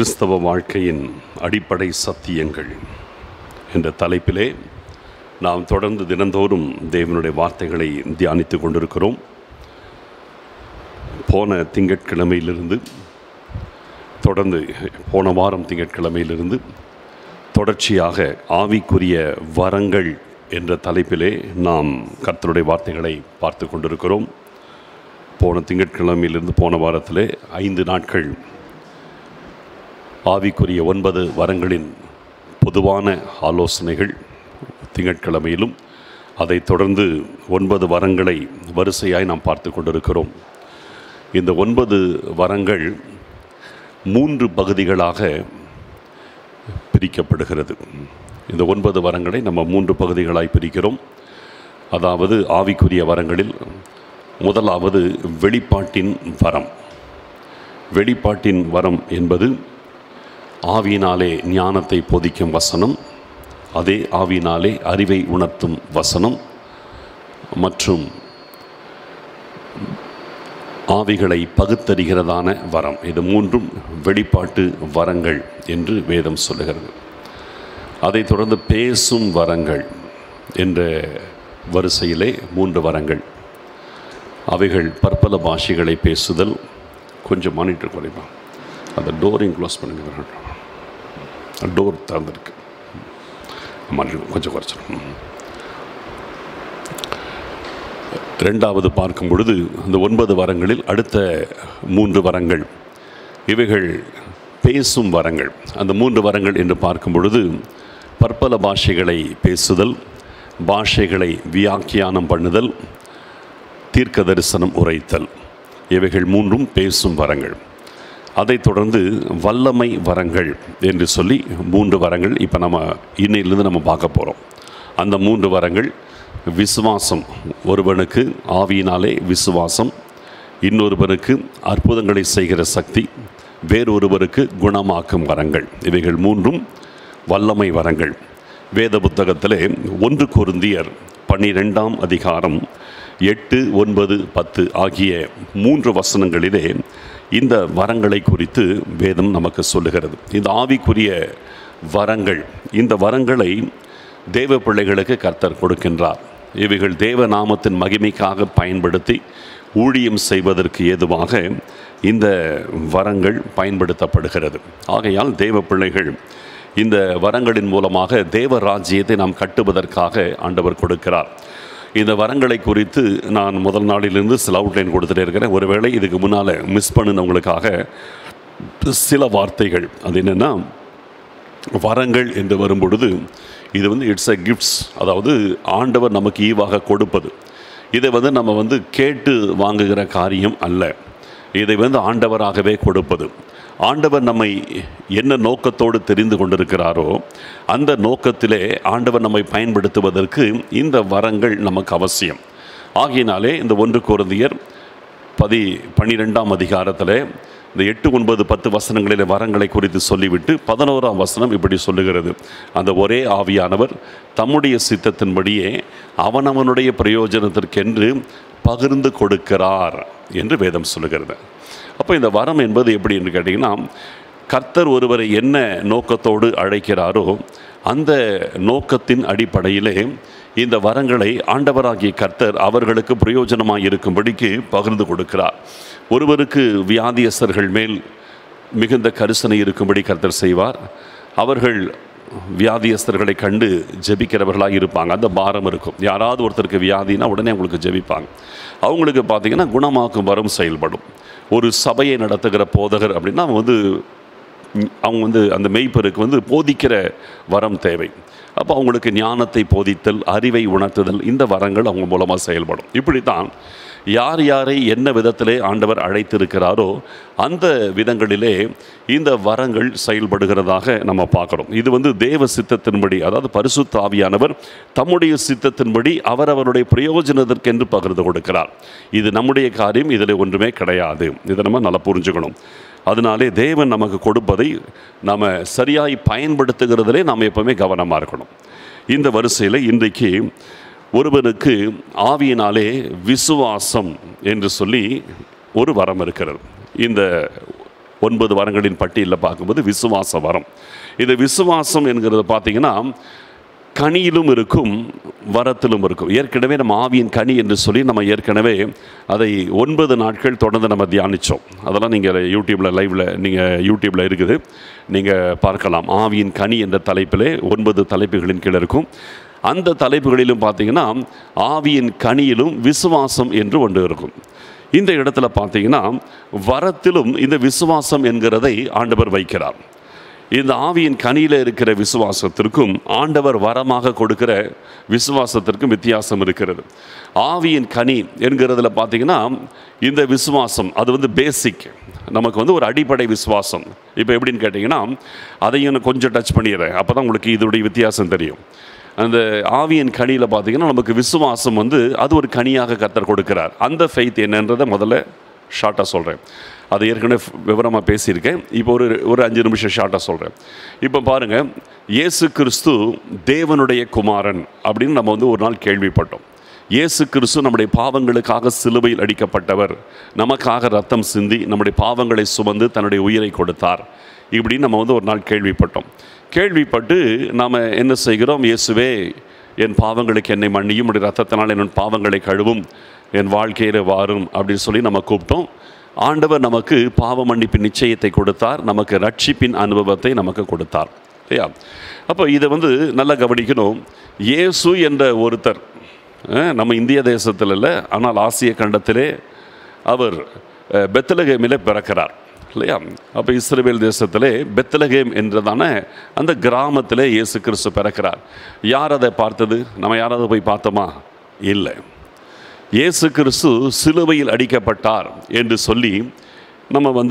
கிறிஸ்தவ வாழ்க்கையின் அடிப்படை சத்தியங்கள் என்ற தலைப்பிலே நாம் தொடர்ந்து தினந்தோறும் தேவனுடைய வார்த்தைகளை தியானித்து கொண்டிருக்கிறோம். போன திங்கட்கிழமையிலிருந்து போன வாரம் திங்கட்கிழமையிலிருந்து தொடர்ச்சியாக ஆவிக்குரிய வரங்கள் என்ற தலைப்பிலே நாம் கர்த்தருடைய வார்த்தைகளை பார்த்து கொண்டிருக்கிறோம். போன திங்கட்கிழமையிலிருந்து போன வாரத்திலே 5 நாட்கள் ஆவிக்குரிய 9 வரங்களின் பொதுவான ஆலோசனைகள் திங்கட்கிழமையிலும், அதை தொடர்ந்து 9 வரங்களை வரிசையாய் நாம் பார்த்து கொண்டிருக்கிறோம். இந்த 9 வரங்கள் 3 பகுதிகளாக பிரிக்கப்படுகிறது. இந்த 9 வரங்களை நம்ம 3 பகுதிகளாய் பிரிக்கிறோம். அதாவது ஆவிக்குரிய வரங்களில் முதலாவது வெளிப்பாட்டின் வரம். வெளிப்பாட்டின் வரம் என்பது ஆவியினாலே ஞானத்தை போதிக்கும் வசனம், அதே ஆவியினாலே அறிவை உணர்த்தும் வசனம் மற்றும் ஆவிகளை பகுத்தறிகிறதான வரம். இது 3ம் வெளிப்பாட்டு வரங்கள் என்று வேதம் சொல்லுகிறது. அதைத் தொடர்ந்து பேசும் வரங்கள் என்ற வரிசையிலே 3 வரங்கள். அவைகள் பற்பல பாஷைகளை பேசுதல். கொஞ்சம் மானிட்டர் குறைப்பா, அந்த டோரையும் க்ளோஸ் பண்ணுங்க. டோர் திறந்துருக்கு, கொஞ்சம் குறைச்சிடும். 2வது பார்க்கும் பொழுது அந்த 9 வரங்களில் அடுத்த 3 வரங்கள், இவைகள் பேசும் வரங்கள். அந்த 3 வரங்கள் என்று பார்க்கும் பொழுது பற்பல பாஷைகளை பேசுதல், பாஷைகளை வியாக்கியானம் பண்ணுதல், தீர்க்க தரிசனம் உரைத்தல், இவைகள் 3ம் பேசும் வரங்கள். அதைத் தொடர்ந்து வல்லமை வரங்கள் என்று சொல்லி 3 வரங்கள் இப்போ நம்ம இன்னையிலிருந்து நம்ம பார்க்க போகிறோம். அந்த 3 வரங்கள் விசுவாசம், ஒருவனுக்கு ஆவியினாலே விசுவாசம், இன்னொருவருக்கு அற்புதங்களை செய்கிற சக்தி, வேறொருவருக்கு குணமாக்கும் வரங்கள். இவைகள் 3ம் வல்லமை வரங்கள். வேத புத்தகத்திலே 1 கொரிந்தியர் 12ஆம் அதிகாரம் 8, 9, 10 ஆகிய 3 வசனங்களிலே இந்த வரங்களை குறித்து வேதம் நமக்கு சொல்லுகிறது. இந்த ஆவிக்குரிய வரங்கள், இந்த வரங்களை தேவ பிள்ளைகளுக்கு கர்த்தர் கொடுக்கின்றார். இவைகள் தேவ நாமத்தின் மகிமைக்காக பயன்படுத்தி ஊழியம் செய்வதற்கு ஏதுவாக இந்த வரங்கள் பயன்படுத்தப்படுகிறது. ஆகையால் தேவ பிள்ளைகள் இந்த வரங்களின் மூலமாக தேவ ராஜ்யத்தை நாம் கட்டுவதற்காக ஆண்டவர் கொடுக்கிறார். இந்த வரங்களை குறித்து நான் முதல் நாளிலிருந்து சில அவுட்லைன் கொடுத்துட்டே இருக்கிறேன். ஒருவேளை இதுக்கு முன்னால் மிஸ் பண்ணினவங்களுக்காக சில வார்த்தைகள். அது என்னென்னா, வரங்கள் என்று வரும்பொழுது இது இட்ஸ் அ கிஃப்ட்ஸ், அதாவது ஆண்டவர் நமக்கு ஈவாக கொடுப்பது. இதை நம்ம கேட்டு வாங்குகிற காரியம் அல்ல. இதை ஆண்டவராகவே கொடுப்பது. ஆண்டவர் நம்மை என்ன நோக்கத்தோடு தெரிந்து கொண்டிருக்கிறாரோ அந்த நோக்கத்திலே ஆண்டவர் நம்மை பயன்படுத்துவதற்கு இந்த வரங்கள் நமக்கு அவசியம். ஆகையினாலே இந்த 1 கொரிந்தியர் 12ஆம் அதிகாரத்தில் இந்த 8, 9, 10 வசனங்களில் வரங்களை குறித்து சொல்லிவிட்டு 11ஆம் வசனம் இப்படி சொல்லுகிறது: அந்த ஒரே ஆவியானவர் தம்முடைய சித்தத்தின்படியே அவனவனுடைய பிரயோஜனத்திற்கென்று பகிர்ந்து கொடுக்கிறார் என்று வேதம் சொல்லுகிறது. அப்போ இந்த வரம் என்பது எப்படி என்று கேட்டிங்கன்னா, கர்த்தர் ஒருவரை என்ன நோக்கத்தோடு அழைக்கிறாரோ அந்த நோக்கத்தின் அடிப்படையிலே இந்த வரங்களை ஆண்டவராகிய கர்த்தர் அவர்களுக்கு பிரயோஜனமாக இருக்கும்படிக்கு பகிர்ந்து கொடுக்கிறார். ஒருவருக்கு வியாதியஸ்தர்கள் மேல் மிகுந்த கரிசனை இருக்கும்படி கர்த்தர் செய்வார். அவர்கள் வியாதியஸ்தர்களை கண்டு ஜெபிக்கிறவர்களாக இருப்பாங்க. அந்த பாரம் இருக்கும். யாராவது ஒருத்தருக்கு வியாதினா உடனே அவங்களுக்கு ஜெபிப்பாங்க. அவங்களுக்கு பார்த்திங்கன்னா குணமாக்கும் வரம் செயல்படும். ஒரு சபையை நடத்துகிற போதகர் அப்படின்னா அவங்க அந்த மெய்ப்பருக்கு போதிக்கிற வரம் தேவை. அப்போ அவங்களுக்கு ஞானத்தை போதித்தல், அறிவை உணர்த்துதல், இந்த வரங்கள் அவங்க மூலமாக செயல்படும். இப்படித்தான் யார் யாரை என்ன விதத்திலே ஆண்டவர் அழைத்திருக்கிறாரோ அந்த விதங்களிலே இந்த வரங்கள் செயல்படுகிறதாக நம்ம பார்க்குறோம். இது தேவ சித்தத்தின்படி, அதாவது பரிசுத்த ஆவியானவர் தம்முடைய சித்தத்தின்படி அவரவருடைய பிரயோஜனத்திற்கென்று பகிர்ந்து கொடுக்கிறார். இது நம்முடைய காரியம், இதில் ஒன்றுமே கிடையாது. இதை நம்ம நல்லா புரிஞ்சுக்கணும். அதனாலே தேவன் நமக்கு கொடுப்பதை நாம் சரியாய் பயன்படுத்துகிறதிலே நாம் எப்பவுமே கவனமாக இருக்கணும். இந்த வரிசையில் இன்றைக்கு ஒருவனுக்கு ஆவியினாலே விசுவாசம் என்று சொல்லி ஒரு வரம் இருக்கிறது. இந்த 9 வரங்களின் பட்டியலில் பார்க்கும்போது விசுவாச வரம். இது விசுவாசம் என்கிறது பார்த்தீங்கன்னா கனியிலும் இருக்கும், வரத்திலும் இருக்கும். ஏற்கனவே நம்ம ஆவியின் கனி என்று சொல்லி நம்ம ஏற்கனவே அதை 9 நாட்கள் தொடர்ந்து நம்ம தியானித்தோம். அதெல்லாம் நீங்கள் யூடியூப்பில் இருக்குது, நீங்கள் பார்க்கலாம். ஆவியின் கனி என்ற தலைப்பிலே 9 தலைப்புகளின் கீழே இருக்கும். அந்த தலைப்புகளிலும் பார்த்தீங்கன்னா ஆவியின் கனியிலும் விசுவாசம் என்று ஒன்று இருக்கும். இந்த இடத்துல பார்த்தீங்கன்னா வரத்திலும் இந்த விசுவாசம் என்கிறதை ஆண்டவர் வைக்கிறார். இந்த ஆவியின் கனியில் இருக்கிற விசுவாசத்திற்கும் ஆண்டவர் வரமாக கொடுக்கிற விசுவாசத்திற்கும் வித்தியாசம் இருக்கிறது. ஆவியின் கனி என்கிறதுல பார்த்தீங்கன்னா இந்த விசுவாசம் அது பேசிக், நமக்கு ஒரு அடிப்படை விசுவாசம். இப்போ எப்படின்னு கேட்டிங்கன்னா அதையும் நான் கொஞ்சம் டச் பண்ணிடுறேன், அப்போ தான் உங்களுக்கு இதோடைய வித்தியாசம் தெரியும். அந்த ஆவியின் கனியில் பார்த்தீங்கன்னா நமக்கு விசுவாசம் அது ஒரு கனியாக கர்த்தர் கொடுக்கிறார். அந்த ஃபெய்த் என்னன்றதை முதல்ல ஷார்ட்டாக சொல்கிறேன். அதை ஏற்கனவே விவரமாக பேசியிருக்கேன். இப்போ ஒரு 5 நிமிஷம் ஷார்ட்டாக சொல்கிறேன். இப்போ பாருங்கள், இயேசு கிறிஸ்து தேவனுடைய குமாரன் அப்படின்னு நம்ம ஒரு நாள் கேள்விப்பட்டோம். இயேசு கிறிஸ்து நம்முடைய பாவங்களுக்காக சிலுவையில் அடிக்கப்பட்டவர், நமக்காக ரத்தம் சிந்தி நம்முடைய பாவங்களை சுமந்து தன்னுடைய உயிரை கொடுத்தார் இப்படின்னு நம்ம ஒரு நாள் கேள்விப்பட்டோம். கேள்விப்பட்டு நாம் என்ன செய்கிறோம்? இயேசுவே, என் பாவங்களுக்கு என்னை மன்னியும், உடைய ரத்தத்தினால் என் பாவங்களை கழுவும், என் வாழ்க்கையில் வாரும் அப்படின்னு சொல்லி நம்ம கூப்பிட்டோம். ஆண்டவர் நமக்கு பாவ மன்னிப்பின் நிச்சயத்தை கொடுத்தார், நமக்கு ரட்சிப்பின் அனுபவத்தை நமக்கு கொடுத்தார் இல்லையா? அப்போ இதை நல்லா கவனிக்கணும். இயேசு என்ற ஒருத்தர் நம்ம இந்திய தேசத்தில் இல்லை, ஆனால் ஆசிய கண்டத்திலே அவர் பெத்லகேமில் பிறக்கிறார் இல்லையா? அப்போ இஸ்ரவேல் தேசத்திலே பெத்லகேம் என்றதான அந்த கிராமத்தில் இயேசு கிறிஸ்து பிறக்கிறார். யார் அதை பார்த்தது? நம்ம யாராவது போய் பார்த்தோமா? இல்லை. இயேசு கிறிஸ்து சிலுவையில் அடிக்கப்பட்டார் என்று சொல்லி நம்ம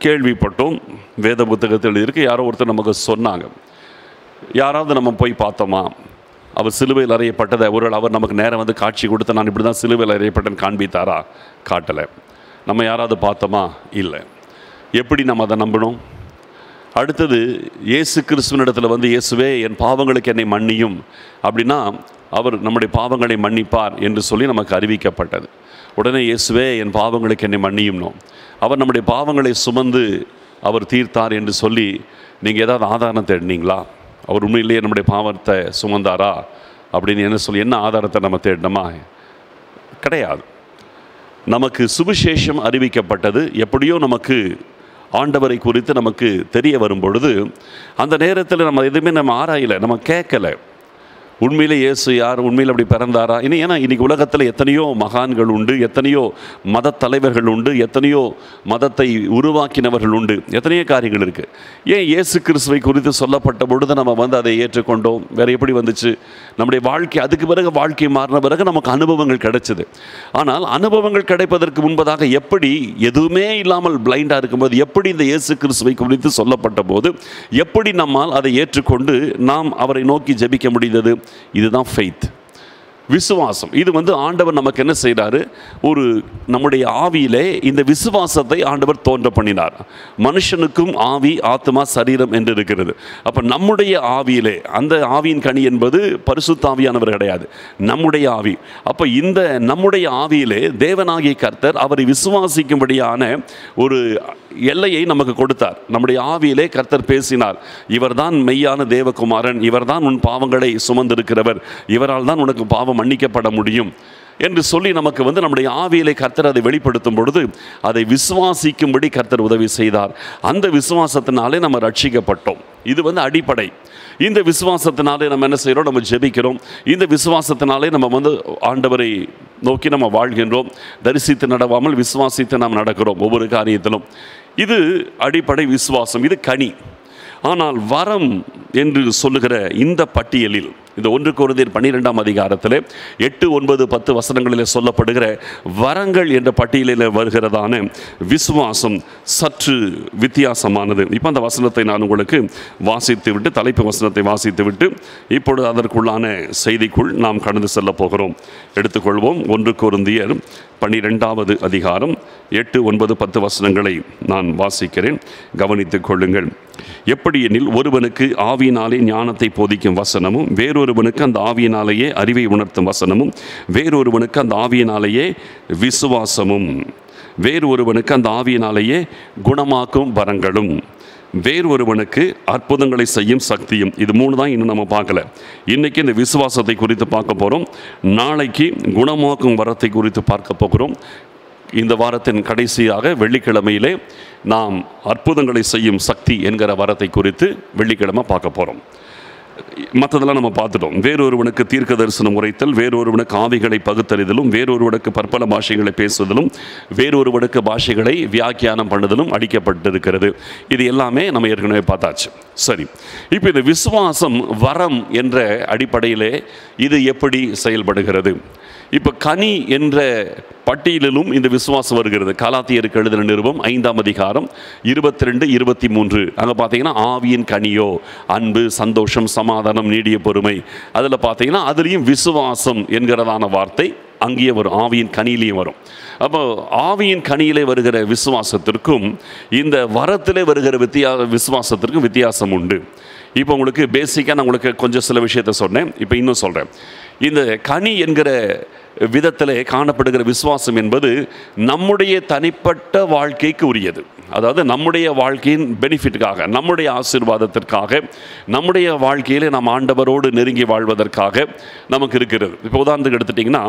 கேள்விப்பட்டோம். வேத புத்தகத்தில் இருக்கு, யாரோ ஒருத்தர் நமக்கு சொன்னாங்க. யாராவது நம்ம போய் பார்த்தோமா? அவர் சிலுவையில் அறையப்பட்டதை அவர் நமக்கு நேரம் காட்சி கொடுத்து நான் இப்படி தான் சிலுவையில் அறையப்பட்டேன்னு காண்பித்தாரா? காட்டலை. நம்ம யாராவது பார்த்தோமா? இல்லை. எப்படி நம்ம அதை நம்பணும்? அடுத்தது இயேசு கிறிஸ்துவனிடத்தில் இயேசுவே, என் பாவங்களுக்கு என்னை மன்னியும் அப்படின்னா அவர் நம்முடைய பாவங்களை மன்னிப்பார் என்று சொல்லி நமக்கு அறிவிக்கப்பட்டது. உடனே இயேசுவே, என் பாவங்களுக்கு என்னை மன்னியும்னோம். அவர் நம்முடைய பாவங்களை சுமந்து அவர் தீர்த்தார் என்று சொல்லி நீங்கள் ஏதாவது ஆதாரம் தேடினீங்களா? அவர் உண்மையிலேயே நம்முடைய பாவத்தை சுமந்தாரா அப்படின்னு என்ன ஆதாரத்தை நம்ம தேடினோமா? கிடையாது. நமக்கு சுவிசேஷம் அறிவிக்கப்பட்டது. எப்படியோ நமக்கு ஆண்டவரை குறித்து நமக்கு தெரிய வரும் பொழுது அந்த நேரத்தில் நம்ம எதுவுமே நம்ம ஆராயலை, நம்ம கேட்கலை. உண்மையிலே இயேசு யார்? உண்மையில் அப்படி பிறந்தாரா? ஏன்னா இன்றைக்கி உலகத்தில் எத்தனையோ மகான்கள் உண்டு, எத்தனையோ மத தலைவர்கள் உண்டு, எத்தனையோ மதத்தை உருவாக்கினவர்கள் உண்டு, எத்தனையோ காரியங்கள் இருக்குது. ஏன் இயேசு கிறிஸ்துவை குறித்து சொல்லப்பட்ட பொழுது நம்ம அதை ஏற்றுக்கொண்டோம்? வேறு எப்படி வந்துச்சு நம்முடைய வாழ்க்கை? அதுக்கு பிறகு வாழ்க்கை மாறின பிறகு நமக்கு அனுபவங்கள் கிடைச்சிது. ஆனால் அனுபவங்கள் கிடைப்பதற்கு முன்பதாக எப்படி எதுவுமே இல்லாமல் பிளைண்டாக இருக்கும்போது எப்படி இந்த இயேசு கிறிஸ்துவை குறித்து சொல்லப்பட்ட போது எப்படி நம்மால் அதை ஏற்றுக்கொண்டு நாம் அவரை நோக்கி ஜெபிக்க முடிந்தது? இதுதான் ஃபெய்த், விசுவாசம். இது ஆண்டவர் நமக்கு என்ன செய்கிறாரு? நம்முடைய ஆவியிலே இந்த விசுவாசத்தை ஆண்டவர் தோன்ற பண்ணினார். மனுஷனுக்கும் ஆவி, ஆத்மா, சரீரம் என்று இருக்கிறது. அப்போ நம்முடைய ஆவியிலே, அந்த ஆவியின் கனி என்பது பரிசுத்த ஆவியானவர் கிடையாது, நம்முடைய ஆவி. அப்போ இந்த நம்முடைய ஆவியிலே தேவனாகிய கர்த்தர் அவரை விசுவாசிக்கும்படியான ஒரு எல்லையை நமக்கு கொடுத்தார். நம்முடைய ஆவியிலே கர்த்தர் பேசினார். இவர்தான் மெய்யான தேவகுமாரன், இவர்தான் உன் பாவங்களை சுமந்திருக்கிறவர், இவரால் தான் உனக்கு பாவம் மன்னிக்கப்பட முடியும் என்று சொல்லி நமக்கு நம்முடைய ஆவியிலே கர்த்தர் அதை வெளிப்படுத்தும் பொழுது அதை விசுவாசிக்கும்படி கர்த்தர் உதவி செய்தார். அந்த விசுவாசத்தினாலே நம்ம ரட்சிக்கப்பட்டோம். இது அடிப்படை. இந்த விசுவாசத்தினாலே நம்ம என்ன செய்கிறோம்? நம்ம ஜெபிக்கிறோம். இந்த விசுவாசத்தினாலே நம்ம ஆண்டவரை நோக்கி நம்ம வாழ்கின்றோம். தரிசித்து நடவாமல் விசுவாசித்து நாம் நடக்கிறோம் ஒவ்வொரு காரியத்திலும். இது அடிப்படை விசுவாசம், இது கனி. ஆனால் வரம் என்று சொல்லுகிற இந்த பட்டியலில், இந்த 1 கொரிந்தியர் 12ஆம் அதிகாரத்தில் 8, 9, 10 வசனங்களில் சொல்லப்படுகிற வரங்கள் என்ற பட்டியலில் வருகிறதான விசுவாசம் சற்று வித்தியாசமானது. இப்போ அந்த வசனத்தை நான் உங்களுக்கு வாசித்து விட்டு, தலைப்பு வசனத்தை வாசித்து விட்டு இப்பொழுது அதற்குள்ளான செய்திக்குள் நாம் கடந்து செல்ல போகிறோம். எடுத்துக்கொள்வோம். 1 கொரிந்தியர் 12ஆவது அதிகாரம் 8, 9, 10 வசனங்களை நான் வாசிக்கிறேன், கவனித்துக் கொள்ளுங்கள். எப்படி எனில், ஒருவனுக்கு ஆவியினாலே ஞானத்தை போதிக்கும் வசனமும், வேறொருவனுக்கு அந்த ஆவியினாலேயே அறிவை உணர்த்தும் வசனமும், வேறொருவனுக்கு அந்த ஆவியினாலேயே விசுவாசமும். வேறு ஒருவனுக்கு அந்த ஆவியினாலேயே குணமாக்கும் வரங்களும், வேறு ஒருவனுக்கு அற்புதங்களை செய்யும் சக்தியும். இது 3 தான் இன்னும் நம்ம பார்க்கல. இன்றைக்கி இந்த விசுவாசத்தை குறித்து பார்க்க போகிறோம். நாளைக்கு குணமாக்கும் வரத்தை குறித்து பார்க்க போகிறோம். இந்த வாரத்தின் கடைசியாக வெள்ளிக்கிழமையிலே நாம் அற்புதங்களை செய்யும் சக்தி என்கிற வரத்தை குறித்து வெள்ளிக்கிழமை பார்க்க போகிறோம். மற்றதெல்லாம் நம்ம பார்த்துட்டோம். வேறொருவனுக்கு தீர்க்க தரிசனம் உரைத்தல், வேறொருவனுக்கு ஆவிகளை பகுத்தறிதலும், வேறொருவனுக்கு பற்பல பாஷைகளை பேசுவதிலும், வேறொருவனுக்கு பாஷைகளை வியாக்கியானம் பண்ணுதலும் அடிக்கப்பட்டிருக்கிறது. இது எல்லாமே நம்ம ஏற்கனவே பார்த்தாச்சு. சரி, இப்போ இந்த விசுவாசம் வரம் என்ற அடிப்படையிலே இது எப்படி செயல்படுகிறது? இப்போ கனி என்ற பட்டியலிலும் இந்த விசுவாசம் வருகிறது. கலாத்தியருக்கு எழுதின நிருபம் 5ஆம் அதிகாரம் 22, 23 அங்கே பார்த்தீங்கன்னா ஆவியின் கனியோ அன்பு, சந்தோஷம், சமாதானம், நீடிய பொறுமை, அதில் பார்த்தீங்கன்னா அதுலேயும் விசுவாசம் என்கிறதான வார்த்தை அங்கேயே வரும், ஆவியின் கனியிலையும் வரும். அப்போ ஆவியின் கனியிலே வருகிற விசுவாசத்திற்கும் இந்த வரத்திலே வருகிற விசுவாசத்திற்கும் வித்தியாசம் உண்டு. இப்போ உங்களுக்கு பேசிக்காக நான் உங்களுக்கு கொஞ்சம் சில விஷயத்தை சொன்னேன். இப்போ இன்னும் சொல்கிறேன். இந்த கனி என்கிற விதத்தில் காணப்படுகிற விசுவாசம் என்பது நம்முடைய தனிப்பட்ட வாழ்க்கைக்கு உரியது. அதாவது நம்முடைய வாழ்க்கையின் பெனிஃபிட்டுக்காக, நம்முடைய ஆசீர்வாதத்திற்காக, நம்முடைய வாழ்க்கையில் நாம் ஆண்டவரோடு நெருங்கி வாழ்வதற்காக நமக்கு இருக்கிறது. இப்போ உதாரணத்துக்கு எடுத்துட்டிங்கன்னா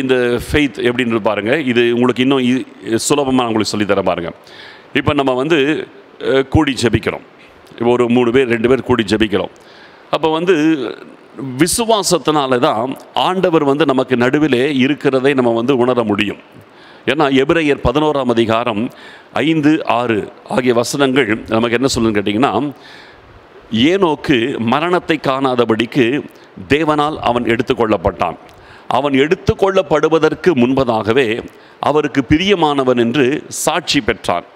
இந்த ஃபெய்த் எப்படின்னு பாருங்கள். இது உங்களுக்கு இன்னும் சுலபமாக உங்களுக்கு சொல்லித்தர பாருங்கள். இப்போ நம்ம கூடி ஜெபிக்கிறோம். இப்போ ஒரு 3 பேர் 2 பேர் கூடி ஜெபிக்கிறோம். அப்போ விசுவாசத்தினால தான் ஆண்டவர் நமக்கு நடுவிலே இருக்கிறதை நம்ம உணர முடியும். ஏன்னா எபிரேயர் 11ஆம் அதிகாரம் 5, 6 ஆகிய வசனங்கள் நமக்கு என்ன சொல்லுன்னு கேட்டிங்கன்னா, ஏனோக்கு மரணத்தை காணாதபடிக்கு தேவனால் அவன் எடுத்துக்கொள்ளப்பட்டான். அவன் எடுத்துக்கொள்ளப்படுவதற்கு முன்பதாகவே அவருக்கு பிரியமானவன் என்று சாட்சி பெற்றான்.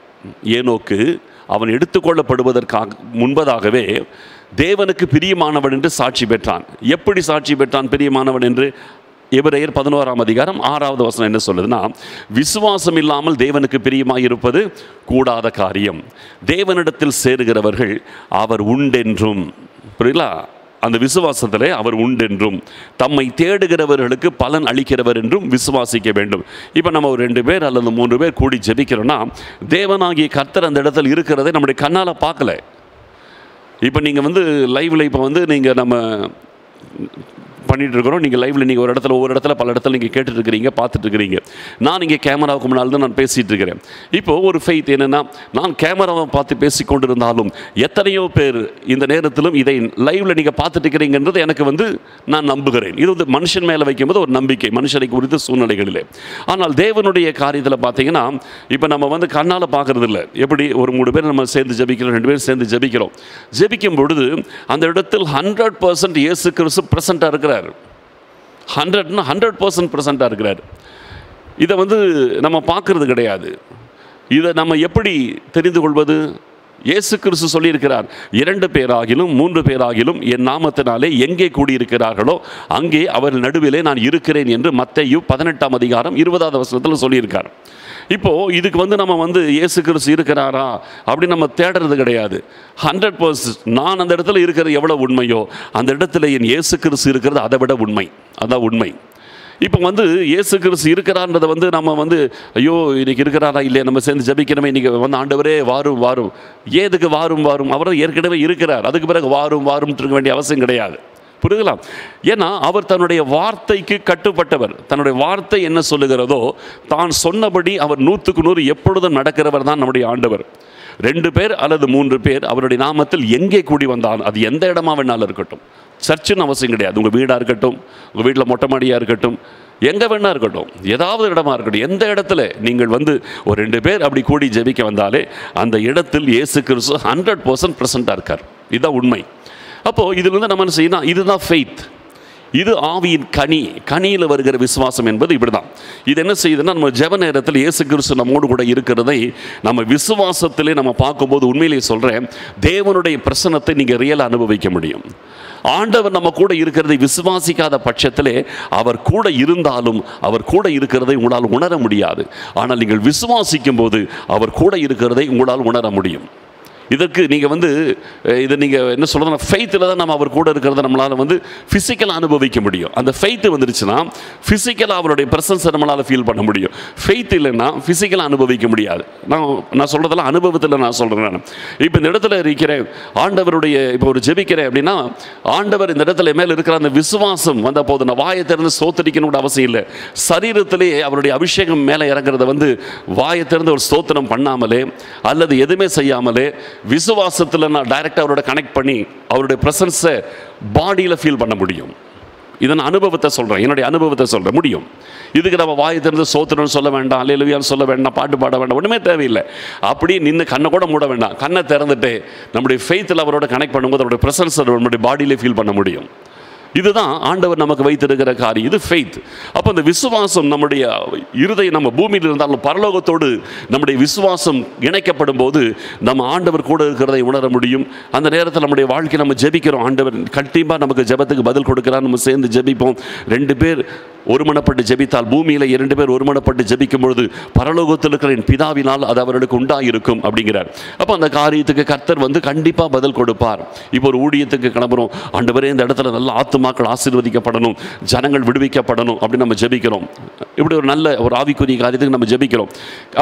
ஏனோக்கு அவன் எடுத்துக்கொள்ளப்படுவதற்காக முன்பதாகவே தேவனுக்கு பிரியமானவன் என்று சாட்சி பெற்றான். எப்படி சாட்சி பெற்றான் பிரியமானவன் என்று? எபிரேயர் 11ஆம் அதிகாரம் 6வது வசனம் என்ன சொல்லுதுன்னா, விசுவாசம் இல்லாமல் தேவனுக்கு பிரியமாயிருப்பது கூடாத காரியம். தேவனிடத்தில் சேருகிறவர்கள் அவர் உண்டென்றும், புரியல, அந்த விசுவாசத்திலே அவர் உண்டென்றும் தம்மை தேடுகிறவர்களுக்கு பலன் அளிக்கிறவர் என்றும் விசுவாசிக்க வேண்டும். இப்போ நம்ம ஒரு 2 பேர் அல்லது 3 பேர் கூடி ஜெபிக்கிறோன்னா தேவனாகிய கர்த்தர் அந்த இடத்துல இருக்கிறதை நம்முடைய கண்ணால் பார்க்கல. இப்போ நீங்கள் லைவில் இப்போ நீங்கள் நம்ம பண்ணிகிட்டு இருக்கிறோம். நீங்கள் லைவில் நீங்கள் ஒவ்வொரு இடத்துல பல இடத்துல நீங்கள் கேட்டுட்ருக்கிறீங்க, பார்த்துட்ருக்கிறீங்க. நான் இங்கே கேமராவுக்கு முன்னால் தான் நான் பேசிகிட்டு இருக்கிறேன். இப்போது ஒரு ஃபெய்த் என்னென்னா, நான் கேமராவை பார்த்து பேசி கொண்டிருந்தாலும் எத்தனையோ பேர் இந்த நேரத்திலும் இதை லைவில் நீங்கள் பார்த்துட்டு இருக்கிறீங்கன்றது எனக்கு நான் நம்புகிறேன். இது மனுஷன் மேலே வைக்கும்போது ஒரு நம்பிக்கை, மனுஷனை குறித்த சூழ்நிலைகளிலே. ஆனால் தேவனுடைய காரியத்தில் பார்த்தீங்கன்னா இப்போ நம்ம கண்ணால் பார்க்குறது இல்லை. எப்படி ஒரு 3 பேர் நம்ம சேர்ந்து ஜெபிக்கிறோம், 2 பேர் சேர்ந்து ஜெபிக்கிறோம். ஜெபிக்கும் பொழுது அந்த இடத்தில் 100% இயேசு கிறிஸ்து பிரசண்டாக இருக்கிறார். 100% பிரசண்டாக இருக்கிறார். இதை நம்ம பார்க்கறது கிடையாது. இதை நம்ம எப்படி தெரிந்து கொள்வது? இயேசு கிறிஸ்து சொல்லியிருக்கிறார், 2 பேராகிலும் 3 பேராகிலும் என் நாமத்தினாலே எங்கே கூடியிருக்கிறார்களோ அங்கே அவர்கள் நடுவிலே நான் இருக்கிறேன் என்று மத்தேயு 18ஆம் அதிகாரம் 20வது வசனத்தில் சொல்லியிருக்கார். இப்போது இதுக்கு நம்ம இயேசு கிறிஸ்து இருக்கிறாரா அப்படின்னு நம்ம தேடுறது கிடையாது. 100% நான் அந்த இடத்துல இருக்கிறது எவ்வளோ உண்மையோ அந்த இடத்துல என் இயேசு கிறிஸ்து இருக்கிறது அதை விட உண்மை. அதான் உண்மை. இப்போ இயேசு கிறிஸ்து இருக்கிறான்றதை நம்ம ஐயோ இன்றைக்கி இருக்கிறாரா இல்லையா, நம்ம சேர்ந்து ஜெபிக்கிறோமே, இன்றைக்கி ஆண்டவரே வாரும் வாரும். ஏதுக்கு வாரும் வாரும்? அவர் ஏற்கனவே இருக்கிறார். அதுக்கு பிறகு வாரும் வாரும் இருக்க வேண்டிய அவசியம் கிடையாது. புரியுதுங்களா? ஏன்னா அவர் தன்னுடைய வார்த்தைக்கு கட்டுப்பட்டவர். தன்னுடைய வார்த்தை என்ன சொல்லுகிறதோ தான் சொன்னபடி அவர் 100க்கு 100 எப்பொழுதும் நடக்கிறவர் தான் நம்முடைய ஆண்டவர். 2 பேர் அல்லது 3 பேர் அவருடைய நாமத்தில் எங்கே கூடி வந்தாலும், அது எந்த இடமா வேணாலும் இருக்கட்டும், சர்ச்சுன்னு அவசியம் கிடையாது. உங்கள் வீடாக இருக்கட்டும், உங்கள் வீட்டில் மொட்டை மாடியாக இருக்கட்டும், எங்கே வேணா இருக்கட்டும், ஏதாவது இடமா இருக்கட்டும், எந்த இடத்துல நீங்கள் ஒரு 2 பேர் அப்படி கூடி ஜெபிக்க வந்தாலே அந்த இடத்தில் இயேசு கிறிஸ்து 100% பிரசண்டாக இருக்கார். இதுதான் உண்மை. அப்போது இதில் நம்ம என்ன செய்யணும்? இதுதான் ஃபெய்த். இது ஆவியின் கனியில் வருகிற விசுவாசம் என்பது இப்படி தான். இது என்ன செய்யுதுன்னா, நம்ம ஜெப நேரத்தில் இயேசு கிறிஸ்து நம்மோடு கூட இருக்கிறதை நம்ம விசுவாசத்திலே நம்ம பார்க்கும்போது உண்மையிலேயே சொல்கிறேன், தேவனுடைய பிரசன்னத்தை நீங்கள் ரியலாக அனுபவிக்க முடியும். ஆண்டவர் நம்ம கூட இருக்கிறதை விசுவாசிக்காத பட்சத்திலே அவர் கூட இருந்தாலும் அவர் கூட இருக்கிறதை உங்களால் உணர முடியாது. ஆனால் நீங்கள் விசுவாசிக்கும் போது அவர் கூட இருக்கிறதை உங்களால் உணர முடியும். இதற்கு நீங்கள் வந்து இதை நீங்கள் என்ன சொல்கிறதுனா ஃபெய்த்தில் தான் நம்ம அவர் கூட இருக்கிறத நம்மளால் வந்து ஃபிசிக்கலாக அனுபவிக்க முடியும். அந்த ஃபெய்த்து வந்துருச்சுன்னா ஃபிசிக்கலாக அவருடைய ப்ரெசன்ஸை நம்மளால் ஃபீல் பண்ண முடியும். ஃபெய்த் இல்லைன்னா ஃபிசிக்கலாக அனுபவிக்க முடியாது. நான் சொல்கிறதெல்லாம் அனுபவத்தில் நான் சொல்கிறேன். நான் இப்போ இந்த இடத்துல இருக்கிறேன், ஆண்டவருடைய இப்போ ஒரு ஜெபிக்கிறேன் அப்படின்னா ஆண்டவர் இந்த இடத்துல மேலே இருக்கிற அந்த விசுவாசம் வந்த போது நான் வாயை திறந்து ஸ்தோத்திரிக்கணும்னு அவசியம் இல்லை. சரீரத்திலேயே அவருடைய அபிஷேகம் மேலே இறங்குறத வந்து வாயை திறந்து ஒரு ஸ்தோத்திரம் பண்ணாமலே அல்லது எதுவுமே செய்யாமலே விசுவாசத்தில் நான் டைரெக்டாக அவரோட கனெக்ட் பண்ணி அவருடைய ப்ரெசன்ஸை பாடியில் ஃபீல் பண்ண முடியும். இதை நான் அனுபவத்தை சொல்கிறேன், என்னுடைய அனுபவத்தை சொல்கிறேன். முடியும். இதுக்கு நம்ம வாயை திறந்து சோத்திரம்னு சொல்ல வேண்டாம், அல்லேலூயான்னு சொல்ல வேண்டாம், பாட்டு பாட வேண்டாம், ஒன்றுமே தேவையில்லை. அப்படியே நின்று கண்ணை கூட மூட வேண்டாம். கண்ணை திறந்துட்டு நம்முடைய ஃபெய்த்தில் அவரோட கனெக்ட் பண்ணும்போது அவருடைய ப்ரெசன்ஸ் நம்முடைய பாடியிலே ஃபீல் பண்ண முடியும். இதுதான் ஆண்டவர் நமக்கு வைத்திருக்கிற காரியம். இது ஃபெய்த். அப்போ அந்த விசுவாசம் நம்முடைய இருதயம் நம்ம பூமியில் இருந்தாலும் பரலோகத்தோடு நம்முடைய விசுவாசம் இணைக்கப்படும் போது நம்ம ஆண்டவர் கூட இருக்கிறதை உணர முடியும். அந்த நேரத்தில் நம்முடைய வாழ்க்கை நம்ம ஜெபிக்கிறோம், ஆண்டவர் கண்டிப்பாக நமக்கு ஜெபத்துக்கு பதில் கொடுக்கிறார். நம்ம சேர்ந்து ஜெபிப்போம். 2 பேர் ஒருமனப்பட்டு ஜெபித்தால், பூமியில் 2 பேர் ஒருமனப்பட்டு ஜெபிக்கும் பொழுது பரலோகத்தில் இருக்கிற என் பிதாவினால் அது அவர்களுக்கு உண்டாயிருக்கும் அப்படிங்கிறார். அப்போ அந்த காரியத்துக்கு கர்த்தர் வந்து கண்டிப்பாக பதில் கொடுப்பார். இப்போ ஒரு ஊழியத்துக்கு கிளம்புறோம், ஆண்டவரே இந்த இடத்துல நல்ல ஆத்துமாக்கள் ஆசீர்வதிக்கப்படணும், ஜனங்கள் விடுவிக்கப்படணும் அப்படின்னு நம்ம ஜெபிக்கிறோம். இப்படி ஒரு நல்ல ஒரு ஆவிக்குரிய காரியத்துக்கு நம்ம ஜெபிக்கிறோம்.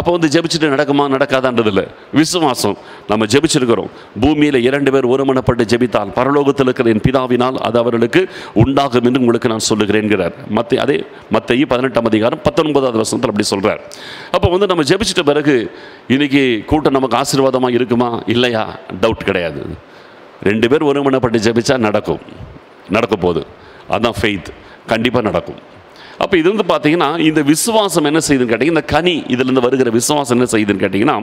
அப்போ வந்து ஜெபிச்சுட்டு நடக்குமா நடக்காதான்றதில்லை, விசுவாசம். நம்ம ஜெபிச்சிருக்கிறோம், பூமியில் 2 பேர் ஒருமனப்பட்டு ஜெபித்தால் பரலோகத்தில் இருக்கிற என் பிதாவினால் அது அவர்களுக்கு உண்டாகும் என்று உங்களுக்கு நான் சொல்லுகிறேன்கிறார். மத்தேயு 18ஆம் அதிகாரம் 19வது வசனத்தில் அப்படி சொல்றார். அப்போ வந்து நம்ம ஜெபிச்சிட்ட பிறகு இன்னைக்கு கூட்டம் நமக்கு ஆசீர்வாதமாக இருக்குமா இல்லையா டவுட் கிடையாது. 2 பேர் ஒருமனப்பட்டு ஜெபிச்சா நடக்க போகுது. அதுதான் ஃபெய்த், கண்டிப்பாக நடக்கும். அப்போ இது வந்து பார்த்தீங்கன்னா இந்த விசுவாசம் என்ன செய்யுதுன்னு கேட்டிங்கன்னா, இந்த கனி இதிலிருந்து வருகிற விசுவாசம் என்ன செய்யுதுன்னு கேட்டிங்கன்னா,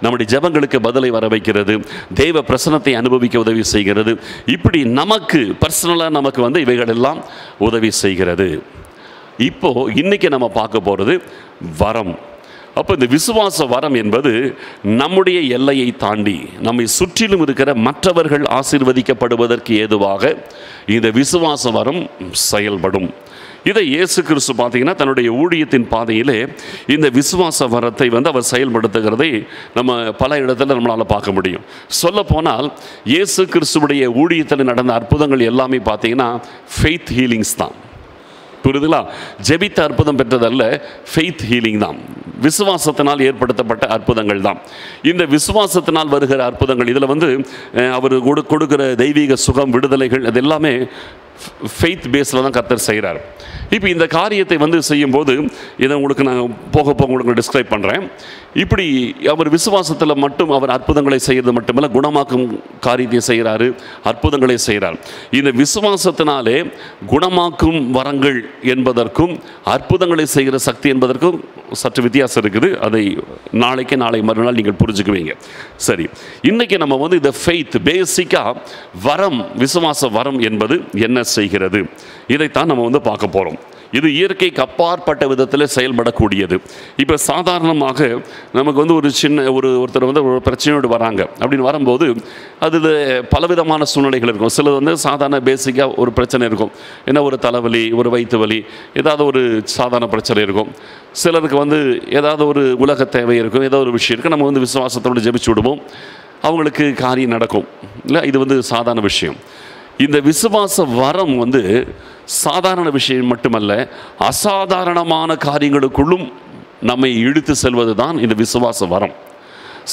நம்முடைய ஜெபங்களுக்கு பதிலை வர வைக்கிறது, தெய்வ பிரசன்னத்தை அனுபவிக்க உதவி செய்கிறது. இப்படி நமக்கு பர்சனலாக நமக்கு வந்து இவைகள் எல்லாம் உதவி செய்கிறது. இப்போ இன்னைக்கு நம்ம பார்க்க போகிறது வரம். அப்போ இந்த விசுவாச வரம் என்பது நம்முடைய எல்லையை தாண்டி நம்மை சுற்றிலும் இருக்கிற மற்றவர்கள் ஆசீர்வதிக்கப்படுவதற்கு ஏதுவாக இந்த விசுவாச வரம் செயல்படும். இதை இயேசு கிறிஸ்து பார்த்தீங்கன்னா தன்னுடைய ஊழியத்தின் பாதையிலே இந்த விசுவாச வரத்தை வந்து அவர் செயல்படுத்துகிறதை நம்ம பல இடத்துல நம்மளால் பார்க்க முடியும். சொல்ல போனால் இயேசு கிறிஸ்துவுடைய ஊழியத்தில் நடந்த அற்புதங்கள் எல்லாமே பார்த்தீங்கன்னா ஃபெய்த் ஹீலிங்ஸ் தான். புரியுதுங்களா? ஜெபித்த அற்புதம் பெற்றதல்ல, ஃபெய்த் ஹீலிங் தான், விசுவாசத்தினால் ஏற்படுத்தப்பட்ட அற்புதங்கள் தான். இந்த விசுவாசத்தினால் வருகிற அற்புதங்கள் இதில் வந்து அவர் கொடுக்குற தெய்வீக சுகம், விடுதலைகள், அது எல்லாமே ஃபெய்த் பேஸில் தான் கர்த்தர் செய்கிறார். இப்போ இந்த காரியத்தை வந்து செய்யும்போது இதை உங்களுக்கு நான் போக உங்களுக்கு டிஸ்கிரைப் பண்ணுறேன். இப்படி அவர் விசுவாசத்தில் மட்டும் அவர் அற்புதங்களை செய்கிறது மட்டுமல்ல, குணமாக்கும் காரியத்தை செய்கிறாரு, அற்புதங்களை செய்கிறார். இந்த விசுவாசத்தினாலே குணமாக்கும் வரங்கள் என்பதற்கும் அற்புதங்களை செய்கிற சக்தி என்பதற்கும் சற்று வித்தியாசம் இருக்குது. அதை நாளை மறுநாள் நீங்கள் புரிஞ்சுக்குவீங்க. சரி, இன்றைக்கி நம்ம வந்து இந்த ஃபெய்த் பேசிக்காக வரம், விசுவாச வரம் என்பது என்ன செய்கிறது, இதைத்தான் நம்ம வந்து பார்க்க போகிறோம். இது இயற்கைக்கு அப்பாற்பட்ட விதத்தில் செயல்படக்கூடியது. இப்போ சாதாரணமாக நமக்கு வந்து ஒருத்தர் வந்து ஒரு பிரச்சனையோடு வராங்க அப்படின்னு வரும்போது அதில் பலவிதமான சூழ்நிலைகள் இருக்கும். சிலது வந்து சாதாரண பேசிக்காக ஒரு பிரச்சனை இருக்கும், ஏன்னா ஒரு தலைவலி, ஒரு வயிற்று வலி, ஏதாவது ஒரு சாதாரண பிரச்சனை இருக்கும். சிலருக்கு வந்து ஏதாவது ஒரு உலக தேவை இருக்கும், ஏதோ ஒரு விஷயம் இருக்குது, நம்ம வந்து விசுவாசத்தோடு ஜெபிச்சு விடுவோம், அவங்களுக்கு காரியம் நடக்கும். இல்லை, இது வந்து சாதாரண விஷயம். இந்த விசுவாச வரம் வந்து சாதாரண விஷயம் மட்டுமல்ல, அசாதாரணமான காரியங்களுக்குள்ளும் நம்மை இழுத்து செல்வது தான் இந்த விசுவாச வரம்.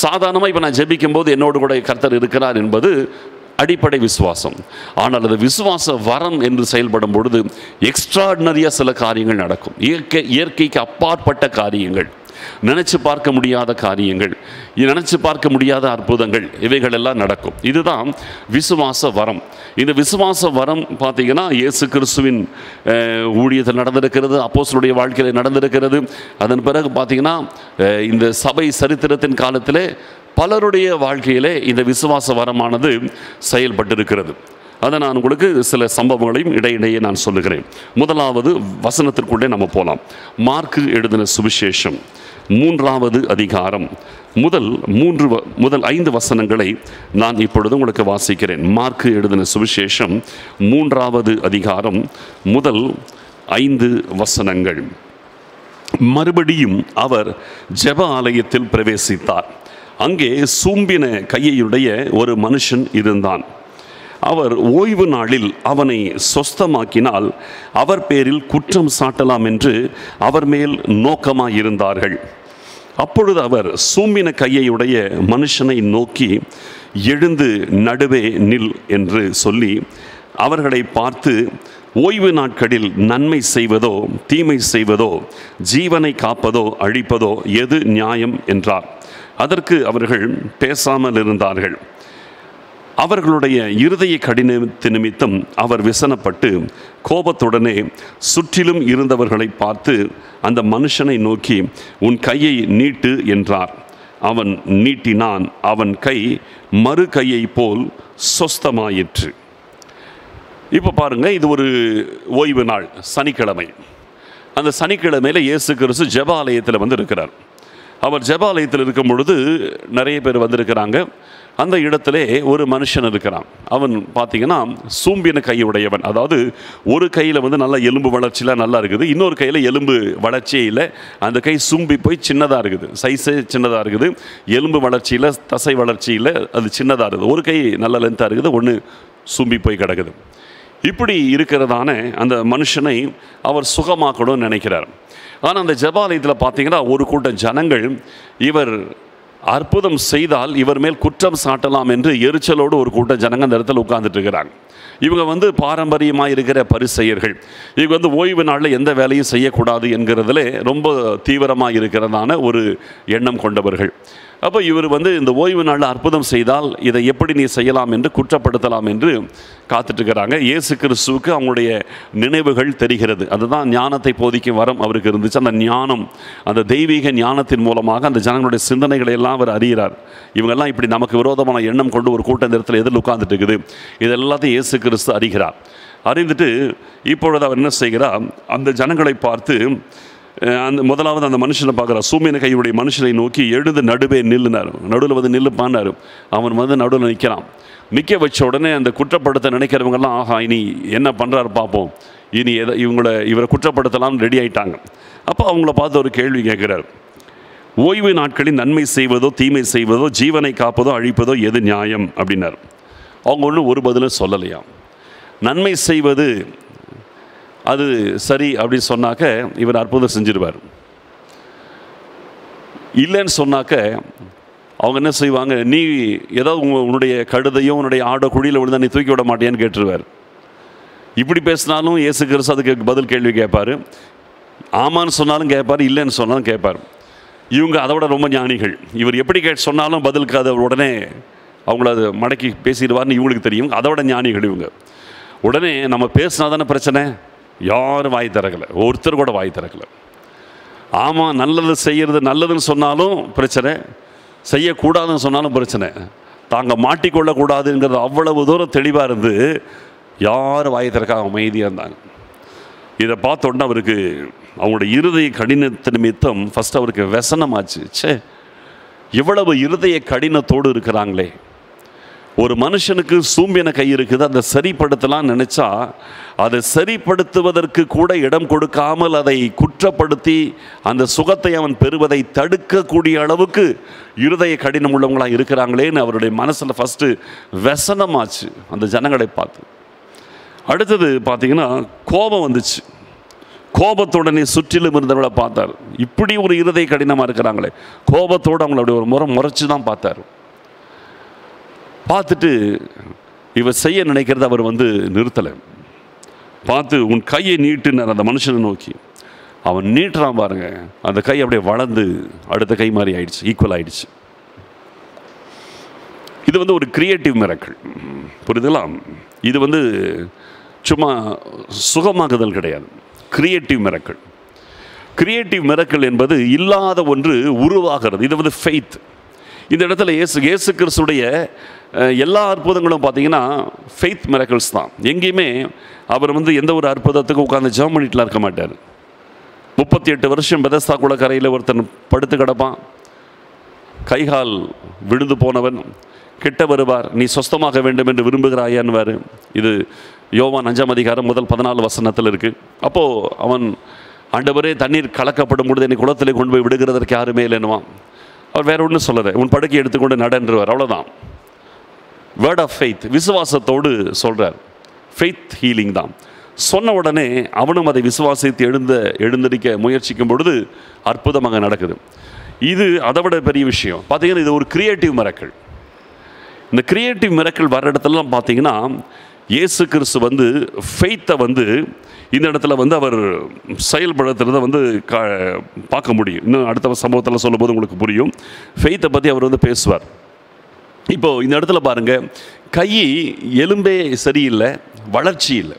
சாதாரணமாக இப்போ நான் ஜெபிக்கும் போது என்னோடு கூட கர்த்தர் இருக்கிறார் என்பது அடிப்படை விசுவாசம். ஆனால் அது விசுவாச வரம் என்று செயல்படும் பொழுது எக்ஸ்ட்ராடினரியாக சில காரியங்கள் நடக்கும். இயற்கைக்கு அப்பாற்பட்ட காரியங்கள், நினைச்சு பார்க்க முடியாத காரியங்கள், நினைச்சு பார்க்க முடியாத அற்புதங்கள், இவைகள் எல்லாம் நடக்கும். இதுதான் விசுவாச வரம். இந்த விசுவாச வரம் பார்த்தீங்கன்னா இயேசு கிறிஸ்துவின் ஊழியத்தில் நடந்திருக்கிறது, அப்போஸ்தலருடைய வாழ்க்கையில் நடந்திருக்கிறது. அதன் பிறகு பார்த்தீங்கன்னா இந்த சபை சரித்திரத்தின் காலத்தில் பலருடைய வாழ்க்கையிலே இந்த விசுவாச வரமானது செயல்பட்டிருக்கிறது. அதை நான் உங்களுக்கு சில சம்பவங்களையும் இடையிடையே நான் சொல்லுகிறேன். முதலாவது வசனத்திற்குள்ளே நம்ம போகலாம். மார்க்கு எழுதின சுவிசேஷம் 3வது அதிகாரம் முதல் 5 வசனங்களை நான் இப்பொழுது உங்களுக்கு வாசிக்கிறேன். மார்க்கு எழுதின சுவிசேஷம் 3வது அதிகாரம் முதல் 5 வசனங்கள். மறுபடியும் அவர் ஜெப ஆலயத்தில் பிரவேசித்தார். அங்கே சூம்பின கையுடைய ஒரு மனுஷன் இருந்தான். அவர் ஓய்வு நாளில் அவனை சொஸ்தமாக்கினால் அவர் பேரில் குற்றம் சாட்டலாம் என்று அவர் மேல் நோக்கமாயிருந்தார்கள். அப்பொழுது அவர் சூம்பின கையுடைய மனுஷனை நோக்கி, எழுந்து நடுவே நில் என்று சொல்லி அவர்களை பார்த்து, ஓய்வு நாட்களில் நன்மை செய்வதோ தீமை செய்வதோ, ஜீவனை காப்பதோ அழிப்பதோ எது நியாயம் என்றார். அதற்கு அவர்கள் பேசாமல் இருந்தார்கள். அவர்களுடைய இருதய கடினத்து நிமித்தம் அவர் விசனப்பட்டு கோபத்துடனே சுற்றிலும் இருந்தவர்களை பார்த்து அந்த மனுஷனை நோக்கி, உன் கையை நீட்டு என்றார். அவன் நீட்டினான். அவன் கை மறு கையை போல் சொஸ்தமாயிற்று. இப்போ பாருங்க, இது ஒரு ஓய்வு நாள், சனிக்கிழமை. அந்த சனிக்கிழமையில இயேசு கிறிஸ்து ஜெபாலயத்தில் வந்து இருக்கிறார். அவர் ஜெபாலயத்தில் இருக்கும் பொழுது நிறைய பேர் வந்திருக்கிறாங்க. அந்த இடத்துல ஒரு மனுஷன் இருக்கிறான். அவன் பார்த்தீங்கன்னா சூம்பின கையுடையவன். அதாவது ஒரு கையில் வந்து நல்ல எலும்பு வளர்ச்சியெலாம் நல்லா இருக்குது, இன்னொரு கையில் எலும்பு வளர்ச்சியே இல்லை. அந்த கை சூம்பி போய் சின்னதாக இருக்குது, சைஸே சின்னதாக இருக்குது. எலும்பு வளர்ச்சியில், தசை வளர்ச்சியில் அது சின்னதாக இருக்குது. ஒரு கை நல்ல லென்த்தாக இருக்குது, ஒன்று சூம்பி போய் கிடக்குது. இப்படி இருக்கிறதான அந்த மனுஷனை அவர் சுகமாக்கணும்னு நினைக்கிறார். ஆனால் அந்த ஜெபாலயத்தில் பார்த்தீங்கன்னா ஒரு கூட்டம் ஜனங்கள் இவர் அற்புதம் செய்தால் இவர் மேல் குற்றம் சாட்டலாம் என்று எரிச்சலோடு ஒரு கூட்டம் ஜனங்க அந்த இடத்துல உட்கார்ந்துட்டு இருக்கிறாங்க. இவங்க வந்து பாரம்பரியமாக இருக்கிற பரிசெயர்கள். இவங்க வந்து ஓய்வு நாளில் எந்த வேலையும் செய்யக்கூடாது என்கிறதுல ரொம்ப தீவிரமாக இருக்கிறதான ஒரு எண்ணம் கொண்டவர்கள். அப்போ இவர் வந்து இந்த ஓய்வு நாளில் அற்புதம் செய்தால் இதை எப்படி நீ செய்யலாம் என்று குற்றப்படுத்தலாம் என்று காத்துட்ருக்கிறாங்க. இயேசு கிறிஸ்துவுக்கு அவங்களுடைய நினைவுகள் தெரிகிறது. அதுதான் ஞானத்தை போதிக்கும் வரம் அவருக்கு இருந்துச்சு. அந்த ஞானம், அந்த தெய்வீக ஞானத்தின் மூலமாக அந்த ஜனங்களுடைய சிந்தனைகளை எல்லாம் அவர் அறிகிறார். இவங்கெல்லாம் இப்படி நமக்கு விரோதமான எண்ணம் கொண்டு ஒரு கூட்ட நேரத்தில் எதில் உட்கார்ந்துட்டு இருக்குது, இது எல்லாத்தையும் இயேசு கிறிஸ்து அறிகிறார். அறிந்துட்டு இப்பொழுது அவர் என்ன செய்கிறார், அந்த ஜனங்களை பார்த்து அந்த முதலாவது அந்த மனுஷனை பார்க்குறார். சூம்பின கையுடைய மனுஷனை நோக்கி, எழுந்து நடுவே நில்லுனார். நடுவில் வந்து நில்லுப்பான்னாரு. அவன் வந்து நடுவில் நிற்கிறான். நிற்க வச்ச உடனே அந்த குற்றப்படுத்த நினைக்கிறவங்கெல்லாம், ஆஹா இனி என்ன பண்ணுறாரு பார்ப்போம், இனி இவரை குற்றப்படுத்தலாம்னு ரெடி ஆகிட்டாங்க. அப்போ அவங்கள பார்த்து ஒரு கேள்வி கேட்குறார். ஓய்வு நாட்களில் நன்மை செய்வதோ தீமை செய்வதோ, ஜீவனை காப்பதோ அழிப்பதோ எது நியாயம் அப்படின்னார். அவங்க ஒன்றும் ஒரு பதிலும் சொல்லலையா. நன்மை செய்வது அது சரி அப்படின்னு சொன்னாக்க இவர் அற்புதம் செஞ்சிருவார். இல்லைன்னு சொன்னாக்க அவங்க என்ன செய்வாங்க, நீ ஏதாவது உன்னுடைய கழுதையும் உன்னுடைய ஆடோ குழியில் விழுந்தா நீ தூக்கி விட மாட்டேன்னு கேட்டுருவார். இப்படி பேசினாலும் இயேசு கிறிஸ்து அதுக்கு பதில் கேள்வி கேட்பார். ஆமான்னு சொன்னாலும் கேட்பார், இல்லைன்னு சொன்னாலும் கேட்பார். இவங்க அதை விட ரொம்ப ஞானிகள். இவர் எப்படி சொன்னாலும் பதிலுக்கு அதை உடனே அவங்கள அதை மடக்கி பேசிடுவார்னு இவங்களுக்கு தெரியும். அதை விட ஞானிகள் இவங்க. உடனே நம்ம பேசினா தானே பிரச்சனை, யாரும் வாய் திறக்கலை, ஒருத்தர் கூட வாய் திறக்கலை. ஆமாம், நல்லது செய்கிறது நல்லதுன்னு சொன்னாலும் பிரச்சனை, செய்யக்கூடாதுன்னு சொன்னாலும் பிரச்சனை. தாங்க மாட்டிக்கொள்ளக்கூடாதுங்கிறது அவ்வளவு தூரம் தெளிவாக இருந்து யாரும் வாய் திறக்காம அமைதியாக இருந்தாங்க. இதை பார்த்த உடனே அவருக்கு அவங்களுடைய இருதய கடினத்தின் நிமித்தம் ஃபஸ்ட்டு அவருக்கு व्यसனமாச்சு. சே, இவ்வளவு இருதய கடினத்தோடு இருக்கிறாங்களே. ஒரு மனுஷனுக்கு சூம்பின கை இருக்குது, அதை சரிப்படுத்தலாம் நினச்சா அதை சரிப்படுத்துவதற்கு கூட இடம் கொடுக்காமல் அதை குற்றப்படுத்தி அந்த சுகத்தை அவன் பெறுவதை தடுக்கக்கூடிய அளவுக்கு இருதய கடினம் உள்ளவங்களாக இருக்கிறாங்களேன்னு அவருடைய மனசில் ஃபஸ்ட்டு व्यसனமாச்சு அந்த ஜனங்களை பார்த்து. அடுத்தது பார்த்தீங்கன்னா கோபம் வந்துச்சு. கோபத்துடனே சுற்றிலும் இருந்தவங்களை பார்த்தார். இப்படி ஒரு இருதய கடினமாக இருக்கிறாங்களே, கோபத்தோடு அவங்களுடைய ஒரு முறைச்சு தான் பார்த்தார். பார்த்துட்டு இவர் செய்ய நினைக்கிறத அவர் வந்து நிறுத்தலை. பார்த்து, உன் கையை நீட்டுனார் அந்த மனுஷனை நோக்கி. அவன் நீட்டுறான் பாருங்க, அந்த கை அப்படியே வளர்ந்து அடுத்த கை மாதிரி ஆயிடுச்சு, ஈக்குவல் ஆயிடுச்சு. இது வந்து ஒரு கிரியேட்டிவ் மிரக்கிள், புரியுதுங்களா? இது வந்து சும்மா சுகமாக்குதல் கிடையாது, கிரியேட்டிவ் மிரக்கிள். கிரியேட்டிவ் மிரக்கிள் என்பது இல்லாத ஒன்று உருவாகிறது. இது வந்து ஃபெய்த். இந்த இடத்துல இயேசு கிறிஸ்துடைய எல்லா அற்புதங்களும் பார்த்தீங்கன்னா ஃபெய்த் மிரக்கிள்ஸ் தான். எங்கேயுமே அவர் வந்து எந்த ஒரு அற்புதத்துக்கும் உட்காந்து ஜெபம் பண்ணிட்டுலாம் இருக்க மாட்டார். 38 வருஷம் பெதஸ்தா குளக்கரையில் ஒருத்தன் படுத்து கிடப்பான், கைகால் விழுந்து போனவன் கிட்ட வருவார். நீ சொஸ்தமாக வேண்டும் என்று விரும்புகிறாயான்வார். இது யோவான் 5ஆம் அதிகாரம் முதல் 14 வசனத்தில் இருக்குது. அப்போது அவன், ஆண்டவரே தண்ணீர் கலக்கப்படும் பொழுது என்னை குளத்தில் கொண்டு போய் விடுகிறதற்கு யாருமே இல்லைன்னுவான். அவர் வேற ஒன்றும் சொல்லலை, உன் படுக்கை எடுத்துக்கொண்டு நடன்றுவார், அவ்வளோதான். வேர்ட் ஆஃப் ஃபெய்த், விசுவாசத்தோடு சொல்கிறார். ஃபெய்த் ஹீலிங் தான். சொன்ன உடனே அவனும் அதை விசுவாசித்து எழுந்திருக்க முயற்சிக்கும் பொழுது அற்புதமாக நடக்குது. இது அதை விட பெரிய விஷயம். பார்த்தீங்கன்னா இது ஒரு கிரியேட்டிவ் மிரக்கிள். இந்த கிரியேட்டிவ் மிரக்கிள் வர இடத்துலலாம் பார்த்தீங்கன்னா இயேசு கிறிஸ்து வந்து ஃபெய்த்தை வந்து இந்த இடத்துல வந்து அவர் செயல்படுத்துறதை வந்து பார்க்க முடியும். இன்னும் அடுத்த சம்பவத்தில் சொல்லும்போது உங்களுக்கு புரியும். ஃபெய்த்தை பற்றி அவர் வந்து பேசுவார். இப்போது இந்த இடத்துல பாருங்கள், கை எலும்பே சரியில்லை, வளர்ச்சி இல்லை.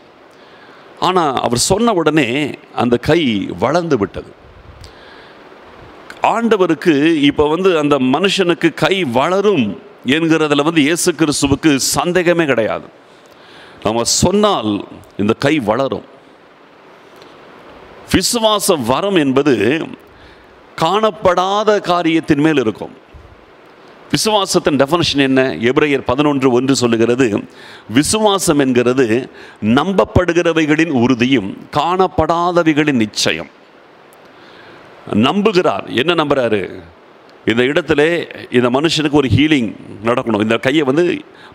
ஆனால் அவர் சொன்ன உடனே அந்த கை வளர்ந்து விட்டது. ஆண்டவருக்கு இப்போ வந்து அந்த மனுஷனுக்கு கை வளரும் என்கிறதுல வந்து இயேசு கிறிஸ்துவுக்கு சந்தேகமே கிடையாது. நம்ம சொன்னால் இந்த கை வளரும். விசுவாச வரம் என்பது காணப்படாத காரியத்தின் மேல் இருக்கும். விசுவாசத்தின் டெஃபினிஷன் என்ன? எபிரேயர் 11:1 சொல்லுகிறது, விசுவாசம் என்கிறது நம்பப்படுகிறவைகளின் உறுதியும் காணப்படாதவைகளின் நிச்சயம். நம்புகிறார். என்ன நம்புகிறாரு? இந்த இடத்துல இந்த மனுஷனுக்கு ஒரு ஹீலிங் நடக்கணும், இந்த கையை வந்து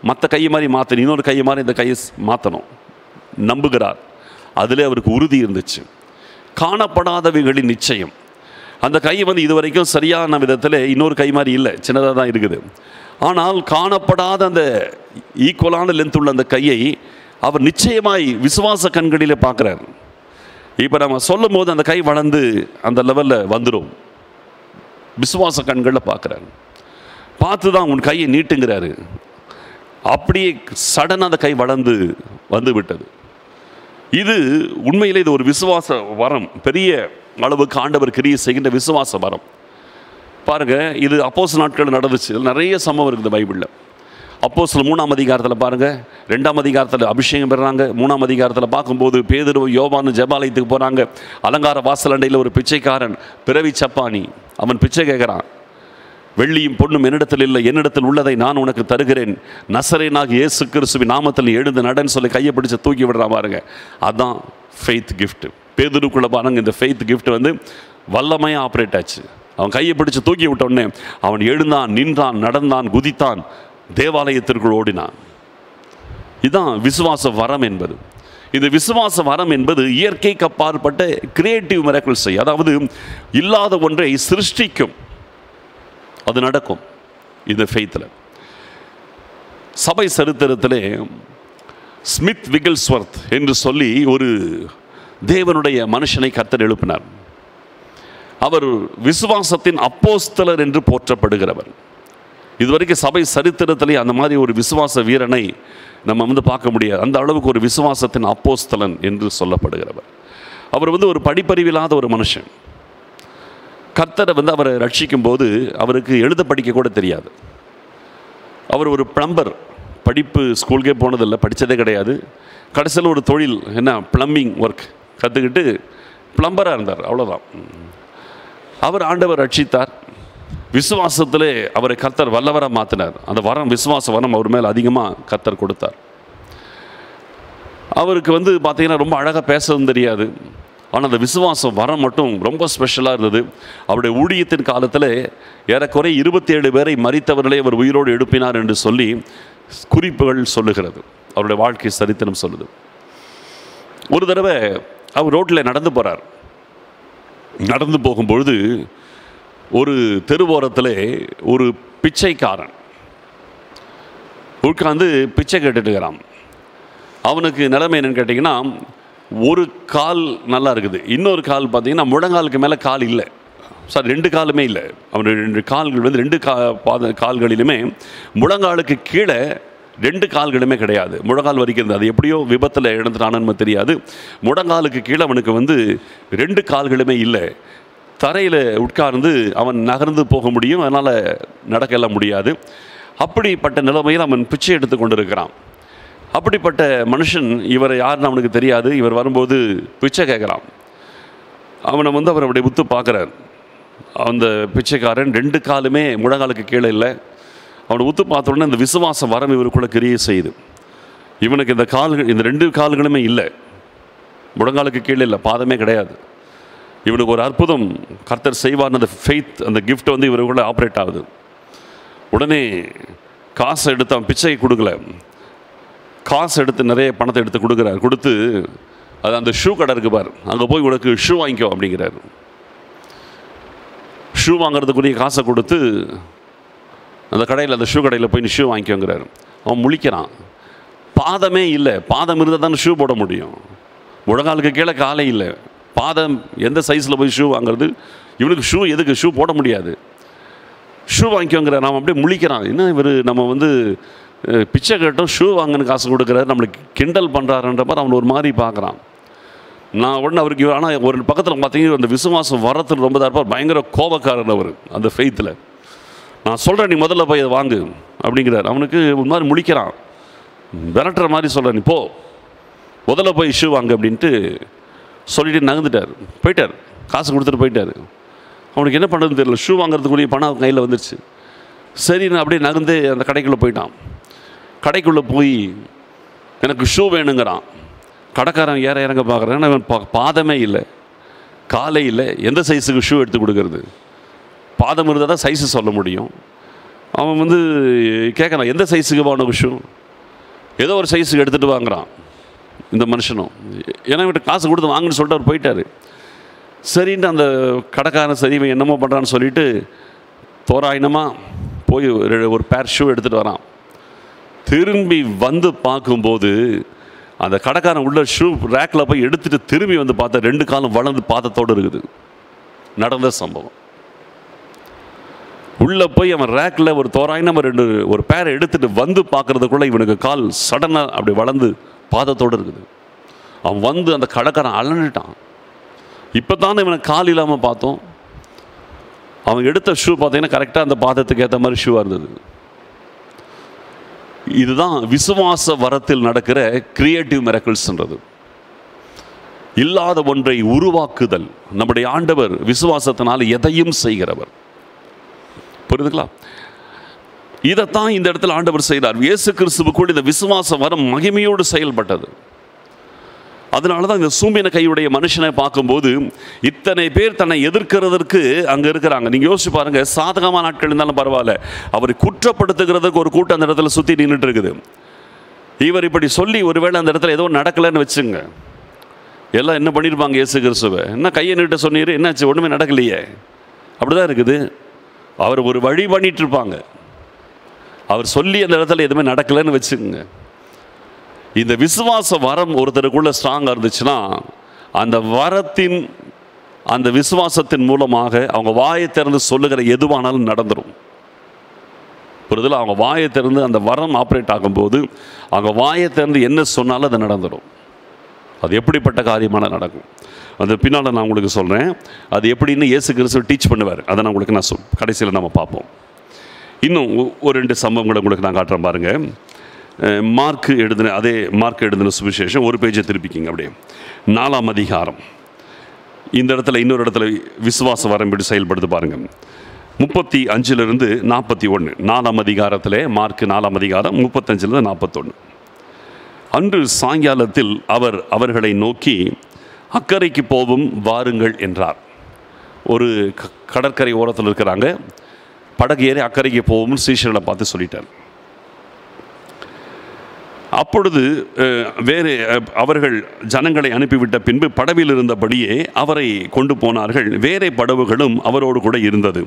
மற்ற கையை மாதிரி மாற்றணும், இன்னொரு கையை மாதிரி இந்த கையை மாற்றணும். நம்புகிறார். அதில் அவருக்கு உறுதி இருந்துச்சு. காணப்படாதவைகளின் நிச்சயம். அந்த கை வந்து இதுவரைக்கும் சரியான விதத்தில் இன்னொரு கை மாதிரி இல்லை, சின்னதாக தான் இருக்குது. ஆனால் காணப்படாத அந்த ஈக்குவலான லென்த் உள்ள அந்த கையை அவர் நிச்சயமாய் விசுவாச கண்களில் பார்க்குறார். இப்போ நம்ம சொல்லும் போது அந்த கை வளர்ந்து அந்த லெவலில் வந்துடும். விசுவாச கண்களில் பார்க்குறாரு. பார்த்து தான் உன் கையை நீட்டுங்கிறாரு. அப்படியே சடனாக அந்த கை வளர்ந்து வந்து விட்டது. இது உண்மையிலே இது ஒரு விசுவாச வரம். பெரிய அளவுக்கு ஆண்டவர் கிரியை செய்கின்ற விசுவாச வரம். பாருங்கள், இது அப்போஸ்தலர் நாட்கள் நடந்துச்சு. இதில் நிறைய சம்பவம் இருக்குது பைபிளில். அப்போஸ்தலர் 3ஆம் அதிகாரத்தில் பாருங்கள், 2ஆம் அதிகாரத்தில் அபிஷேகம் பெறுறாங்க. 3ஆம் அதிகாரத்தில் பார்க்கும்போது பேதுரு யோவானு ஜெபாலயத்துக்கு போகிறாங்க. அலங்கார வாசலண்டையில் ஒரு பிச்சைக்காரன், பிறவி சப்பானி, அவன் பிச்சை கேட்குறான். வெள்ளியும் பொண்ணும் என்னிடத்தில் இல்லை, என்னிடத்தில் உள்ளதை நான் உனக்கு தருகிறேன், நசரேனாகிய இயேசு கிறிஸ்துவின் நாமத்தில் எழுந்து நடன்னு சொல்லி கையை பிடிச்சு தூக்கி விடுறான் பாருங்க. அதுதான் ஃபெய்த் கிஃப்ட். பேதுருக்குள்ள பாருங்க, இந்த ஃபெய்த் கிஃப்ட் வந்து வல்லமையாக ஆப்ரேட் ஆச்சு. அவன் கையை பிடிச்சு தூக்கி விட்ட உடனே அவன் எழுந்தான், நின்றான், நடந்தான், குதித்தான், தேவாலயத்திற்குள் ஓடினான். இதுதான் விசுவாச வரம் என்பது. இந்த விசுவாச வரம் என்பது இயற்கைக்கு அப்பாற்பட்ட கிரியேட்டிவ் மிரக்கிள்ஸ். அதாவது இல்லாத ஒன்றை சிருஷ்டிக்கும். அது நடக்கும் இந்த ஃபெய்த்தில். சபை சரித்திரத்திலே ஸ்மித் விகில்ஸ்வர்த் என்று சொல்லி ஒரு தேவனுடைய மனுஷனை கர்த்தர் எழுப்பினார். அவர் விசுவாசத்தின் அப்போஸ்தலர் என்று போற்றப்படுகிறவர். இதுவரைக்கும் சபை சரித்திரத்திலே அந்த மாதிரி ஒரு விசுவாச வீரனை நம்ம வந்து பார்க்க முடியாது. அந்த அளவுக்கு ஒரு விசுவாசத்தின் அப்போஸ்தலன் என்று சொல்லப்படுகிறவர். அவர் வந்து ஒரு படிப்பறிவில்லாத ஒரு மனுஷன். கர்த்தரை வந்து அவரை ரட்சிக்கும் போது அவருக்கு எழுத படிக்க கூட தெரியாது. அவர் ஒரு பிளம்பர், படிப்பு ஸ்கூலுக்கே போனதில்லை, படித்ததே கிடையாது. கடைசியில் ஒரு தொழில் என்ன பிளம்பிங் ஒர்க் கற்றுக்கிட்டு பிளம்பராக இருந்தார், அவ்வளோதான். அவர் ஆண்டவர் ரட்சித்தார். விசுவாசத்திலே அவரை கர்த்தர் வல்லவராக மாற்றினார். அந்த வரம், விசுவாச வரம் அவர் மேலே அதிகமாக கர்த்தர் கொடுத்தார். அவருக்கு வந்து பார்த்திங்கன்னா ரொம்ப அழகாக பேசவும் தெரியாது. ஆனால் அந்த விசுவாசம் வரம் மட்டும் ரொம்ப ஸ்பெஷலாக இருந்தது. அவருடைய ஊழியத்தின் காலத்தில் ஏறக்குறை 27 பேரை மரித்தவர்களே அவர் உயிரோடு எழுப்பினார் என்று சொல்லி குறிப்புகள் சொல்லுகிறது. அவருடைய வாழ்க்கை சரித்திரம் சொல்லுது. ஒரு தடவை அவர் ரோட்டில் நடந்து போகிறார். நடந்து போகும்பொழுது ஒரு தெருவோரத்தில் ஒரு பிச்சைக்காரன் உட்கார்ந்து பிச்சை கேட்டுட்டு இருக்கிறான். அவனுக்கு நிலைமை என்னன்னு கேட்டிங்கன்னா, ஒரு கால் நல்லா இருக்குது, இன்னொரு கால் பார்த்தீங்கன்னா முழங்காலுக்கு மேலே கால் இல்லை. சார், 2 காலுமே இல்லை. அவனுடைய 2 கால்கள் வந்து 2 கால்களிலுமே முழங்காலுக்கு கீழே 2 கால்களுமே கிடையாது. முழங்கால் வரைக்கும் அது எப்படியோ விபத்தில் இழந்துட்டானு தெரியாது. முழங்காலுக்கு கீழே அவனுக்கு வந்து 2 கால்களுமே இல்லை. தரையில் உட்கார்ந்து அவன் நகர்ந்து போக முடியும், அதனால் நடக்கலாம் முடியாது. அப்படிப்பட்ட நிலைமையில் அவன் பிச்சை எடுத்து கொண்டிருக்கிறான். அப்படிப்பட்ட மனுஷன், இவரை யாருன்னு அவனுக்கு தெரியாது. இவர் வரும்போது பிச்சை கேட்குறான். அவனை வந்து அவர் அப்படி உத்து பார்க்குறார். அந்த பிச்சைக்காரன் 2 காலுமே முழங்காலுக்கு கீழே இல்லை. அவனை உத்து பார்த்த உடனே இந்த விசுவாசம் வரம் இவருக்குள்ள கிரியை செய்யுது. இவனுக்கு இந்த 2 கால்களுமே இல்லை, முழங்காலுக்கு கீழே இல்லை, பாதமே கிடையாது. இவனுக்கு ஒரு அற்புதம் கர்த்தர் செய்வார்னு அந்த ஃபெய்த், அந்த கிஃப்ட் வந்து இவருக்குள்ள ஆப்ரேட் ஆகுது. உடனே காசை எடுத்து அவன் பிச்சை கொடுக்கல, காசு எடுத்து நிறைய பணத்தை எடுத்து கொடுக்குறாரு. கொடுத்து அது அந்த ஷூ கடை இருக்கு பார், அங்கே போய் உனக்கு ஷூ வாங்கிக்கோ அப்படிங்கிறாரு. ஷூ வாங்குறதுக்குரிய காசை கொடுத்து அந்த கடையில், அந்த ஷூ கடையில் போய் நீ ஷூ வாங்கிக்கோங்கிறாரு. அவன் முழிக்கிறான். பாதமே இல்லை, பாதம் இருந்தால் தானே ஷூ போட முடியும். முழங்காலுக்கு கீழே காலே இல்லை, பாதம் எந்த சைஸில் போய் ஷூ வாங்குறது? இவனுக்கு ஷூ எதுக்கு? ஷூ போட முடியாது. ஷூ வாங்கிக்கோங்கிறார். நாம் அப்படியே முழிக்கிறான். என்ன இவர் நம்ம வந்து பிச்சை கேட்டோம், ஷூ வாங்கன்னு காசு கொடுக்குறாரு, நம்மளுக்கு கிண்டல் பண்ணுறாருன்ற மாதிரி அவன் ஒரு மாதிரி பார்க்குறான். நான் உடனே அவருக்கு, ஆனால் ஒரு பக்கத்தில் பார்த்தீங்கன்னா அந்த விசுவாசம் வரத்துன்னு ரொம்ப தான் இருப்பார், பயங்கர கோபக்காரன் அவர் அந்த ஃபெய்த்தில். நான் சொல்கிறேன் நீ முதல்ல போய் அதை வாங்கு அப்படிங்கிறார். அவனுக்கு ஒரு மாதிரி முழிக்கிறான், விரட்டுற மாதிரி சொல்கிறேன், நீ போ முதல்ல போய் ஷூ வாங்க அப்படின்ட்டு சொல்லிட்டு நகர்ந்துட்டார், போயிட்டார். காசு கொடுத்துட்டு போயிட்டார். அவனுக்கு என்ன பண்ணுறதுன்னு தெரியல. ஷூ வாங்குறதுக்குரிய பணம் கையில் வந்துருச்சு. சரி, நான் அப்படியே நகர்ந்து அந்த கடைக்குள்ளே போயிட்டான். கடைக்குள்ளே போய் எனக்கு ஷூ வேணுங்கிறான். கடைக்காரன் ஏற இறங்க பார்க்குறேன். அவன் பாதமே இல்லை, காலே இல்லை, எந்த சைஸுக்கு ஷூ எடுத்து கொடுக்கறது? பாதம் இருந்தால் தான் சைஸு சொல்ல முடியும். அவன் வந்து கேட்குறான், எந்த சைஸுக்கு உனக்கு ஷூ? ஏதோ ஒரு சைஸுக்கு எடுத்துகிட்டு வாங்குறான் இந்த மனுஷனும். ஏன்னா இவன்கிட்ட காசு கொடுத்து வாங்குன்னு சொல்லிட்டு அவர் போயிட்டார். சரின்ட்டு அந்த கடைக்காரன் சரி இவன் என்னமோ பண்ணுறான்னு சொல்லிட்டு தோராயினமாக போய் ஒரு பேர் ஷூ எடுத்துகிட்டு வரான். திரும்பி வந்து பார்க்கும்போது அந்த கடைக்காரன் உள்ள ஷூ ரேக்கில் போய் எடுத்துகிட்டு திரும்பி வந்து பார்த்தா 2 காலும் வளர்ந்து பாதத்தோடு இருக்குது. நடந்த சம்பவம். உள்ளே போய் அவன் ரேக்கில் ஒரு தோராயினமாக ஒரு பேரை எடுத்துகிட்டு வந்து பார்க்குறதுக்குள்ளே இவனுக்கு கால் சடனாக அப்படி வளர்ந்து பாதத்தோடு இருக்குது. அவன் வந்து அந்த கடைக்காரன் அலண்டுட்டான். இப்போ தானே இவனை கால் இல்லாமல் பார்த்தோம். அவன் எடுத்த ஷூ பார்த்தீங்கன்னா கரெக்டாக அந்த பாதத்துக்கு ஏற்ற மாதிரி ஷூவாக இருந்தது. இதுதான் விசுவாச வரத்தில் நடக்கிற கிரியேட்டிவ் மிரக்கிள்ஸ்ன்றது. இல்லாத ஒன்றை உருவாக்குதல். நம்முடைய ஆண்டவர் விசுவாசத்தினால் எதையும் செய்கிறவர். புரியுதுங்களா? இதைத்தான் இந்த இடத்துல ஆண்டவர் செய்கிறார். இயேசு கிறிஸ்துவுக்குள் இந்த விசுவாச வரம் மகிமையோடு செயல்பட்டது. அதனால தான் இந்த சூம்பின கையுடைய மனுஷனை பார்க்கும்போது இத்தனை பேர் தன்னை எதிர்க்கிறதற்கு அங்கே இருக்கிறாங்க. நீங்கள் யோசிச்சு பாருங்கள், சாதகமான நாட்கள் இருந்தாலும் பரவாயில்ல, அவரை குற்றப்படுத்துகிறதுக்கு ஒரு கூட்டம் அந்த இடத்துல சுற்றி நின்றுட்டு இருக்குது. இவர் இப்படி சொல்லி ஒருவேளை அந்த இடத்துல ஏதோ நடக்கலைன்னு வச்சுங்க, எல்லாம் என்ன பண்ணியிருப்பாங்க? இயேசு கிறிஸ்துவை என்ன கையை நீட்ட சொன்னீர், என்னாச்சு? ஒன்றுமே நடக்கலையே. அப்படி தான் இருக்குது. அவர் ஒரு வழி பண்ணிட்டு இருப்பாங்க. அவர் சொல்லி அந்த இடத்துல எதுவுமே நடக்கலைன்னு வச்சுக்கோங்க. இந்த விசுவாச வரம் ஒருத்தருக்குள்ள ஸ்ட்ராங்காக இருந்துச்சுன்னா அந்த வரத்தின் அந்த விசுவாசத்தின் மூலமாக அவங்க வாயை திறந்து சொல்லுகிற எதுவானாலும் நடந்துடும். புரிதல்? அவங்க வாயை திறந்து அந்த வரம் ஆப்ரேட் ஆகும்போது அவங்க வாயை திறந்து என்ன சொன்னாலும் அது நடந்துடும். அது எப்படிப்பட்ட காரியமான நடக்கும். அது பின்னால் நான் உங்களுக்கு சொல்கிறேன். அது எப்படின்னு இயேசு கிறிஸ்து டீச் பண்ணுவார். அதை நான் உங்களுக்கு கடைசியில் நம்ம பார்ப்போம். இன்னும் ஒரு 2 சம்பவங்களை உங்களுக்கு நான் காட்டுறேன் பாருங்கள். மார்க் எழுதின சுவிசேஷம் ஒரு பேஜை திருப்பிக்கிங்க அப்படியே. 4ஆம் அதிகாரம். இந்த இடத்துல இன்னொரு இடத்துல விசுவாச வரம் எப்படி செயல்படுது பாருங்கள். 35 41. 4ஆம் அதிகாரத்தில் மார்க் 4ஆம் அதிகாரம் 35 41. அன்று சாயங்காலத்தில் அவர் அவர்களை நோக்கி அக்கறைக்கு போவும் வாருங்கள் என்றார். ஒரு கடற்கரை ஓரத்தில் இருக்கிறாங்க. படகு ஏறி அக்கறைக்கு போவும் சீஷர்களை பார்த்து சொல்லிட்டார். அப்பொழுது அவர்கள் ஜனங்களை அனுப்பிவிட்ட பின்பு படவில் இருந்தபடியே அவரை கொண்டு போனார்கள். வேறே படவுகளும் அவரோடு கூட இருந்தது.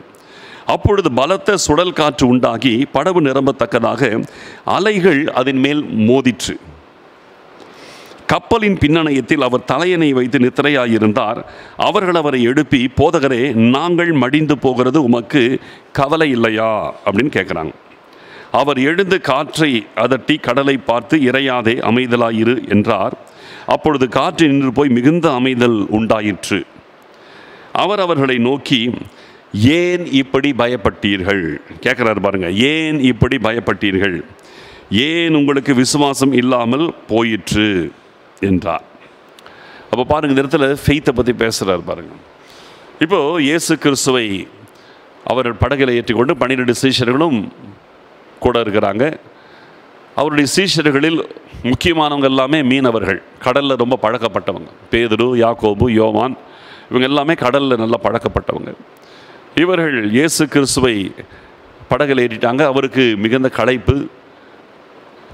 அப்பொழுது பலத்த சுழல் காற்று உண்டாகி படவு நிரம்பத்தக்கதாக அலைகள் அதன் மேல் மோதிற்று. கப்பலின் பின்னணையத்தில் அவர் தலையணை வைத்து நித்திரையாயிருந்தார். அவர்கள் அவரை எழுப்பி, போதகரே, நாங்கள் மடிந்து போகிறது உமக்கு கவலை இல்லையா அப்படின்னு கேட்குறாங்க. அவர் எழுந்து காற்றை அதட்டி கடலை பார்த்து, இறையாதே, அமைதலாயிரு என்றார். அப்பொழுது காற்று நின்று போய் மிகுந்த அமைதல் உண்டாயிற்று. அவர் அவர்களை நோக்கி, ஏன் இப்படி பயப்பட்டீர்கள்? கேட்குறாரு பாருங்க. ஏன் இப்படி பயப்பட்டீர்கள்? ஏன் உங்களுக்கு விசுவாசம் இல்லாமல் போயிற்று என்றார். அப்போ பாருங்க, இந்த இடத்துல ஃபெய்த்தை பற்றி பேசுகிறார் பாருங்க. இப்போது இயேசு கிறிஸ்துவை அவர் படகில் ஏற்றிக்கொண்டு 12 சீஷர்களும் கூட இருக்கிறாங்க. அவருடைய சீஷர்களில் முக்கியமானவங்க எல்லாமே மீனவர்கள், கடலில் ரொம்ப பழக்கப்பட்டவங்க. பேதுரு, யாக்கோபு, யோவான், இவங்க எல்லாமே கடலில் நல்லா பழக்கப்பட்டவங்க. இவர்கள் இயேசு கிறிஸ்துவை படகில் ஏறிட்டாங்க. அவருக்கு மிகுந்த களைப்பு.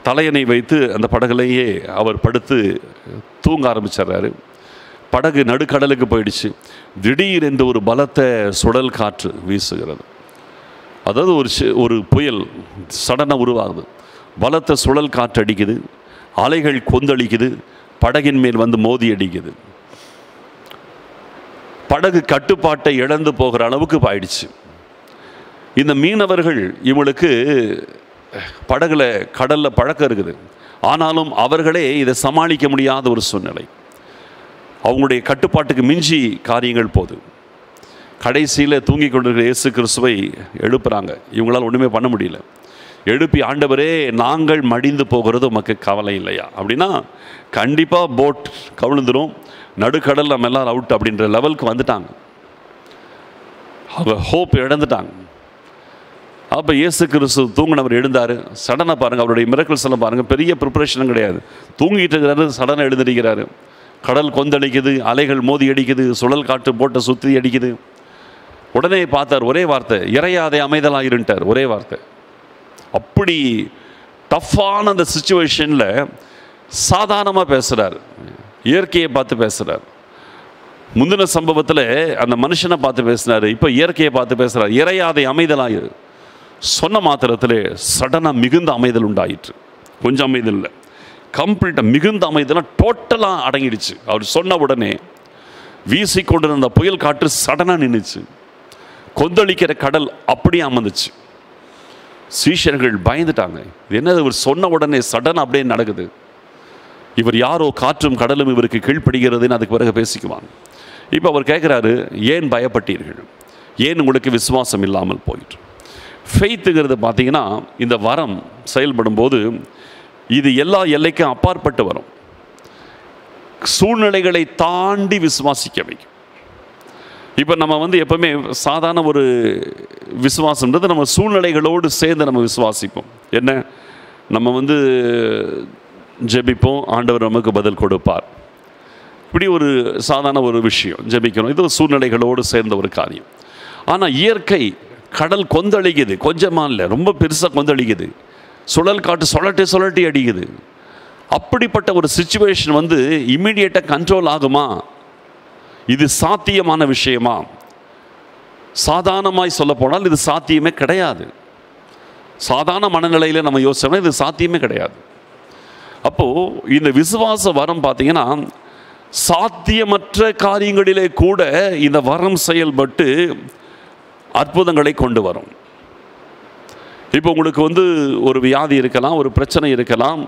தலையணை வைத்து அந்த படகுலையே அவர் படுத்து தூங்க ஆரம்பிச்சிடுறாரு. படகு நடுக்கடலுக்கு போயிடுச்சு. திடீரென்று ஒரு பலத்த சுழல் காற்று வீசுகிறது. அதாவது ஒரு புயல் சடனாக உருவாகுது. பலத்த சுழல் காற்று அடிக்குது, அலைகள் கொந்தளிக்குது, படகின் மேல் வந்து மோதி அடிக்குது. படகு கட்டுப்பாட்டை இழந்து போகிற அளவுக்கு ஆயிடுச்சு. இந்த மீனவர்கள் இவங்களுக்கு படகுல கடலில் பழக்கம் இருக்குது. ஆனாலும் அவர்களே இதை சமாளிக்க முடியாத ஒரு சூழ்நிலை. அவங்களுடைய கட்டுப்பாட்டுக்கு மிஞ்சி காரியங்கள் போகுது. கடைசியில் தூங்கி கொண்டிருக்கிற இயேசு கிறிஸ்துவை எழுப்புறாங்க. இவங்களால் ஒன்றுமே பண்ண முடியல. எழுப்பி, ஆண்டவரே, நாங்கள் மடிந்து போகிறது உமக்கு கவலை இல்லையா? அப்படின்னா கண்டிப்பாக போட் கவிழ்ந்துடும், நடுக்கடல் நம்ம எல்லாரும் அவுட் அப்படின்ற லெவலுக்கு வந்துட்டாங்க. அவங்க ஹோப் இழந்துட்டாங்க. அப்போ இயேசு கிறிஸ்து தூங்கினவர் எழுந்தார். சடனாக பாருங்கள், அவருடைய மிரக்கல்ஸ் எல்லாம் பாருங்கள். பெரிய ப்ரிப்பரேஷனும் கிடையாது. தூங்கிட்டு இருக்கிறாரு, சடனாக எழுந்திருக்கிறாரு. கடல் கொந்தளிக்குது, அலைகள் மோதி அடிக்குது, சுழல் காற்று போட்டை சுற்றி அடிக்குது. உடனே பார்த்தார், ஒரே வார்த்தை, இறையாதே அமைதலாக இருந்துட்டார். ஒரே வார்த்தை. அப்படி டஃப்பான அந்த சிச்சுவேஷனில் சாதாரணமாக பேசுகிறார். இயற்கையை பார்த்து பேசுகிறார். முந்தின சம்பவத்தில் அந்த மனுஷனை பார்த்து பேசினார். இப்போ இயற்கையை பார்த்து பேசுகிறார். இறையாதே அமைதலாக சொன்ன மாத்திரத்தில் சடனாக மிகுந்த அமைதல் உண்டாயிற்று. கொஞ்சம் அமைதல் இல்லை, கம்ப்ளீட்டாக மிகுந்த அமைதலாக டோட்டலாக அடங்கிடுச்சு. அவர் சொன்ன உடனே வீசிக்கொண்டிருந்த புயல் காற்று சடனாக நின்றுச்சு. கொந்தளிக்கிற கடல் அப்படியே அமர்ந்துச்சு. சீஷர்கள் பயந்துட்டாங்க. இது என்னது, இவர் சொன்ன உடனே சடனாக அப்படியே நடக்குது. இவர் யாரோ, காற்றும் கடலும் இவருக்கு கீழ்ப்படுகிறதுன்னு அதுக்கு பிறகு பேசிக்குவாங்க. இப்போ அவர் கேட்குறாரு, ஏன் பயப்பட்டீர்கள்? ஏன் உங்களுக்கு விசுவாசம் இல்லாமல் போயிட்டு? ஃபெய்த்துங்கிறது பார்த்தீங்கன்னா, இந்த வரம் செயல்படும் போது இது எல்லா எல்லைக்கும் அப்பாற்பட்டு வரும். சூழ்நிலைகளை தாண்டி விசுவாசிக்க வைக்கும். இப்போ நம்ம எப்பவுமே சாதாரண ஒரு விசுவாசம்ன்றது நம்ம சூழ்நிலைகளோடு சேர்ந்து நம்ம விசுவாசிப்போம். என்ன, நம்ம ஜெபிப்போம், ஆண்டவர் நமக்கு பதில் கொடுப்பார். இப்படி ஒரு சாதாரண ஒரு விஷயம் ஜெபிக்கணும். இது சூழ்நிலைகளோடு சேர்ந்த ஒரு காரியம். ஆனால் இயற்கை, கடல் கொந்தளிக்குது, கொஞ்சமாக இல்லை, ரொம்ப பெருசாக கொந்தளிக்குது. சுழல் காற்று சுழட்டி அடிக்குது. அப்படிப்பட்ட ஒரு சிச்சுவேஷன் இம்மிடியேட்டாக கண்ட்ரோல் ஆகுமா? இது சாத்தியமான விஷயமா? சாதாரணமாய் சொல்ல போனால் இது சாத்தியமே கிடையாது. சாதாரண மனநிலையில் நம்ம யோசிச்சோம்னா இது சாத்தியமே கிடையாது. அப்போது இந்த விசுவாச வரம் பார்த்தீங்கன்னா, சாத்தியமற்ற காரியங்களிலே கூட இந்த வரம் செயல்பட்டு அற்புதங்களை கொண்டு வரும். இப்போ உங்களுக்கு ஒரு வியாதி இருக்கலாம், ஒரு பிரச்சனை இருக்கலாம்,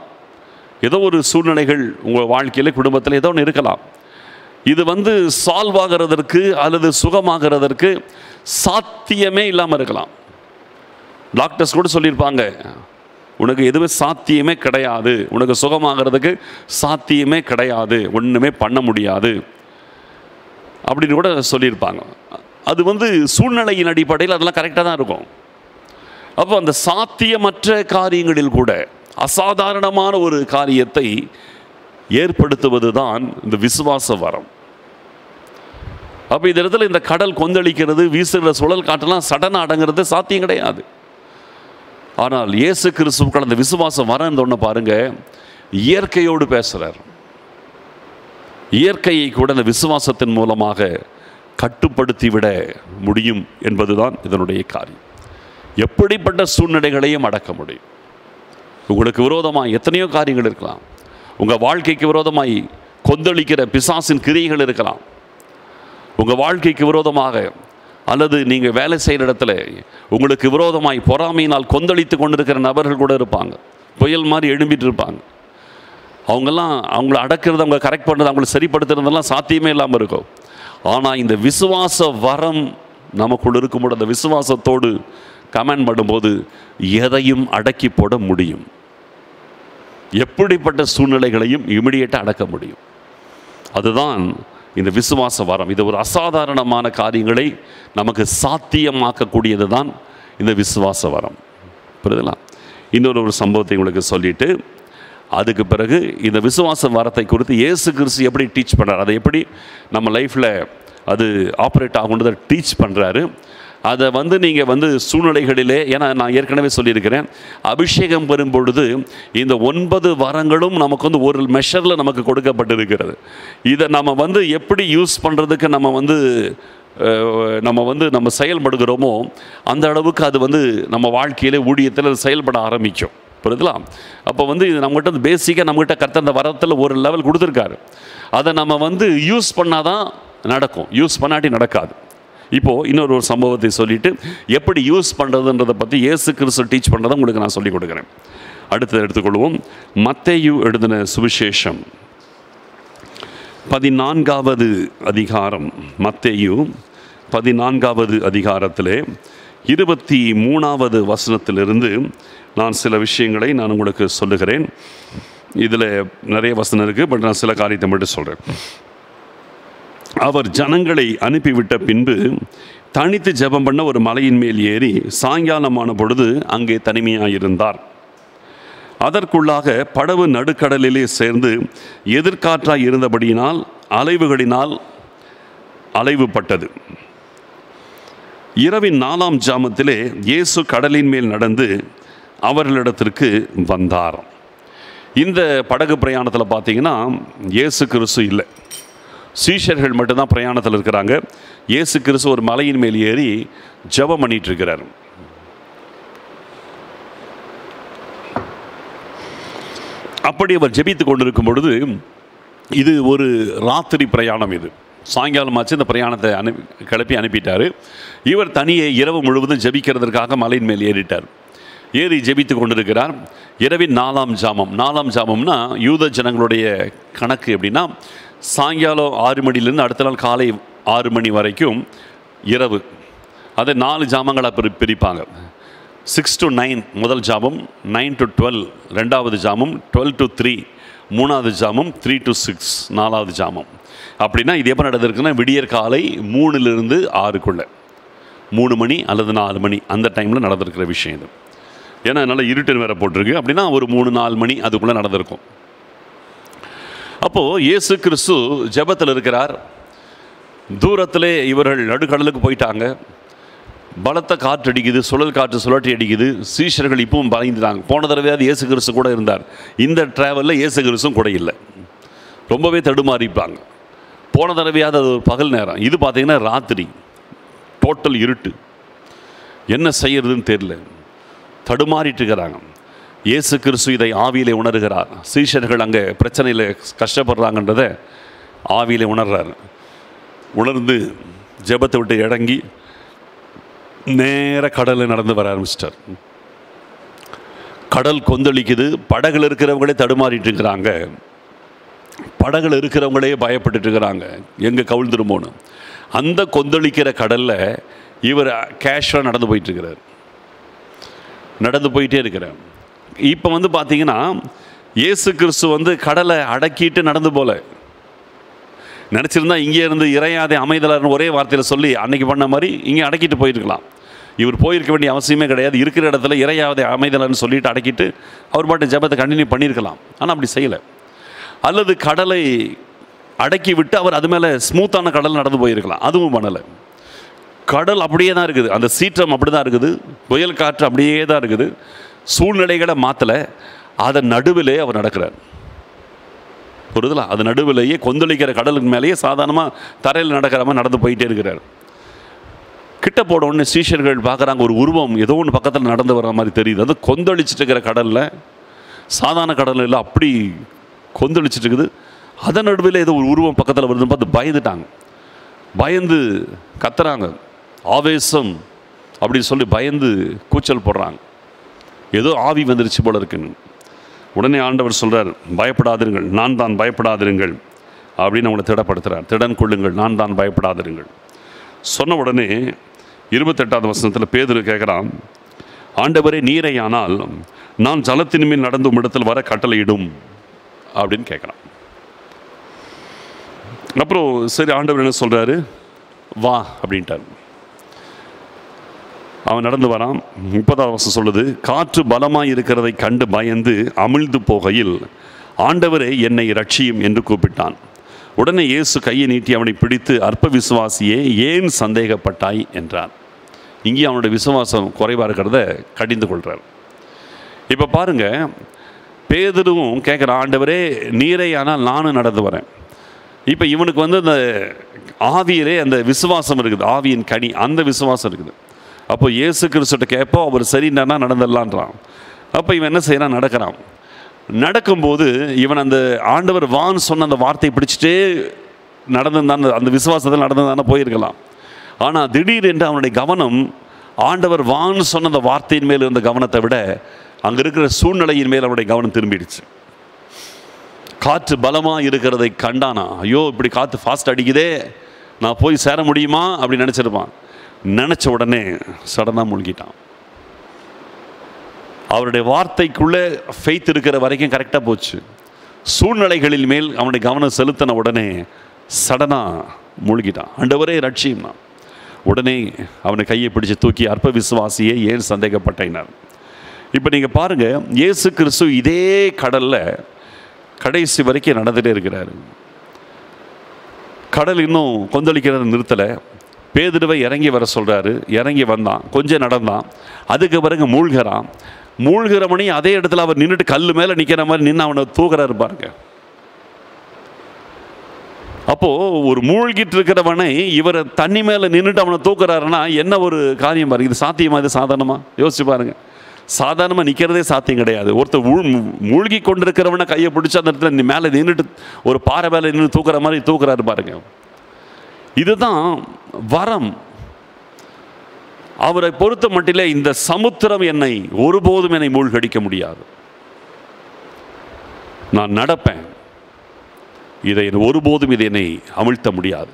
ஏதோ ஒரு சூழ்நிலைகள் உங்கள் வாழ்க்கையில், குடும்பத்தில் ஏதோ ஒன்று இருக்கலாம். இது சால்வ் ஆகிறதற்கு அல்லது சுகமாகிறதற்கு சாத்தியமே இல்லாமல் இருக்கலாம். டாக்டர்ஸ் கூட சொல்லியிருப்பாங்க, உனக்கு எதுவுமே சாத்தியமே கிடையாது, உனக்கு சுகமாகிறதுக்கு சாத்தியமே கிடையாது, ஒன்றுமே பண்ண முடியாது அப்படின்னு கூட சொல்லியிருப்பாங்க. அது சூழ்நிலையின் அடிப்படையில் அதெல்லாம் கரெக்டாக தான் இருக்கும். அப்போ அந்த சாத்தியமற்ற காரியங்களில் கூட அசாதாரணமான ஒரு காரியத்தை ஏற்படுத்துவது தான் இந்த விசுவாச வரம். அப்போ இந்த இடத்துல இந்த கடல் கொந்தளிக்கிறது, வீசுகிற சுழல் காற்றெல்லாம் சடனாக அடங்கிறது சாத்தியம் கிடையாது. ஆனால் இயேசு கிறிஸ்துவுக்கு அந்த விசுவாசம் வரன்னு ஒன்று பாருங்க, இயற்கையோடு பேசுகிறார். இயற்கையை கூட அந்த விசுவாசத்தின் மூலமாக கட்டுப்படுத்திவிட முடியும் என்பதுதான் இதனுடைய காரியம். எப்படிப்பட்ட சூழ்நிலைகளையும் அடக்க முடியும். உங்களுக்கு விரோதமாக எத்தனையோ காரியங்கள் இருக்கலாம். உங்கள் வாழ்க்கைக்கு விரோதமாய் கொந்தளிக்கிற பிசாசின் கிரியைகள் இருக்கலாம். உங்கள் வாழ்க்கைக்கு விரோதமாக அல்லது நீங்கள் வேலை செய்கிற இடத்துல உங்களுக்கு விரோதமாய் பொறாமையினால் கொந்தளித்து கொண்டிருக்கிற நபர்கள் கூட இருப்பாங்க. புயல் மாதிரி எழும்பிட்டு இருப்பாங்க. அவங்கள அடக்கிறது, அவங்க கரெக்ட் பண்ணுறது, அவங்கள சரிப்படுத்துறதெல்லாம் சாத்தியமே இல்லாமல் இருக்கும். ஆனால் இந்த விசுவாச வரம் நமக்குள் இருக்கும்போது, அந்த விசுவாசத்தோடு கமெண்ட் பண்ணும்போது எதையும் அடக்கி போட முடியும். எப்படிப்பட்ட சூழ்நிலைகளையும் இமிடியேட்டாக அடக்க முடியும். அதுதான் இந்த விசுவாச வரம். இது ஒரு அசாதாரணமான காரியங்களை நமக்கு சாத்தியமாக்கக்கூடியது தான் இந்த விசுவாச வரம். புரியுதுங்களா? இன்னொரு சம்பவத்தை உங்களுக்கு சொல்லிட்டு அதுக்கு பிறகு இந்த விசுவாச வரத்தை குறித்து இயேசு கிறிஸ்து எப்படி டீச் பண்ணுறார், அதை எப்படி நம்ம லைஃப்பில் அது ஆப்ரேட் ஆகுன்றதை டீச் பண்ணுறாரு. அதை வந்து நீங்கள் வந்து சூழ்நிலைகளிலே, ஏன்னா நான் ஏற்கனவே சொல்லியிருக்கிறேன், அபிஷேகம் பெறும் பொழுது இந்த 9 வரங்களும் நமக்கு வந்து ஒரு மெஷரில் நமக்கு கொடுக்கப்பட்டிருக்கிறது. இதை நம்ம வந்து எப்படி யூஸ் பண்ணுறதுக்கு நம்ம செயல்படுகிறோமோ அந்த அளவுக்கு அது வந்து நம்ம வாழ்க்கையிலே ஊழியத்தில் செயல்பட ஆரம்பிக்கும். புரியுதுங்களா? அப்போ வந்து இது நம்மகிட்ட வந்து பேசிக்காக நம்மகிட்ட கர்த்தர் அந்த வரத்தில் ஒரு லெவல் கொடுத்துருக்காரு. அதை நம்ம வந்து யூஸ் பண்ணாதான் நடக்கும், யூஸ் பண்ணாட்டி நடக்காது. இப்போது இன்னொரு சம்பவத்தை சொல்லிவிட்டு எப்படி யூஸ் பண்ணுறதுன்றதை பற்றி இயேசு கிறிஸ்து டீச் பண்ணுறதை உங்களுக்கு நான் சொல்லிக் கொடுக்குறேன். அடுத்தது எடுத்துக்கொள்வோம். மத்தேயு எழுதின சுவிசேஷம் 14வது அதிகாரம். மத்தேயு 14வது அதிகாரத்திலே 23வது வசனத்திலிருந்து நான் சில விஷயங்களை நான் உங்களுக்கு சொல்லுகிறேன். இதில் நிறைய வசனம் இருக்குது, பட் நான் சில காரியத்தை மட்டும் சொல்கிறேன். அவர் ஜனங்களை அனுப்பிவிட்ட பின்பு தனித்து ஜெபம் பண்ண ஒரு மலையின் மேல் ஏறி சாயங்காலமான பொழுது அங்கே தனிமையாயிருந்தார். அதற்குள்ளாக படவு நடுக்கடலிலே சேர்ந்து எதிர்காற்றாய் இருந்தபடியினால் அலைவுகளினால் அலைவுபட்டது. இரவின் 4ஆம் ஜாமத்திலே இயேசு கடலின் மேல் நடந்து அவர்களிடத்திற்கு வந்தார். இந்த படகு பிரயாணத்தில் பார்த்தீங்கன்னா இயேசு கிறிஸ்து இல்லை, சீஷர்கள் மட்டும்தான் பிரயாணத்தில் இருக்கிறாங்க. இயேசு கிறிஸ்து ஒரு மலையின் மேல் ஏறி ஜெபம் பண்ணிட்டு இருக்கிறார். அப்படி அவர் ஜெபித்து கொண்டிருக்கும் பொழுது, இது ஒரு ராத்திரி பிரயாணம், இது சாயங்காலமாச்சு இந்த பிரயாணத்தை கிளப்பி அனுப்பிட்டார். இவர் தனியே இரவு முழுவதும் ஜெபிக்கிறதுக்காக மலையின் மேல் ஏறிட்டார். ஏறி ஜெபித்து கொண்டிருக்கிறார். இரவின் 4ஆம் ஜாமம். 4ஆம் ஜாமம்னா யூத ஜனங்களுடைய கணக்கு எப்படின்னா, சாயங்காலம் 6 மணிலேருந்து அடுத்த நாள் காலை 6 மணி வரைக்கும் இரவு. அதை 4 ஜாமங்களாக பிரிப்பாங்க. 6 to 9 முதல் ஜாமம், 9 to 12 ரெண்டாவது ஜாமம், 12 to 3 மூணாவது ஜாமம், 3 to 6 நாலாவது ஜாமம். அப்படின்னா இது எப்போ நடந்திருக்குன்னா விடியற் காலை 3லிருந்து 6க்குள்ளே, 3 மணி அல்லது 4 மணி அந்த டைமில் நடந்திருக்கிற விஷயம் இது. ஏன்னா நல்லா இருட்டுன்னு வேறு போட்டிருக்கு. அப்படின்னா ஒரு 3-4 மணி அதுக்குள்ளே நடந்திருக்கும். அப்போது இயேசு கிறிஸ்து ஜெபத்தில் இருக்கிறார். தூரத்திலே இவர்கள் நடுக்கடலுக்கு போயிட்டாங்க. பலத்த காற்று அடிக்குது, சுழல் காற்று சுழற்றி அடிக்குது. சீஷர்கள் இப்பவும் பயந்துட்டாங்க. போன தடவையாவது இயேசு கிறிஸ்து கூட இருந்தார், இந்த ட்ராவலில் இயேசு கிறிஸ்தும் கூட இல்லை. ரொம்பவே தடுமாறிப்பாங்க. போன தடவையாவது அது ஒரு பகல் நேரம், இது பார்த்திங்கன்னா ராத்திரி, டோட்டல் இருட்டு. என்ன செய்யறதுன்னு தெரியல, தடுமாறிட்டு இருக்கிறாங்க. இயேசு கிறிஸ்து இதை ஆவியிலே உணர்கிறார். சீஷர்கள் அங்கே பிரச்சனையில் கஷ்டப்படுறாங்கன்றதை ஆவியிலே உணர்றார். உணர்ந்து ஜெபத்தை விட்டு இறங்கி நேர கடலில் நடந்து வர ஆரம்பிச்சிட்டார். கடல் கொந்தளிக்குது. படகுல இருக்கிறவங்களே தடுமாறிட்டு இருக்கிறாங்க. படகுல இருக்கிறவங்களே பயப்பட்டு இருக்கிறாங்க, எங்கே கவிழ்ந்துருமோன்னு. அந்த கொந்தளிக்கிற கடலில் இவர் கேஷுவலாக நடந்து போயிட்டுருக்கிறார். நடந்து போயிட்டே இருக்கிறார். இப்போ வந்து பார்த்தீங்கன்னா இயேசு கிறிஸ்து வந்து கடலை அடக்கிட்டு நடந்து போல நினச்சிருந்தா இங்கே இருந்து இறையாதே அமைதலர்னு ஒரே வார்த்தையில் சொல்லி அன்னைக்கு பண்ண மாதிரி இங்கே அடக்கிட்டு போயிருக்கலாம். இவர் போயிருக்க வேண்டிய அவசியமே கிடையாது. இருக்கிற இடத்துல இறையாதே அமைதலர்னு சொல்லிட்டு அடக்கிட்டு அவர் பாட்டு ஜெபத்தை கண்டினியூ பண்ணியிருக்கலாம். ஆனால் அப்படி செய்யலை. அல்லது கடலை அடக்கி விட்டு அவர் அது மேலே ஸ்மூத்தான கடல் நடந்து போயிருக்கலாம். அதுவும் பண்ணலை. கடல் அப்படியே தான் இருக்குது, அந்த சீற்றம் அப்படி தான் இருக்குது, புயல் காற்று அப்படியே தான் இருக்குது. சூழ்நிலைகளை மாற்றலை. அதன் நடுவிலே அவர் நடக்கிறார். புரியுதுல? அது நடுவிலேயே கொந்தளிக்கிற கடலுக்கு மேலேயே சாதாரணமாக தரையில் நடக்கிற மாதிரி நடந்து போயிட்டே இருக்கிறார். கிட்ட போட உடனே சீஷர்கள் பார்க்குறாங்க, ஒரு உருவம் ஏதோ ஒன்று பக்கத்தில் நடந்து வர்ற மாதிரி தெரியுது. அது கொந்தளிச்சுட்டு இருக்கிற கடலில், சாதாரண கடலில் இல்லை, அப்படி கொந்தளிச்சுட்டு இருக்குது. அதன் நடுவில் ஏதோ ஒரு உருவம் பக்கத்தில் வருதுன்னு பார்த்து பயந்துட்டாங்க. பயந்து கத்துறாங்க, ஆவேசம் அப்படின்னு சொல்லி பயந்து கூச்சல் போடுறாங்க. ஏதோ ஆவி வந்துருச்சு போல இருக்குன்னு. உடனே ஆண்டவர் சொல்கிறார், பயப்படாதிருங்கள், நான் தான், பயப்படாதிருங்கள் அப்படின்னு அவங்களை திடப்படுத்துகிறார். திடன் கொள்ளுங்கள், நான் தான், பயப்படாதிருங்கள் சொன்ன உடனே 28வது வசனத்தில் பேதுரு கேட்குறான், ஆண்டவரே நீரை ஆனால் நான் ஜலத்தின் மேல் நடந்து இடத்தில் வர கட்டளையிடும் அப்படின்னு கேட்குறான். அப்புறம் சரி ஆண்டவர் என்ன சொல்கிறாரு, வா அப்படின்ட்டார். அவன் நடந்து வரான். 30வது வசனம் சொல்லுது, காற்று பலமாக இருக்கிறதை கண்டு பயந்து அமிழ்ந்து போகையில் ஆண்டவரே என்னை ரட்சியும் என்று கூப்பிட்டான். உடனே இயேசு கையை நீட்டி அவனை பிடித்து, அற்ப விசுவாசியே, ஏன் சந்தேகப்பட்டாய் என்றார். இங்கே அவனுடைய விசுவாசம் குறைவாக இருக்கிறத கடிந்து கொள்கிறார். இப்போ பாருங்க, பேதுருவும் கேட்குற, ஆண்டவரே நீரே ஆனால் நானும் நடந்து வரேன். இப்போ இவனுக்கு அந்த ஆவியிலே அந்த விசுவாசம் இருக்குது, ஆவியின் கனி, அந்த விசுவாசம் இருக்குது. அப்போ இயேசு கிறிஸ்துட்ட கேட்போம், அவர் சரின்னா நடந்துடலான்றான். அப்போ இவன் என்ன செய்யறான்? நடக்கிறான். நடக்கும்போது இவன் அந்த ஆண்டவர் வான்னு சொன்ன அந்த வார்த்தையை பிடிச்சிட்டே நடந்துதான், அந்த விசுவாசத்தில் நடந்துதானே போயிருக்கலாம். ஆனால் திடீரென்று அவனுடைய கவனம் ஆண்டவர் வான்னு சொன்ன அந்த வார்த்தையின் மேல் இருந்த கவனத்தை விட அங்கே இருக்கிற சூழ்நிலையின் மேல் அவனுடைய கவனம் திரும்பிடுச்சு. காற்று பலமாக இருக்கிறதை கண்டானா, ஐயோ இப்படி காற்று ஃபாஸ்ட் அடிக்குதே, நான் போய் சேர முடியுமா அப்படின்னு நினச்சிருப்பான். நினச்ச உடனே சடனாக மூழ்கிட்டான். அவருடைய வார்த்தைக்குள்ளே ஃபெய்த் இருக்கிற வரைக்கும் கரெக்டாக போச்சு. சூழ்நிலைகளின் மேல் அவனுடைய கவனம் செலுத்தின உடனே சடனாக மூழ்கிட்டான். ஆண்டவரே ரட்சியம்னா உடனே அவனை கையை பிடிச்சு தூக்கி, அற்ப விசுவாசியே ஏன் சந்தேகப்பட்டேனார். இப்போ நீங்கள் பாருங்கள், இயேசு கிறிஸ்து இதே கடலில் கடைசி வரைக்கும் நடந்துகிட்டே இருக்கிறார். கடல் இன்னும் கொந்தளிக்கிறத நிறுத்தலை. பேதுருவை இறங்கி வர சொல்கிறாரு. இறங்கி வந்தான், கொஞ்சம் நடந்தான். அதுக்கு பிறகு மூழ்கிறான். மூழ்கிறவனே அதே இடத்துல அவர் நின்றுட்டு கல் மேலே நிற்கிற மாதிரி நின்று அவனை தூக்குறாரு பாருங்க. அப்போது ஒரு மூழ்கிட்டு இருக்கிறவனை இவர் தண்ணி மேலே நின்றுட்டு அவனை தூக்குறாருன்னா என்ன ஒரு காரியம் பாருங்க. இது சாத்தியமா? இது சாதாரணமாக யோசிச்சு பாருங்க. சாதாரணமாக நிற்கிறதே சாத்தியம் கிடையாது. ஒருத்தர் மூழ்கி கொண்டிருக்கிறவனை கையை பிடிச்சி அந்த இடத்துல மேலே நின்றுட்டு ஒரு பாறை மேலே நின்று தூக்குற மாதிரி தூக்குறாரு பாருங்க. இதுதான் வரம். அவரை பொறுத்த மட்டிலே இந்த சமுத்திரம் என்னை ஒருபோதும் என்னை மூழ்கடிக்க முடியாது. நான் நடப்பேன், இதை ஒருபோதும் இதை என்னை அமிழ்த்த முடியாது.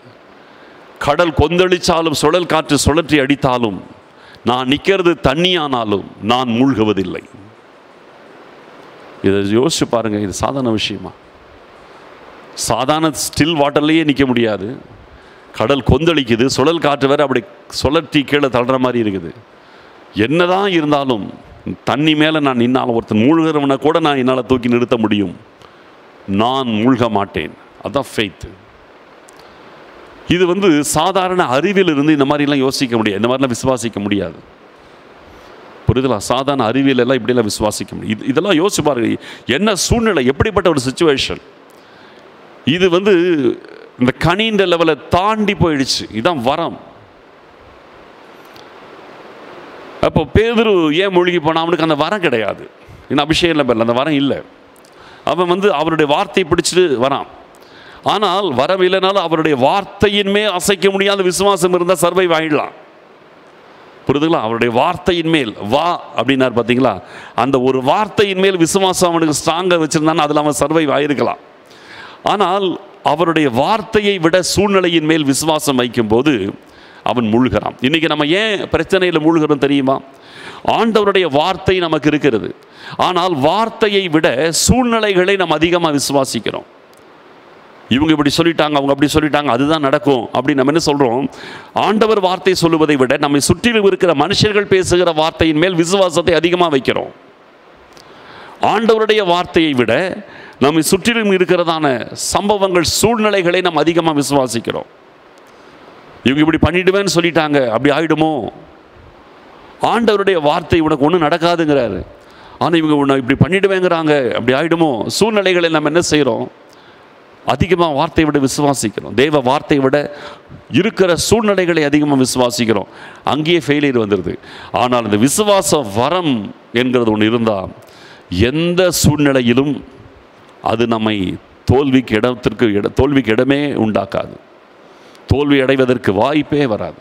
கடல் கொந்தளிச்சாலும் சுழல் காற்று சுழற்றி அடித்தாலும் நான் நிற்கிறது தண்ணியானாலும் நான் மூழ்குவதில்லை. இதை யோசிச்சு பாருங்க. இது சாதாரண விஷயமா? சாதாரண ஸ்டில் வாட்டர்லேயே நிற்க முடியாது. கடல் கொந்தளிக்குது, சுழல் காற்று வேற அப்படி சுழற்றி கீழே தள்ளுற மாதிரி இருக்குது. என்னதான் இருந்தாலும் தண்ணி மேலே நான் நின்னாலும், ஒருத்தன் மூழ்கிறவனை கூட நான் என்னால் தூக்கி நிறுத்த முடியும். நான் மூழ்க மாட்டேன். அதுதான் ஃபெய்த். இது சாதாரண அறிவியல் இருந்து இந்த மாதிரிலாம் யோசிக்க முடியாது, இந்த மாதிரிலாம் விசுவாசிக்க முடியாது. புரியுதுங்களா? சாதாரண அறிவியல் எல்லாம் இப்படிலாம் விசுவாசிக்க முடியும். இதெல்லாம் யோசிச்சு பாருங்க. என்ன சூழ்நிலை, எப்படிப்பட்ட ஒரு சிச்சுவேஷன் இது. இந்த கனின்ற லெவலை தாண்டி போயிடுச்சு. இதுதான் வரம். அப்போ பேதுரு ஏன் மூழ்கி போனா? அவனுக்கு அந்த வரம் கிடையாது. இன்னும் அபிஷேகம் இல்லை, அந்த வரம் இல்லை. அவன் அவருடைய வார்த்தையை பிடிச்சிட்டு வரான். ஆனால் வரம் இல்லைனாலும் அவருடைய வார்த்தையின் மேல் அசைக்க முடியாத விசுவாசம் இருந்தால் சர்வைவ் ஆகிடலாம். புரியுதுங்களா? அவருடைய வார்த்தையின் மேல் வா அப்படின்னார் பார்த்தீங்களா? அந்த ஒரு வார்த்தையின் மேல் விசுவாசம் அவனுக்கு ஸ்ட்ராங்காக வச்சுருந்தான்னு அதில் அவன் சர்வைவ் ஆகிருக்கலாம். ஆனால் அவருடைய வார்த்தையை விட சூழ்நிலையின் மேல் விசுவாசம் வைக்கும்போது அவன் மூழ்கிறான். இன்றைக்கி நம்ம ஏன் பிரச்சனையில் மூழ்கிறோம் தெரியுமா? ஆண்டவருடைய வார்த்தை நமக்கு இருக்கிறது, ஆனால் வார்த்தையை விட சூழ்நிலைகளை நம்ம அதிகமாக விசுவாசிக்கிறோம். இவங்க இப்படி சொல்லிட்டாங்க, அவங்க அப்படி சொல்லிட்டாங்க, அதுதான் நடக்கும் அப்படி நம்ம என்ன சொல்கிறோம்? ஆண்டவர் வார்த்தை சொல்லுவதை விட நம்மை சுற்றிலும் இருக்கிற மனுஷர்கள் பேசுகிற வார்த்தையின் மேல் விசுவாசத்தை அதிகமாக வைக்கிறோம். ஆண்டவருடைய வார்த்தையை விட நம்மை சுற்றிலும் இருக்கிறதான சம்பவங்கள், சூழ்நிலைகளை நம்ம அதிகமாக விசுவாசிக்கிறோம். இவங்க இப்படி பண்ணிடுவேன்னு சொல்லிட்டாங்க, அப்படி ஆகிடுமோ? ஆண்டவருடைய வார்த்தை உனக்கு ஒன்றும் நடக்காதுங்கிறாரு, ஆனால் இவங்க உன்னை இப்படி பண்ணிடுவேங்கிறாங்க, அப்படி ஆகிடுமோ? சூழ்நிலைகளை நம்ம என்ன செய்கிறோம்? அதிகமாக வார்த்தையை விட விசுவாசிக்கிறோம். தேவ வார்த்தையை விட இருக்கிற சூழ்நிலைகளை அதிகமாக விசுவாசிக்கிறோம். அங்கேயே ஃபெயிலியர் வந்துடுது. ஆனால் இந்த விசுவாச வரம் என்கிறது ஒன்று இருந்தால் எந்த சூழ்நிலையிலும் அது நம்மை தோல்விக்கு இடமே உண்டாக்காது. தோல்வி அடைவதற்கு வாய்ப்பே வராது.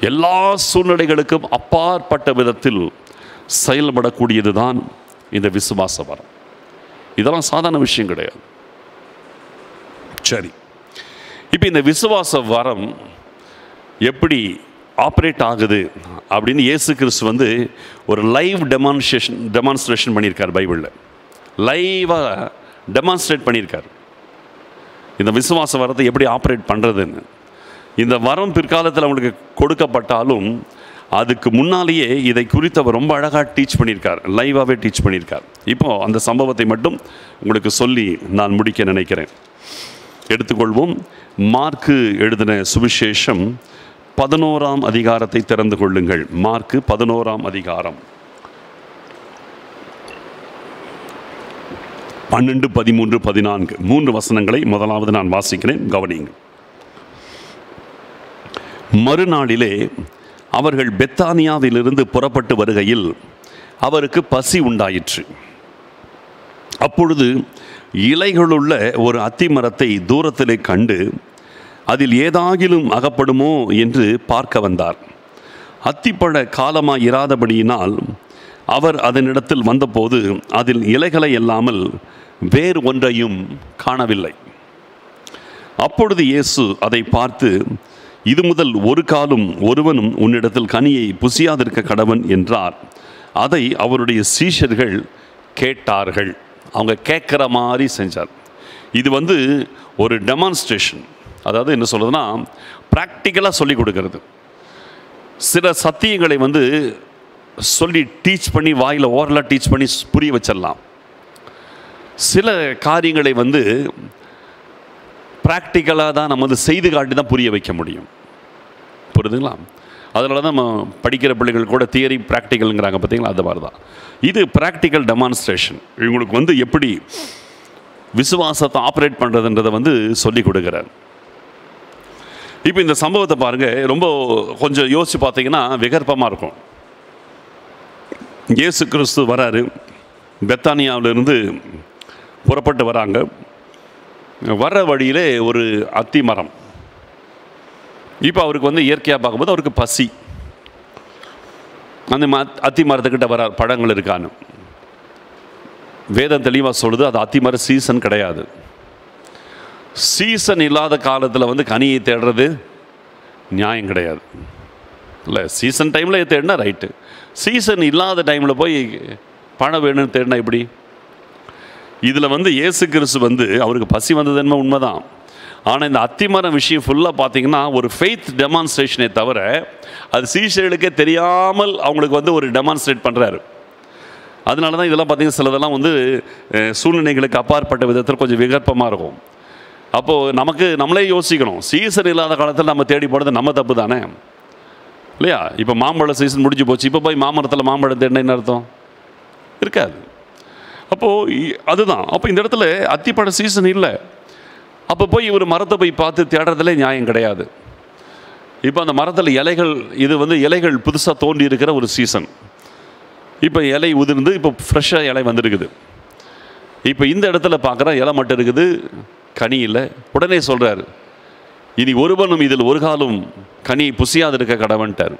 எல்லா சூழ்நிலைகளுக்கும் அப்பாற்பட்ட விதத்தில் செயல்படக்கூடியது தான் இந்த விசுவாச வரம். இதெல்லாம் சாதாரண விஷயம் கிடையாது. சரி, இப்போ இந்த விசுவாச வரம் எப்படி ஆப்ரேட் ஆகுது அப்படின்னு இயேசு கிறிஸ்து ஒரு லைவ் டெமான்ஸ்ட்ரேஷன் பண்ணியிருக்கார். பைபிளில் லைவாக டெமான்ஸ்ட்ரேட் பண்ணியிருக்கார் இந்த விசுவாச வரத்தை எப்படி ஆப்ரேட் பண்ணுறதுன்னு. இந்த வரம் பிற்காலத்தில் அவங்களுக்கு கொடுக்கப்பட்டாலும் அதுக்கு முன்னாலேயே இதை குறித்து அவர் ரொம்ப அழகாக டீச் பண்ணியிருக்கார், லைவாகவே டீச் பண்ணியிருக்கார். இப்போது அந்த சம்பவத்தை மட்டும் உங்களுக்கு சொல்லி நான் முடிக்க நினைக்கிறேன். எடுத்துக்கொள்வோம். மார்க்கு எழுதின சுவிசேஷம் 11ஆம் அதிகாரத்தை திறந்து கொள்ளுங்கள். மார்க்கு 11ஆம் அதிகாரம் 12, 13, 14 3 வசனங்களை முதலாவது நான் வாசிக்கிறேன், கவனியுங்கள். மறுநாளிலே அவர்கள் பெத்தானியாவிலிருந்து புறப்பட்டு வருகையில் அவருக்கு பசி உண்டாயிற்று. அப்பொழுது இலைகளுள்ள ஒரு அத்திமரத்தை தூரத்திலே கண்டு அதில் ஏதாகிலும் அகப்படுமோ என்று பார்க்க வந்தார். அத்திப்பழ காலமாய் இராதபடியினால் அவர் அதனிடத்தில் வந்தபோது அதில் இலைகளை அல்லாமல் வேறு ஒன்றையும் காணவில்லை. அப்பொழுது இயேசு அதை பார்த்து, இது முதல் ஒரு காலும் ஒருவனும் உன்னிடத்தில் கனியை புசியாதிருக்க கடவன் என்றார். அதை அவருடைய சீஷர்கள் கேட்டார்கள். அவங்க கேட்குற மாதிரி செஞ்சார். இது ஒரு டெமான்ஸ்ட்ரேஷன், அதாவது என்ன சொல்றதுன்னா ப்ராக்டிக்கலாக சொல்லி கொடுக்கறது. சில சத்தியங்களை சொல்லி டீச் பண்ணி வாயில் ஓரலாக டீச் பண்ணி புரிய வச்சிடலாம். சில காரியங்களை ப்ராக்டிக்கலாக தான் நம்ம செய்து காட்டி தான் புரிய வைக்க முடியும். புரியுதுங்களா? அதனால தான் நம்ம படிக்கிற பிள்ளைகள் கூட தியரி ப்ராக்டிக்கலுங்கிறாங்க, பார்த்தீங்களா? அது மாதிரி தான் இது ப்ராக்டிக்கல் டெமான்ஸ்ட்ரேஷன். இவங்களுக்கு எப்படி விசுவாசத்தை ஆப்ரேட் பண்ணுறதுன்றதை சொல்லி கொடுக்குறார். இப்போ இந்த சம்பவத்தை பாருங்கள், ரொம்ப கொஞ்சம் யோசித்து பார்த்தீங்கன்னா விகற்பமாக இருக்கும். இயேசு கிறிஸ்து வராரு, பெத்தானியாவிலிருந்து புறப்பட்டு வராங்க. வர்ற வழியிலே ஒரு அத்தி மரம். இப்போ அவருக்கு இயற்கையாக பார்க்கும்போது அவருக்கு பசி. அந்த அத்தி மரத்துக்கிட்ட வரார், பழங்கள் இருக்கான்னு. வேதம் தெளிவாக சொல்லுது, அது அத்தி மர சீசன் கிடையாது. சீசன் இல்லாத காலத்தில் கனியை தேடுறது நியாயம் கிடையாது இல்லை. சீசன் டைமில் தேடினா ரைட்டு, சீசன் இல்லாத டைமில் போய் பணம் வேணும்னு தேடினா எப்படி? இதில் இயேசு கிறிஸ்து அவருக்கு பசி வந்தது என்ன உண்மைதான். ஆனால் இந்த அத்திமரம் விஷயம் ஃபுல்லாக பார்த்தீங்கன்னா ஒரு ஃபெய்த் டெமான்ஸ்ட்ரேஷனை தவிர அது சீஷர்களுக்கே தெரியாமல் அவங்களுக்கு ஒரு டெமான்ஸ்ட்ரேட் பண்ணுறாரு. அதனால தான் இதெல்லாம் பார்த்தீங்கன்னா சிலதெல்லாம் சூழ்நிலைகளுக்கு அப்பாற்பட்ட விதத்தில் கொஞ்சம் விகற்பமாக இருக்கும். அப்போது நம்மளே யோசிக்கணும், சீசன் இல்லாத காலத்தில் நம்ம தேடி போடுறது நம்ம தப்பு தானே இல்லையா? இப்போ மாம்பழ சீசன் முடிஞ்சு போச்சு, இப்போ போய் மாமரத்தில் மாம்பழம் தேடினா என்ன அர்த்தம்? இருக்காது. அப்போது அதுதான். அப்போ இந்த இடத்துல அத்திப்பழ சீசன் இல்லை. அப்போ போய் ஒரு மரத்தை போய் பார்த்து தேடுறதுல நியாயம் கிடையாது. இப்போ அந்த மரத்தில் இலைகள், இது இலைகள் புதுசாக தோன்றி இருக்கிற ஒரு சீசன். இப்போ இலை உதிர்ந்து இப்போ ஃப்ரெஷ்ஷாக இலை வந்துருக்குது. இப்போ இந்த இடத்துல பார்க்குற இலை மட்டும் இருக்குது, கனி இல்லை. உடனே சொல்கிறார், இனி ஒருவனும் இதில் ஒரு காலும் கனியை புசியாது இருக்க கடவன்ட்டார்.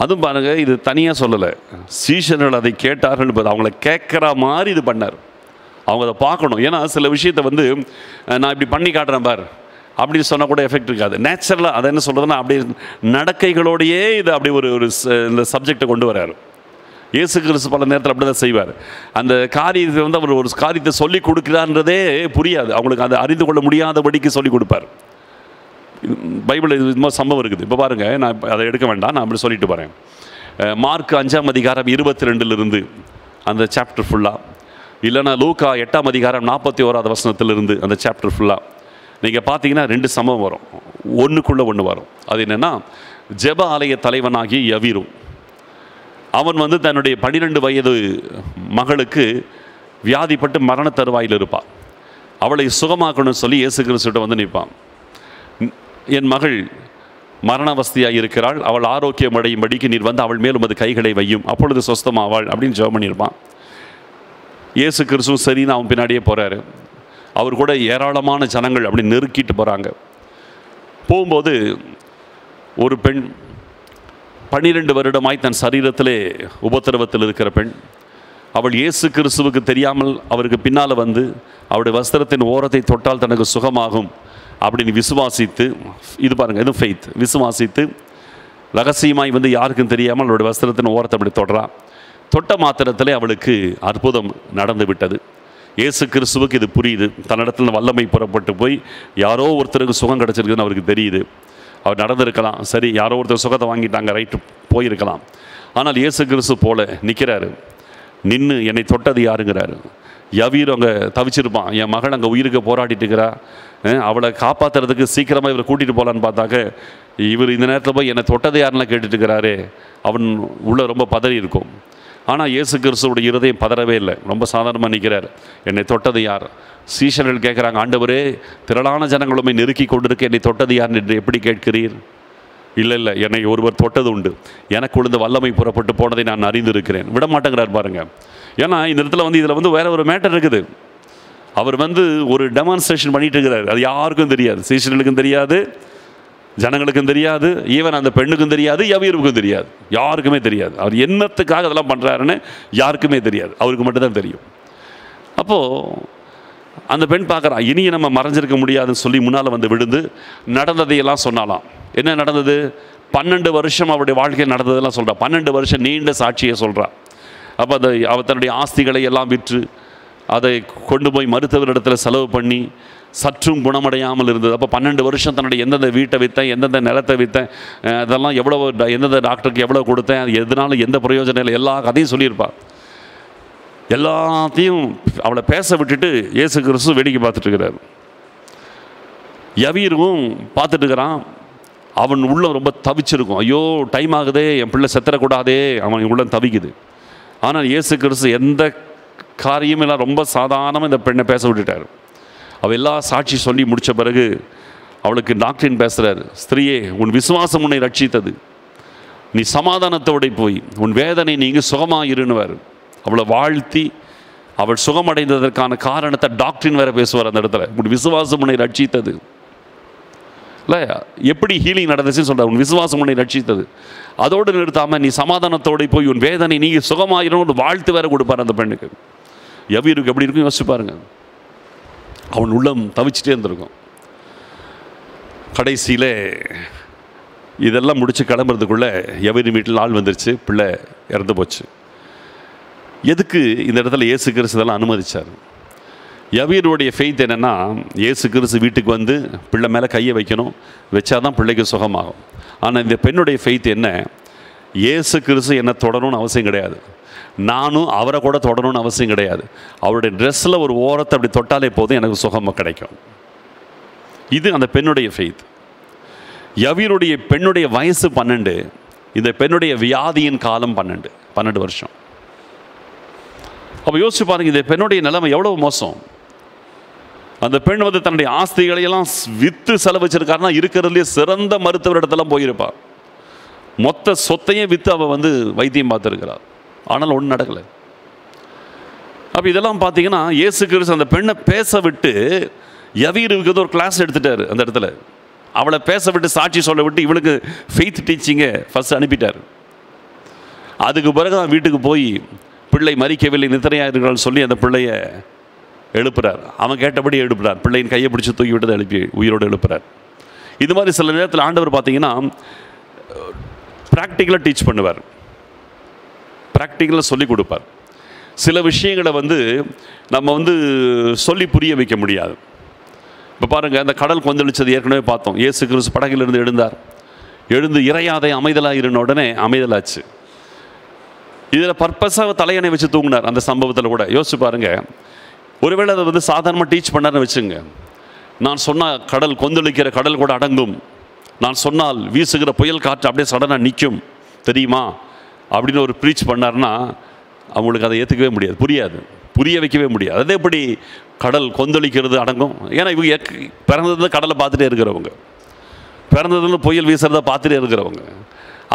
அதுவும் பாருங்கள், இது தனியாக சொல்லலை, சீஷர்கள் அதை கேட்டார்கள். அவங்கள கேட்குற மாதிரி இது பண்ணார். அவங்க அதை பார்க்கணும். ஏன்னா சில விஷயத்தை நான் இப்படி பண்ணி காட்டுறேன் பார் அப்படின்னு சொன்னால் கூட எஃபெக்ட் இருக்காது. நேச்சுரலாக அதை என்ன சொல்கிறதுனா அப்படி நடக்கைகளோடையே இது அப்படி ஒரு இந்த சப்ஜெக்டை கொண்டு வராரு. இயேசு கிறிஸ்து பல நேரத்தில் அப்படி தான் செய்வார். அந்த காரியத்தை அவர் ஒரு காரியத்தை சொல்லி கொடுக்குறான்றதே புரியாது அவங்களுக்கு, அதை அறிந்து கொள்ள முடியாதபடிக்கு சொல்லி கொடுப்பார். பைபிள் இது மாதிரி சம்பவம் இருக்குது. இப்போ பாருங்கள், நான் அதை எடுக்க வேண்டாம், நான் அப்படி சொல்லிட்டு போகிறேன். மார்க் 5ஆம் அதிகாரம் 22 அந்த சாப்டர் ஃபுல்லாக, இல்லைனா லூக்கா 8ஆம் அதிகாரம் 41வது வசனத்திலிருந்து அந்த சாப்டர் ஃபுல்லாக நீங்கள் பார்த்தீங்கன்னா 2 சம்பவம் வரும், ஒன்றுக்குள்ளே ஒன்று வரும். அது என்னென்னா, ஜெப ஆலய தலைவனாகிய யவீரு, அவன் தன்னுடைய 12 வயது மகளுக்கு வியாதிப்பட்டு மரண தருவாயில் இருப்பாள். அவளை சுகமாக்கணும்னு சொல்லி இயேசு கிறிஸ்துவிட்ட நிற்பான். என் மகள் மரணவஸ்தியாக இருக்கிறாள், அவள் ஆரோக்கியம் அடையும்படிக்கு நீர் அவள் மேல் உமது கைகளை வையும், அப்பொழுது சொஸ்தமாவாள் அப்படின்னு ஜெபம் பண்ணியிருப்பான். இயேசு கிறிஸ்துவும் சரின்னு அவன் பின்னாடியே போகிறாரு. அவர் கூட ஏராளமான ஜனங்கள் அப்படி நெருக்கிட்டு போகிறாங்க. போகும்போது ஒரு பெண் 12 வருடமாய் தன் சரீரத்திலே உபத்திரவத்தில் இருக்கிற பெண், அவள் இயேசு கிறிஸ்துவுக்கு தெரியாமல் அவருக்கு பின்னால் அவருடைய வஸ்திரத்தின் ஓரத்தை தொட்டால் தனக்கு சுகமாகும் அப்படின்னு விசுவாசித்து, இது பாருங்கள், இது ஃபெய்த், விசுவாசித்து ரகசியமாய் யாருக்கும் தெரியாமல் அவருடைய வஸ்திரத்தின் ஓரத்தை அப்படி தொட்ட மாத்திரத்திலே அவளுக்கு அற்புதம் நடந்து விட்டது. இயேசு கிறிஸ்துவுக்கு இது புரியுது. தன்னிடத்தில் வல்லமை புறப்பட்டு போய் யாரோ ஒருத்தருக்கு சுகம் கிடச்சிருக்குன்னு அவருக்கு தெரியுது. அவர் நடந்திருக்கலாம், சரி, யாரோ ஒருத்தர் சுகத்தை வாங்கிட்டாங்க, ரைட்டு, போயிருக்கலாம். ஆனால் இயேசு கிறிஸ்து போல நிற்கிறாரு, நின்று என்னை தொட்டது யாருங்கிறாரு. யவீர் அங்கே தவிச்சிருப்பான், என் மகள் அங்கே உயிருக்கு போராடிட்டு இருக்கிறா, அவளை காப்பாற்றுறதுக்கு சீக்கிரமாக இவரை கூட்டிகிட்டு போகலான்னு பார்த்தாக்க இவர் இந்த நேரத்தில் போய் என்னை தொட்டதை யாருன்னா கேட்டுட்டு இருக்கிறாரே, அவன் உள்ள ரொம்ப பதறி இருக்கும். ஆனால் இயேசு கிறிஸ்துவோட இருதயம் பதறவே இல்லை, ரொம்ப சாதாரணமாக நிற்கிறார். என்னை தொட்டது யார்? சீஷர்கள் கேட்குறாங்க, ஆண்டவரே திரளான ஜனங்களுமே நெருக்கி கொண்டிருக்க என்னை தொட்டது யார் என்று எப்படி கேட்கிறீர்? இல்லை இல்லை, என்னை ஒருவர் தொட்டது உண்டு, எனக்கு உழுந்த வல்லமை புறப்பட்டு போனதை நான் அறிந்திருக்கிறேன். விட மாட்டேங்கிறார் பாருங்க. ஏன்னா இந்த இடத்துல இதில் வேற ஒரு மேட்டர் இருக்குது. அவர் ஒரு டெமான்ஸ்ட்ரேஷன் பண்ணிட்டு இருக்கிறார். அது யாருக்கும் தெரியாது, சீஷர்களுக்கும் தெரியாது, ஜனங்களுக்கும் தெரியாது, ஈவன் அந்த பெண்ணுக்கும் தெரியாது, யவீருக்கும் தெரியாது, யாருக்குமே தெரியாது. அவர் என்னத்துக்காக அதெல்லாம் பண்ணுறாருன்னு யாருக்குமே தெரியாது, அவருக்கு மட்டும்தான் தெரியும். அப்போது அந்த பெண் பார்க்குறா, இனி நம்ம மறைஞ்சிருக்க முடியாதுன்னு சொல்லி முன்னால் விழுந்து நடந்ததையெல்லாம் சொன்னாலாம். என்ன நடந்தது? 12 வருஷம் அவருடைய வாழ்க்கையில் நடந்ததெல்லாம் சொல்கிறா. 12 வருஷம் நீண்ட சாட்சியை சொல்கிறா. அப்போ அவர் தன்னுடைய ஆஸ்திகளை எல்லாம் விற்று அதை கொண்டு போய் மருத்துவரிடத்தில் செலவு பண்ணி சற்றும் குணமடையாமல் இருந்தது. அப்போ 12 வருஷம் தன்னுடைய எந்தெந்த வீட்டை விற்றேன், எந்தெந்த நிலத்தை விற்றேன், அதெல்லாம் எவ்வளோ, எந்தெந்த டாக்டருக்கு எவ்வளோ கொடுத்தேன், அது எதனால எந்த பிரயோஜனம் இல்லை, எல்லா கதையும் சொல்லியிருப்பாள். எல்லாத்தையும் அவளை பேச விட்டுட்டு இயேசு கிறிஸ்து வேடிக்கை பார்த்துட்டு இருக்கிறார். யவீரும் பார்த்துட்டு இருக்கிறான். அவன் உள்ளம் ரொம்ப தவிச்சிருக்கும். ஐயோ டைம் ஆகுதே, என் பிள்ளை செத்துறக்கூடாதே, அவன் உள்ளம் தவிக்குது. ஆனால் இயேசு கிறிஸ்து எந்த காரியமும் எல்லாம் ரொம்ப சாதாரணமாக இந்த பெண்ணை பேச விட்டுட்டார். அவள் எல்லா சாட்சி சொல்லி முடித்த பிறகு அவளுக்கு டாக்டரின் பேசுகிறார். ஸ்திரீயே, உன் விசுவாசம் உன்னை ரட்சித்தது, நீ சமாதானத்தோடு போய் உன் வேதனை நீங்கள் சுகமாயிருன்னுவார். அவளை வாழ்த்தி அவள் சுகமடைந்ததற்கான காரணத்தை டாக்டரின் வேற பேசுவார் அந்த இடத்துல. உன் விசுவாசம் உன்னை ரட்சித்தது இல்லை, எப்படி ஹீலிங் நடந்துச்சுன்னு சொல்கிறார். உன் விசுவாசம் உன்னை ரட்சித்தது. அதோடு நிறுத்தாமல் நீ சமாதானத்தோடு போய் உன் வேதனை நீங்கள் சுகமாயிரும் ஒரு வாழ்த்து வேற கொடுப்பார் அந்த பெண்ணுக்கு. யவீருக்கு எப்படி இருக்கும் யோசிச்சு பாருங்க. அவன் உள்ளம் தவிச்சிட்டே இருந்திருக்கும். கடைசியில் இதெல்லாம் முடித்து கிளம்புறதுக்குள்ளே யவீர் வீட்டில் ஆள் வந்துருச்சு, பிள்ளை இறந்து போச்சு. எதுக்கு இந்த இடத்துல இயேசு கிறிஸ்து இதெல்லாம் அனுமதிச்சார்? யவீருடைய ஃபெய்த் என்னென்னா, இயேசு கிறிஸ்து வீட்டுக்கு பிள்ளை மேலே கையை வைக்கணும், வச்சாதான் பிள்ளைக்கு சுகமாகும். ஆனால் இந்த பெண்ணுடைய ஃபெய்த் என்ன? இயேசு கிறிஸ்து என்னை தொடரணும்னு அவசியம் கிடையாது, நானும் அவரை கூட தொடரணும்னு அவசியம் கிடையாது, அவருடைய ட்ரெஸ்ஸில் ஒரு ஓரத்தை அப்படி தொட்டாலே போதும் எனக்கு சுகமாக கிடைக்கும். இது அந்த பெண்ணுடைய ஃபெய்த். யவீருடைய பெண்ணுடைய வயசு 12, இந்த பெண்ணுடைய வியாதியின் காலம் 12 வருஷம். அப்போ யோசிச்சு பாருங்க, இந்த பெண்ணுடைய நிலைமை எவ்வளவு மோசம். அந்த பெண் தன்னுடைய ஆஸ்திகளையெல்லாம் விற்று செலவச்சிருக்காருன்னா இருக்கிறதுலேயே சிறந்த மருத்துவரிடத்தெல்லாம் போயிருப்பாள். மொத்த சொத்தையும் விற்று அவள் வைத்தியம் பார்த்துருக்கிறாள். ஆனால் ஒன்றும் நடக்கலை. அப்போ இதெல்லாம் பார்த்தீங்கன்னா இயேசு கிறிஸ்து அந்த பெண்ணை பேச விட்டு யவீருக்கு ஒரு கிளாஸ் எடுத்துட்டார். அந்த இடத்துல அவளை பேச விட்டு சாட்சி சொல்ல விட்டு இவளுக்கு ஃபெய்த் டீச்சிங்கை ஃபஸ்ட் அனுப்பிட்டார். அதுக்கு பிறகு தான் வீட்டுக்கு போய் பிள்ளை மரிக்கவில்லை நித்திரையாக இருக்கிறாள் சொல்லி அந்த பிள்ளைய எழுப்புறார். அவன் கேட்டபடி எழுப்புறார். பிள்ளையின் கையை பிடிச்சி தூக்கி விட்டதை எழுப்பி உயிரோடு எழுப்புறார். இது மாதிரி சில நேரத்தில் ஆண்டவர் பார்த்தீங்கன்னா ப்ராக்டிக்கலாக டீச் பண்ணுவார், ப்ராக்டிக்கலாக சொல்லிக் கொடுப்பார். சில விஷயங்களை நம்ம சொல்லி புரிய வைக்க முடியாது. இப்போ பாருங்கள், அந்த கடல் கொந்தளிச்சது ஏற்கனவே பார்த்தோம். இயேசு கிறிஸ்து படகிலிருந்து எழுந்து இறையாதை அமைதலாக இருந்த உடனே அமைதலாச்சு. இதில் பர்பஸாக தலையணை வச்சு தூங்கினார். அந்த சம்பவத்தில் கூட யோசிச்சு பாருங்கள். ஒருவேளை அதை சாதாரணமாக டீச் பண்ணார்னு வச்சுங்க. நான் சொன்னால் கடல் கொந்தளிக்கிற கடல் கூட அடங்கும், நான் சொன்னால் வீசுகிற புயல் காற்று அப்படியே சடனாக நிற்கும் தெரியுமா அப்படின்னு ஒரு ப்ரீச் பண்ணார்னா அவங்களுக்கு அதை ஏற்றுக்கவே முடியாது, புரிய வைக்கவே முடியாது. அதே எப்படி கடல் கொந்தளிக்கிறது அடங்கும்? ஏன்னா இவங்க பிறந்ததுல கடலை பார்த்துட்டே இருக்கிறவங்க, பிறந்ததுல புயல் வீசுறத பார்த்துட்டே இருக்கிறவங்க.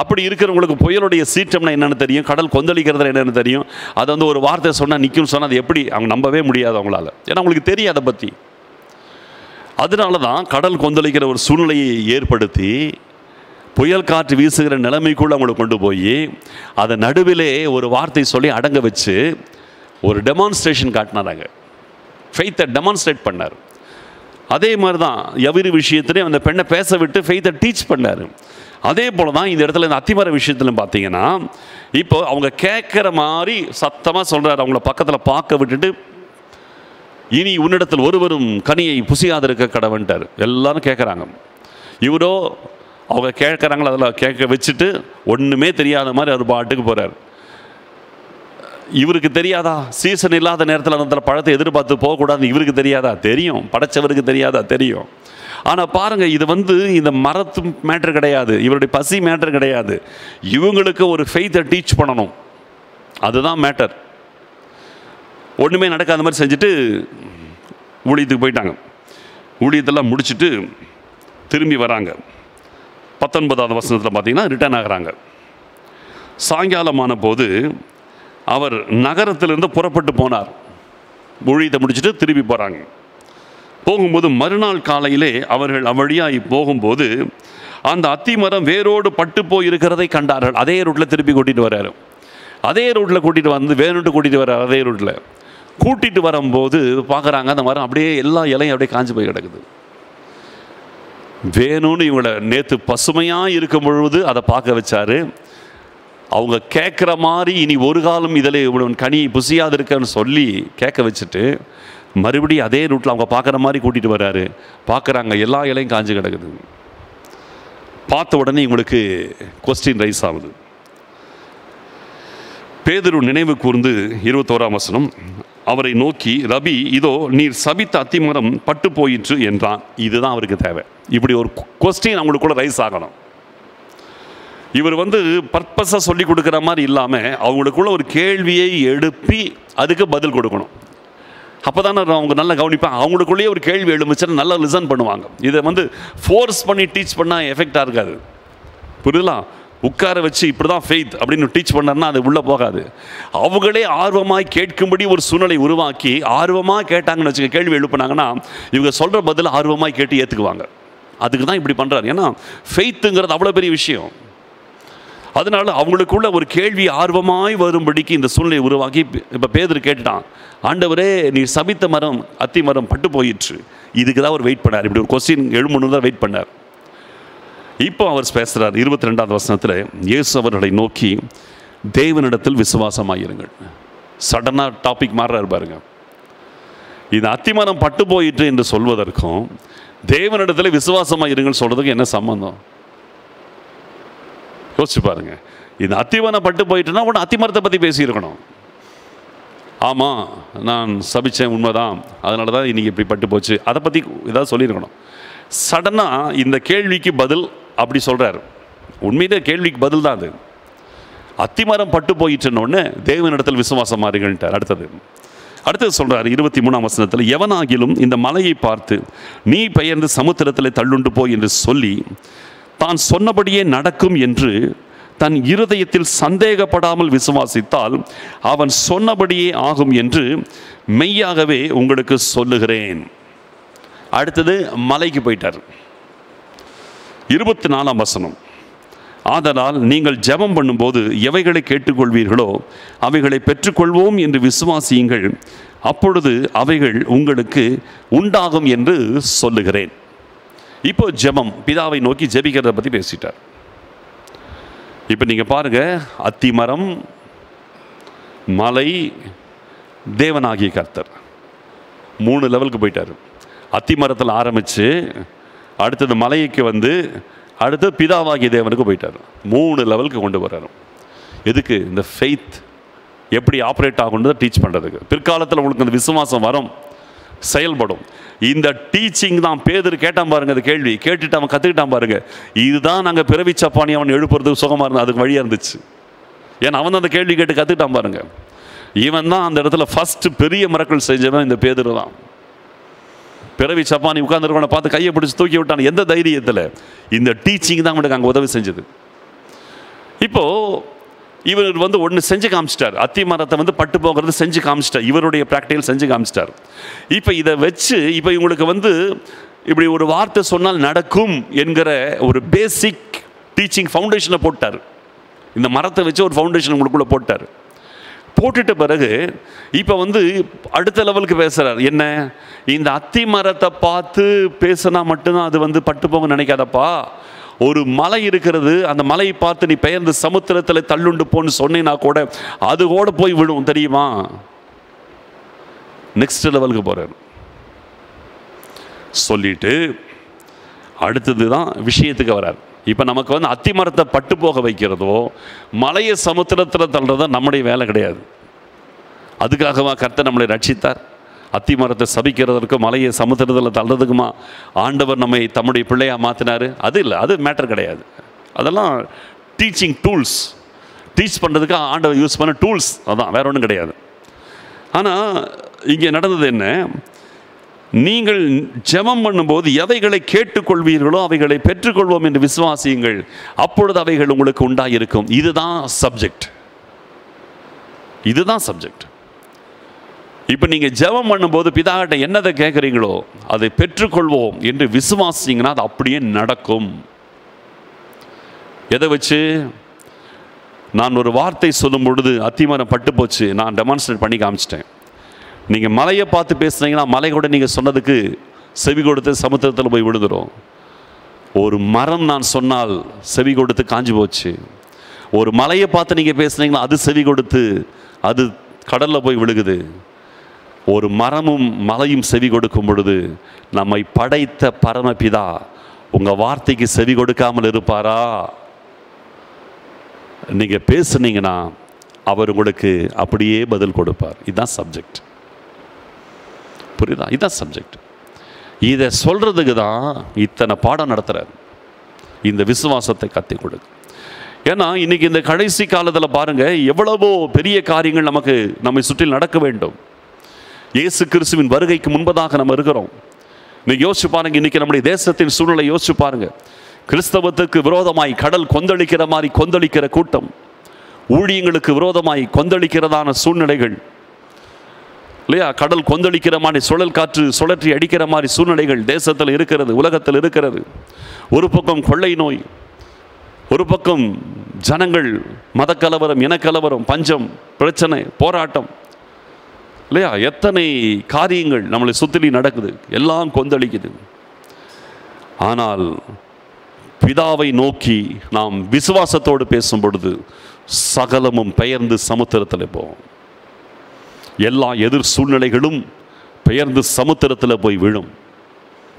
அப்படி இருக்கிறவங்களுக்கு புயலுடைய சீற்றம்னா என்னென்னு தெரியும், கடல் கொந்தளிக்கிறது என்னென்னு தெரியும். அதை ஒரு வார்த்தை சொன்னால் நிற்கும்னு சொன்னால் அது எப்படி அவங்க நம்பவே முடியாது அவங்களால. ஏன்னா அவங்களுக்கு தெரியும் அதை பற்றி. அதனால தான் கடல் கொந்தளிக்கிற ஒரு சூழ்நிலையை ஏற்படுத்தி புயல் காற்று வீசுகிற நிலைமைக்குள்ளே அவங்களை கொண்டு போய் அதை நடுவிலே ஒரு வார்த்தை சொல்லி அடங்க வச்சு ஒரு டெமான்ஸ்ட்ரேஷன் காட்டினாங்க. ஃபெய்த்தை டெமான்ஸ்ட்ரேட் பண்ணார். அதே மாதிரி தான் யவீர் விஷயத்துலேயும் அந்த பெண்ணை பேச விட்டு ஃபெய்த்தை டீச் பண்ணார். அதே போல் தான் இந்த இடத்துல இந்த அத்திமர விஷயத்தில் பார்த்தீங்கன்னா இப்போ அவங்க கேட்குற மாதிரி சத்தமாக சொல்கிறார். அவங்கள பக்கத்தில் பார்க்க விட்டுட்டு இனி உன்னிடத்தில் ஒருவரும் கனியை புசியாதிருக்க கடவன்ட்டார். எல்லாரும் கேட்குறாங்க. இவரோ அவங்க கேட்குறாங்களோ அதில் கேட்க வச்சுட்டு ஒன்றுமே தெரியாத மாதிரி அவர் பாட்டுக்கு போகிறார். இவருக்கு தெரியாதா? சீசன் இல்லாத நேரத்தில் அந்த பழத்தை எதிர்பார்த்து போகக்கூடாதுன்னு இவருக்கு தெரியாதா? தெரியும். படைச்சவருக்கு தெரியாதா? தெரியும். ஆனால் பாருங்கள், இது இந்த மரத்து மேட்ரு கிடையாது, இவருடைய பசி மேட்ரு கிடையாது. இவங்களுக்கு ஒரு ஃபெய்த்தை டீச் பண்ணணும், அதுதான் மேட்டர். ஒன்றுமே நடக்காத மாதிரி செஞ்சுட்டு ஊழியத்துக்கு போயிட்டாங்க. ஊழியத்தெல்லாம் முடிச்சுட்டு திரும்பி வராங்க. 19வது வசனத்தில் பார்த்தீங்கன்னா ரிட்டர்ன் ஆகிறாங்க. சாயங்காலமான போது அவர் நகரத்திலிருந்து புறப்பட்டு போனார். ஊழியத்தை முடிச்சுட்டு திரும்பி போகிறாங்க. போகும்போது மறுநாள் காலையிலே அவர்கள் அவ்வழியாய் போகும்போது அந்த அத்தி மரம் வேரோடு பட்டு போய் இருக்கிறதை கண்டார்கள். அதே ரூட்டில் திருப்பி கூட்டிகிட்டு வர்றாரு. அதே ரூட்டில் கூட்டிகிட்டு வந்து வேணுன்ட்டு கூட்டிகிட்டு வர்றாரு. அதே ரூட்டில் கூட்டிகிட்டு வரும்போது பார்க்குறாங்க, அந்த மரம் அப்படியே எல்லா இலையும் அப்படியே காஞ்சி போய் கிடக்குது. வேணும்னு இவங்களை நேற்று பசுமையாக இருக்கும் பொழுது அதை பார்க்க வச்சாரு. அவங்க கேட்குற மாதிரி இனி ஒரு காலம் இதில் இவ்வளோ கனி புசியாது இருக்கன்னு சொல்லி கேட்க வச்சுட்டு மறுபடியும் அதே ரூட்டில் அவங்க பார்க்குற மாதிரி கூட்டிகிட்டு வர்றாரு. பார்க்குறாங்க, எல்லா இலையும் காஞ்சி கிடக்குது. பார்த்த உடனே இவங்களுக்கு கொஸ்டின் ரைஸ் ஆகுது. பேதுரு நினைவு கூர்ந்து 21ஆம் வசனம், அவரை நோக்கி, ரபி, இதோ நீர் சபித்த அத்திமரம் பட்டு போயிற்று என்றான். இதுதான் அவருக்கு தேவை. இப்படி ஒரு கொஸ்டின் அவங்களுக்குள்ள ரைஸ் ஆகணும். இவர் பர்பஸாக சொல்லி கொடுக்குற மாதிரி இல்லாமல் அவங்களுக்குள்ள ஒரு கேள்வியை எழுப்பி அதுக்கு பதில் கொடுக்கணும். அப்போ தானே அவங்க நல்லா கவனிப்பாங்க. அவங்களுக்குள்ளேயே ஒரு கேள்வி எழுந்துச்சுன்னா நல்லா லிசன் பண்ணுவாங்க. இதை ஃபோர்ஸ் பண்ணி டீச் பண்ணால் எஃபெக்டாக இருக்காது. புரியுதுலாம்? உட்கார வச்சு இப்படி தான் ஃபெய்த் அப்படின்னு டீச் பண்ணார்னா அது உள்ளே போகாது. அவங்களே ஆர்வமாக கேட்கும்படி ஒரு சூழ்நிலை உருவாக்கி ஆர்வமாக கேட்டாங்கன்னு வச்சுக்க, கேள்வி எழுப்புனாங்கன்னா இவங்க சொல்கிற பதில் ஆர்வமாக கேட்டு ஏற்றுக்குவாங்க. அதுக்கு தான் இப்படி பண்ணுறாரு. ஏன்னா ஃபெய்த்துங்கிறது அவ்வளோ பெரிய விஷயம். அதனால் அவங்களுக்குள்ள ஒரு கேள்வி ஆர்வமாய் வரும்படிக்கு இந்த சூழ்நிலையை உருவாக்கி இப்போ பேதுரு கேட்டுட்டான், ஆண்டவரே நீர் சபித்த மரம் அத்தி மரம் பட்டு போயிற்று. இதுக்கு தான் அவர் வெயிட் பண்ணார். இப்படி ஒரு கொஸ்டின் எழுமணும் தான் வெயிட் பண்ணார். இப்போ அவர் பேசுகிறார் 22வது வசனத்தில், இயேசு அவர்களை நோக்கி, தேவனிடத்தில் விசுவாசமாயிருங்கள். சடனாக டாபிக் மாறுறாரு பாருங்க. இது அத்திமரம் பட்டு போயிற்று என்று சொல்வதற்கும் தேவனிடத்தில் விசுவாசமாயிருங்கள் சொல்றதுக்கும் என்ன சம்பந்தம்? யோசிச்சு பாருங்க. இது அத்திமரம் பட்டு போயிட்டுன்னா உடனே அத்திமரத்தை பற்றி பேசியிருக்கணும். ஆமாம், நான் சபிச்சேன், உண்மைதான், அதனால தான் இன்றைக்கி இப்படி பட்டு போச்சு, அதை பற்றி ஏதாவது சொல்லியிருக்கணும். சடனாக இந்த கேள்விக்கு பதில் அப்படி சொல்கிறார். உண்மையிலே கேள்விக்கு பதில் தான் அது. அத்திமரம் பட்டு போயிட்டுன்னொடனே தேவனிடத்தில் விசுவாசமாறுங்கள்ட்டார். அடுத்தது சொல்கிறார் 23ஆம் வசனத்தில், எவனாகிலும் இந்த மலையை பார்த்து நீ பெயர்ந்து சமுத்திரத்தில் தள்ளுண்டு போய் என்று சொல்லி தான் சொன்னபடியே நடக்கும் என்று தன் இருதயத்தில் சந்தேகப்படாமல் விசுவாசித்தால் அவன் சொன்னபடியே ஆகும் என்று மெய்யாகவே உங்களுக்கு சொல்லுகிறேன். அடுத்தது மலைக்கு போயிட்டார். 24ஆம் வசனம், ஆதலால் நீங்கள் ஜெபம் பண்ணும்போது எவைகளை கேட்டுக்கொள்வீர்களோ அவைகளை பெற்றுக்கொள்வோம் என்று விசுவாசியுங்கள், அப்பொழுது அவைகள் உங்களுக்கு உண்டாகும் என்று சொல்லுகிறேன். இப்போ ஜெபம், பிதாவை நோக்கி ஜெபிக்கிறத பற்றி பேசிட்டார். இப்போ நீங்கள் பாருங்கள், அத்திமரம், மலை, தேவனாகிய கர்த்தர், 3 லெவலுக்கு போயிட்டார். அத்திமரத்தில் ஆரம்பித்து அடுத்தது மலைக்கு அடுத்து பிதாவாகிய தேவனுக்கு போயிட்டார். 3 லெவலுக்கு கொண்டு வர்றாரு. எதுக்கு? இந்த ஃபெய்த் எப்படி ஆப்ரேட் ஆகுன்றதை டீச் பண்ணுறதுக்கு. பிற்காலத்தில் உங்களுக்கு அந்த விசுவாசம் வரும், செயல்படும். இந்த டீச்சிங் தான் பேதுரு கேட்டான் பாருங்க. அந்த கேள்வி கேட்டுட்டு அவன் கற்றுக்கிட்டான் பாருங்க. இதுதான் நாங்கள் பிறவி சப்பானி அவன் எழுப்புறதுக்கு சுகமாக இருந்தால் அதுக்கு வழியாக இருந்துச்சு. ஏன்னா அவன் தான் அந்த கேள்வி கேட்டு கற்றுக்கிட்டான் பாருங்க. இவன் தான் அந்த இடத்துல ஃபஸ்ட்டு பெரிய மிரக்கல் செஞ்சவன் இந்த பேதுரு தான். பிறவி சப்பானி உட்கார்ந்துருக்கவனை பார்த்து கையை பிடிச்சி தூக்கி விட்டான். எந்த தைரியத்தில்? இந்த டீச்சிங் தான் அவனுக்கு அங்கே உதவி செஞ்சது. இப்போது இவர் ஒன்று செஞ்சு காமிச்சிட்டார். அத்தி மரத்தை பட்டு போகிறது செஞ்சு காமிச்சிட்டார். இவருடைய ப்ராக்டிகல் செஞ்சு காமிச்சிட்டார். இப்போ இதை வச்சு இப்போ இவங்களுக்கு இப்படி ஒரு வார்த்தை சொன்னால் நடக்கும் என்கிற ஒரு பேசிக் டீச்சிங் ஃபவுண்டேஷனை போட்டார். இந்த மரத்தை வச்சு ஒரு ஃபவுண்டேஷன் உங்களுக்குள்ளே போட்டார். போட்டுட்ட பிறகு இப்போ அடுத்த லெவலுக்கு பேசுகிறார். என்ன? இந்த அத்தி மரத்தை பார்த்து பேசினா மட்டும்தான் அது பட்டு போக நினைக்காதப்பா. ஒரு மலை இருக்கிறது, அந்த மலையை பார்த்து நீ பெயர்ந்து சமுத்திரத்தில் தள்ளுண்டு போன்னு சொன்னீங்கன்னா கூட அது கூட போய் விடும், தெரியுமா? நெக்ஸ்ட் லெவலுக்கு போகிறார். சொல்லிட்டு அடுத்தது தான் விஷயத்துக்கு வரார். இப்போ நமக்கு அத்தி மரத்தை பட்டு போக வைக்கிறதோ மலையை சமுத்திரத்தில் தள்ளுறதோ நம்முடைய வேலை கிடையாது. அதுக்காகவா கர்த்தர் நம்மளை ரட்சித்தார்? அத்தி மரத்தை சபிக்கிறதற்கும் மலையை சமுத்திரத்தில் தள்ளுறதுக்குமா ஆண்டவர் நம்மை தம்முடைய பிள்ளையாக மாற்றினார்? அது இல்லை, அது மேட்டர் கிடையாது. அதெல்லாம் டீச்சிங் டூல்ஸ், டீச் பண்ணுறதுக்கு ஆண்டவர் யூஸ் பண்ண டூல்ஸ், அதான், வேற ஒன்றும் கிடையாது. ஆனால் இங்கே நடந்தது என்ன? நீங்கள் ஜெபம் பண்ணும்போது எவைகளை கேட்டுக்கொள்வீர்களோ அவைகளை பெற்றுக்கொள்வோம் என்று விசுவாசியுங்கள், அப்பொழுது அவைகள் உங்களுக்கு உண்டாயிருக்கும். இதுதான் சப்ஜெக்ட், இதுதான் சப்ஜெக்ட். இப்போ நீங்கள் ஜெபம் பண்ணும்போது பிதாகிட்ட என்னதை கேட்குறீங்களோ அதை பெற்றுக்கொள்வோம் என்று விசுவாசிங்கன்னா அது அப்படியே நடக்கும். எதை வச்சு? நான் ஒரு வார்த்தை சொல்லும் பொழுது அத்திமரம் பட்டு போச்சு, நான் டெமான்ஸ்ட்ரேட் பண்ணி காமிச்சிட்டேன். நீங்கள் மலையை பார்த்து பேசுனீங்கன்னா மலை கூட நீங்கள் சொன்னதுக்கு செவி கொடுத்து சமுத்திரத்தில் போய் விழுந்துடும். ஒரு மரம் நான் சொன்னால் செவி கொடுத்து காஞ்சி போச்சு. ஒரு மலையை பார்த்து நீங்கள் பேசுனீங்கன்னா அது செவி கொடுத்து அது கடலில் போய் விழுகுது. ஒரு மரமும் மலையும் செவி கொடுக்கும் பொழுது நம்மை படைத்த பரமபிதா உங்கள் வார்த்தைக்கு செவி கொடுக்காமல் இருப்பாரா? நீங்கள் பேசுனீங்கன்னா அவர் உங்களுக்கு அப்படியே பதில் கொடுப்பார். இதுதான் சப்ஜெக்ட், புரியுதா? இதுதான் சப்ஜெக்ட். இதை சொல்கிறதுக்கு தான் இத்தனை பாடம் நடத்துகிறார், இந்த விசுவாசத்தை கற்றுக் கொடுக்கு. ஏன்னா இன்றைக்கி இந்த கடைசி காலத்தில் பாருங்கள், எவ்வளவோ பெரிய காரியங்கள் நம்மை சுற்றி நடக்க வேண்டும். இயேசு கிறிஸ்துவின் வருகைக்கு முன்பதாக நம்ம இருக்கிறோம். இன்னைக்கு யோசிச்சு பாருங்க, இன்னைக்கு நம்முடைய தேசத்தின் சூழ்நிலை யோசிச்சு பாருங்க. கிறிஸ்தவத்துக்கு விரோதமாய் கடல் கொந்தளிக்கிற மாதிரி கொந்தளிக்கிற கூட்டம், ஊழியங்களுக்கு விரோதமாய் கொந்தளிக்கிறதான சூழ்நிலைகள் இல்லையா? கடல் கொந்தளிக்கிற மாதிரி, சுழல் காற்று சுழற்றி அடிக்கிற மாதிரி சூழ்நிலைகள் தேசத்தில் இருக்கிறது, உலகத்தில் இருக்கிறது. ஒரு பக்கம் கொள்ளை நோய், ஒரு பக்கம் ஜனங்கள் மதக்கலவரம், இனக்கலவரம், பஞ்சம், பிரச்சனை, போராட்டம் இல்லையா? எத்தனை காரியங்கள் நம்மளை சுற்றி நடக்குது, எல்லாம் கொந்தளிக்குது. ஆனால் பிதாவை நோக்கி நாம் விசுவாசத்தோடு பேசும் பொழுது சகலமும் பெயர்ந்து சமுத்திரத்தில் போவோம். எல்லா எதிர் சூழ்நிலைகளும் பெயர்ந்து சமுத்திரத்தில் போய் விழும்.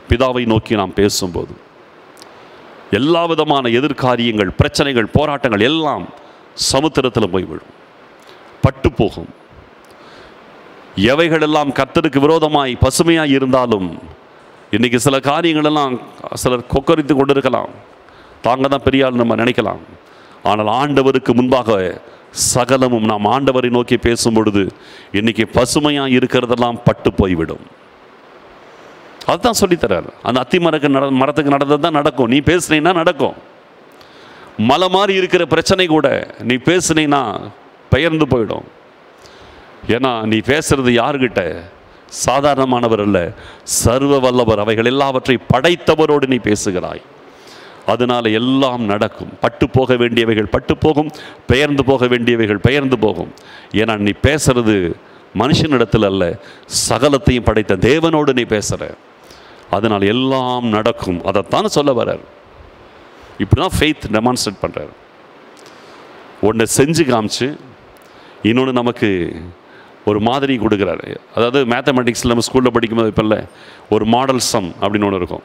பிதாவை நோக்கி நாம் பேசும்போது எல்லா விதமான எதிர்காரியங்கள், பிரச்சனைகள், போராட்டங்கள் எல்லாம் சமுத்திரத்தில் போய் விழும், பட்டு போகும். எவைகளெல்லாம் கர்த்தருக்கு விரோதமாய் பசுமையாக இருந்தாலும் இன்றைக்கி சில காரியங்களெல்லாம் சிலர் கொக்கரித்து கொண்டு இருக்கலாம், தாங்க தான் பெரிய ஆள் நம்ம நினைக்கலாம். ஆனால் ஆண்டவருக்கு முன்பாக சகலமும் நாம் ஆண்டவரை நோக்கி பேசும் பொழுது இன்றைக்கி பசுமையாக இருக்கிறதெல்லாம் பட்டு போய்விடும். அதுதான் சொல்லித்தரார். அந்த அத்தி மரத்துக்கு நடந்தது தான் நடக்கும். நீ பேசுனீன்னா நடக்கும். மலை மாதிரி இருக்கிற பிரச்சனை கூட நீ பேசுனீன்னா பெயர்ந்து போயிடும். ஏன்னா நீ பேசுறது யாருக்கிட்ட? சாதாரணமானவர் அல்ல, சர்வ வல்லவர். அவைகள் எல்லாவற்றையும் படைத்தவரோடு நீ பேசுகிறாய். அதனால எல்லாம் நடக்கும். பட்டு போக வேண்டியவைகள் பட்டு போகும், பெயர்ந்து போக வேண்டியவைகள் பெயர்ந்து போகும். ஏன்னா நீ பேசுறது மனுஷனிடத்தில் அல்ல, சகலத்தையும் படைத்த தேவனோடு நீ பேசுற. அதனால் எல்லாம் நடக்கும். அதைத்தான் சொல்ல வர்றார். இப்படிதான் ஃபெய்த் டெமான்ஸ்ட்ரேட் பண்ணுறார். ஒன்றை செஞ்சு காமிச்சு இன்னொன்று நமக்கு ஒரு மாதிரி கொடுக்குறாரு. அதாவது மேத்தமெட்டிக்ஸில் நம்ம ஸ்கூலில் படிக்கும்போது இப்போ இல்லை, ஒரு மாடல் சம் அப்படின்னு ஒன்று இருக்கும்.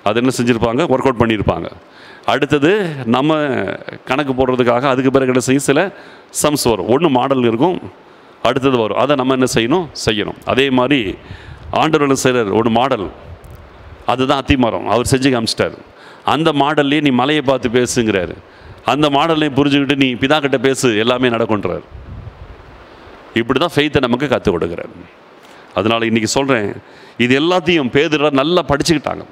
அது என்ன செஞ்சுருப்பாங்க? ஒர்க் அவுட் பண்ணியிருப்பாங்க. அடுத்தது நம்ம கணக்கு போடுறதுக்காக அதுக்கு பிறகு என்ன செய்யும்? சில சம்ஸ் வரும். ஒன்று மாடல் இருக்கும், அடுத்தது வரும். அதை நம்ம என்ன செய்யணும். அதே மாதிரி ஆண்டவர்கள் செய்கிறார் ஒரு மாடல், அதுதான் அத்திமரம். அவர் செஞ்சு காமிச்சிட்டார். அந்த மாடல்லையே நீ மலையை பார்த்து பேசுங்கிறாரு. அந்த மாடல்லையும் புரிஞ்சுக்கிட்டு நீ பிதாக்கிட்ட பேசு, எல்லாமே நடக்குன்றார். இப்படி தான் ஃபெய்த்தை நமக்கு கற்றுக் கொடுக்குறார். அதனால் இன்றைக்கி சொல்கிறேன், இது எல்லாத்தையும் பேதுரு நல்லா படிச்சுக்கிட்டாங்க.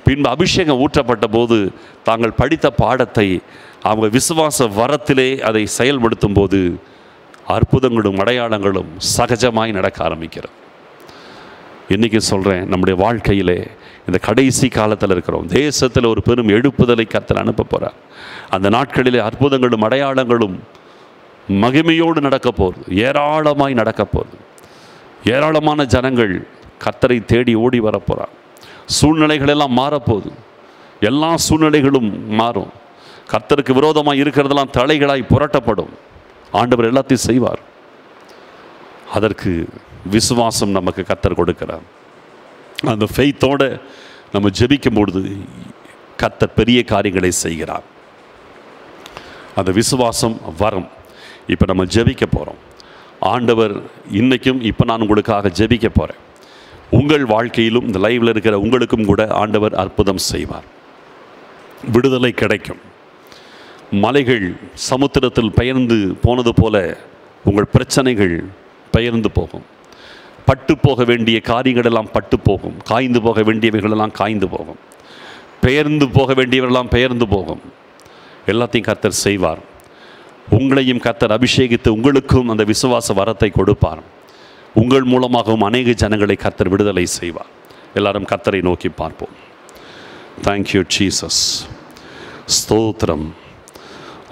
பின்பு அபிஷேகம் ஊற்றப்பட்ட போது தாங்கள் படித்த பாடத்தை அவங்க விசுவாச வரத்திலே அதை செயல்படுத்தும் போது அற்புதங்களும் அடையாளங்களும் சகஜமாய் நடக்க ஆரம்பிக்கிறது. இன்றைக்கி சொல்கிறேன், நம்முடைய வாழ்க்கையிலே இந்த கடைசி காலத்தில் இருக்கிறோம். தேசத்தில் ஒரு பெரும் எழுப்புதலை கர்த்தர் அனுப்ப போகிறார். அந்த நாட்களிலே அற்புதங்களும் அடையாளங்களும் மகிமையோடு நடக்க போகுது, ஏராளமாய் நடக்க போகுது. ஏராளமான ஜனங்கள் கர்த்தரை தேடி ஓடி வரப்போகிறார். சூழ்நிலைகள் எல்லாம் மாறப்போகுது. எல்லா சூழ்நிலைகளும் மாறும். கர்த்தருக்கு விரோதமாக இருக்கிறதெல்லாம் தலைகளாய் புரட்டப்படும். ஆண்டவர் எல்லாத்தையும் செய்வார். அதற்கு விசுவாசம் நமக்கு கர்த்தர் கொடுக்கிறார். அந்த ஃபெய்த்தோடு நம்ம ஜெபிக்கும் பொழுது கர்த்தர் பெரிய காரியங்களை செய்கிறார். அந்த விசுவாசம் வரும். இப்போ நம்ம ஜெபிக்க போகிறோம். ஆண்டவர் இன்னைக்கும் இப்போ நான் உங்களுக்காக ஜெபிக்க போகிறேன். உங்கள் வாழ்க்கையிலும் இந்த லைவில் இருக்கிற உங்களுக்கும் கூட ஆண்டவர் அற்புதம் செய்வார். விடுதலை கிடைக்கும். மலைகள் சமுத்திரத்தில் பெயர்ந்து போனது போல உங்கள் பிரச்சனைகள் பெயர்ந்து போகும். பட்டு போக வேண்டிய காரியங்களெல்லாம் பட்டு போகும். காய்ந்து போக வேண்டியவைகளெல்லாம் காய்ந்து போகும். பெயர்ந்து போக வேண்டியவர்களெல்லாம் பெயர்ந்து போகும். எல்லாத்தையும் கர்த்தர் செய்வார். உங்களையும் கர்த்தர் அபிஷேகித்து உங்களுக்கும் அந்த விசுவாச வரத்தை கொடுப்பார். உங்கள் மூலமாகவும் அநேக ஜனங்களை கர்த்தர் விடுதலை செய்வார். எல்லாரும் கர்த்தரை நோக்கி பார்ப்போம். Thank you Jesus. ஸ்தோத்திரம்.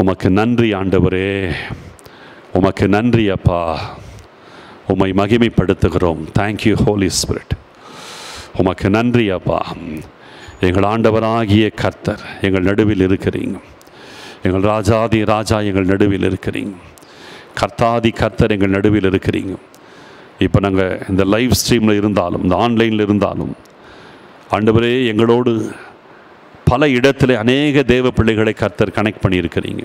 உமக்கு நன்றி ஆண்டவரே, உமக்கு நன்றி அப்பா. உம்மை மகிமைப்படுத்துகிறோம். Thank you holy spirit. உமக்கு நன்றி அப்பா. எங்கள் ஆண்டவராகிய கர்த்தர் எங்கள் நடுவில் இருக்கிறீங்க. எங்கள் ராஜாதி ராஜா எங்கள் நடுவில் இருக்கிறீங்க. கர்த்தாதி கர்த்தர் எங்கள் நடுவில் இருக்கிறீங்க. இப்போ நாங்கள் இந்த லைவ் ஸ்ட்ரீமில் இருந்தாலும் இந்த ஆன்லைனில் இருந்தாலும் ஆண்டவரே எங்களோடு பல இடத்துல அநேக தேவ பிள்ளைகளை கர்த்தர் கனெக்ட் பண்ணியிருக்கிறீங்க.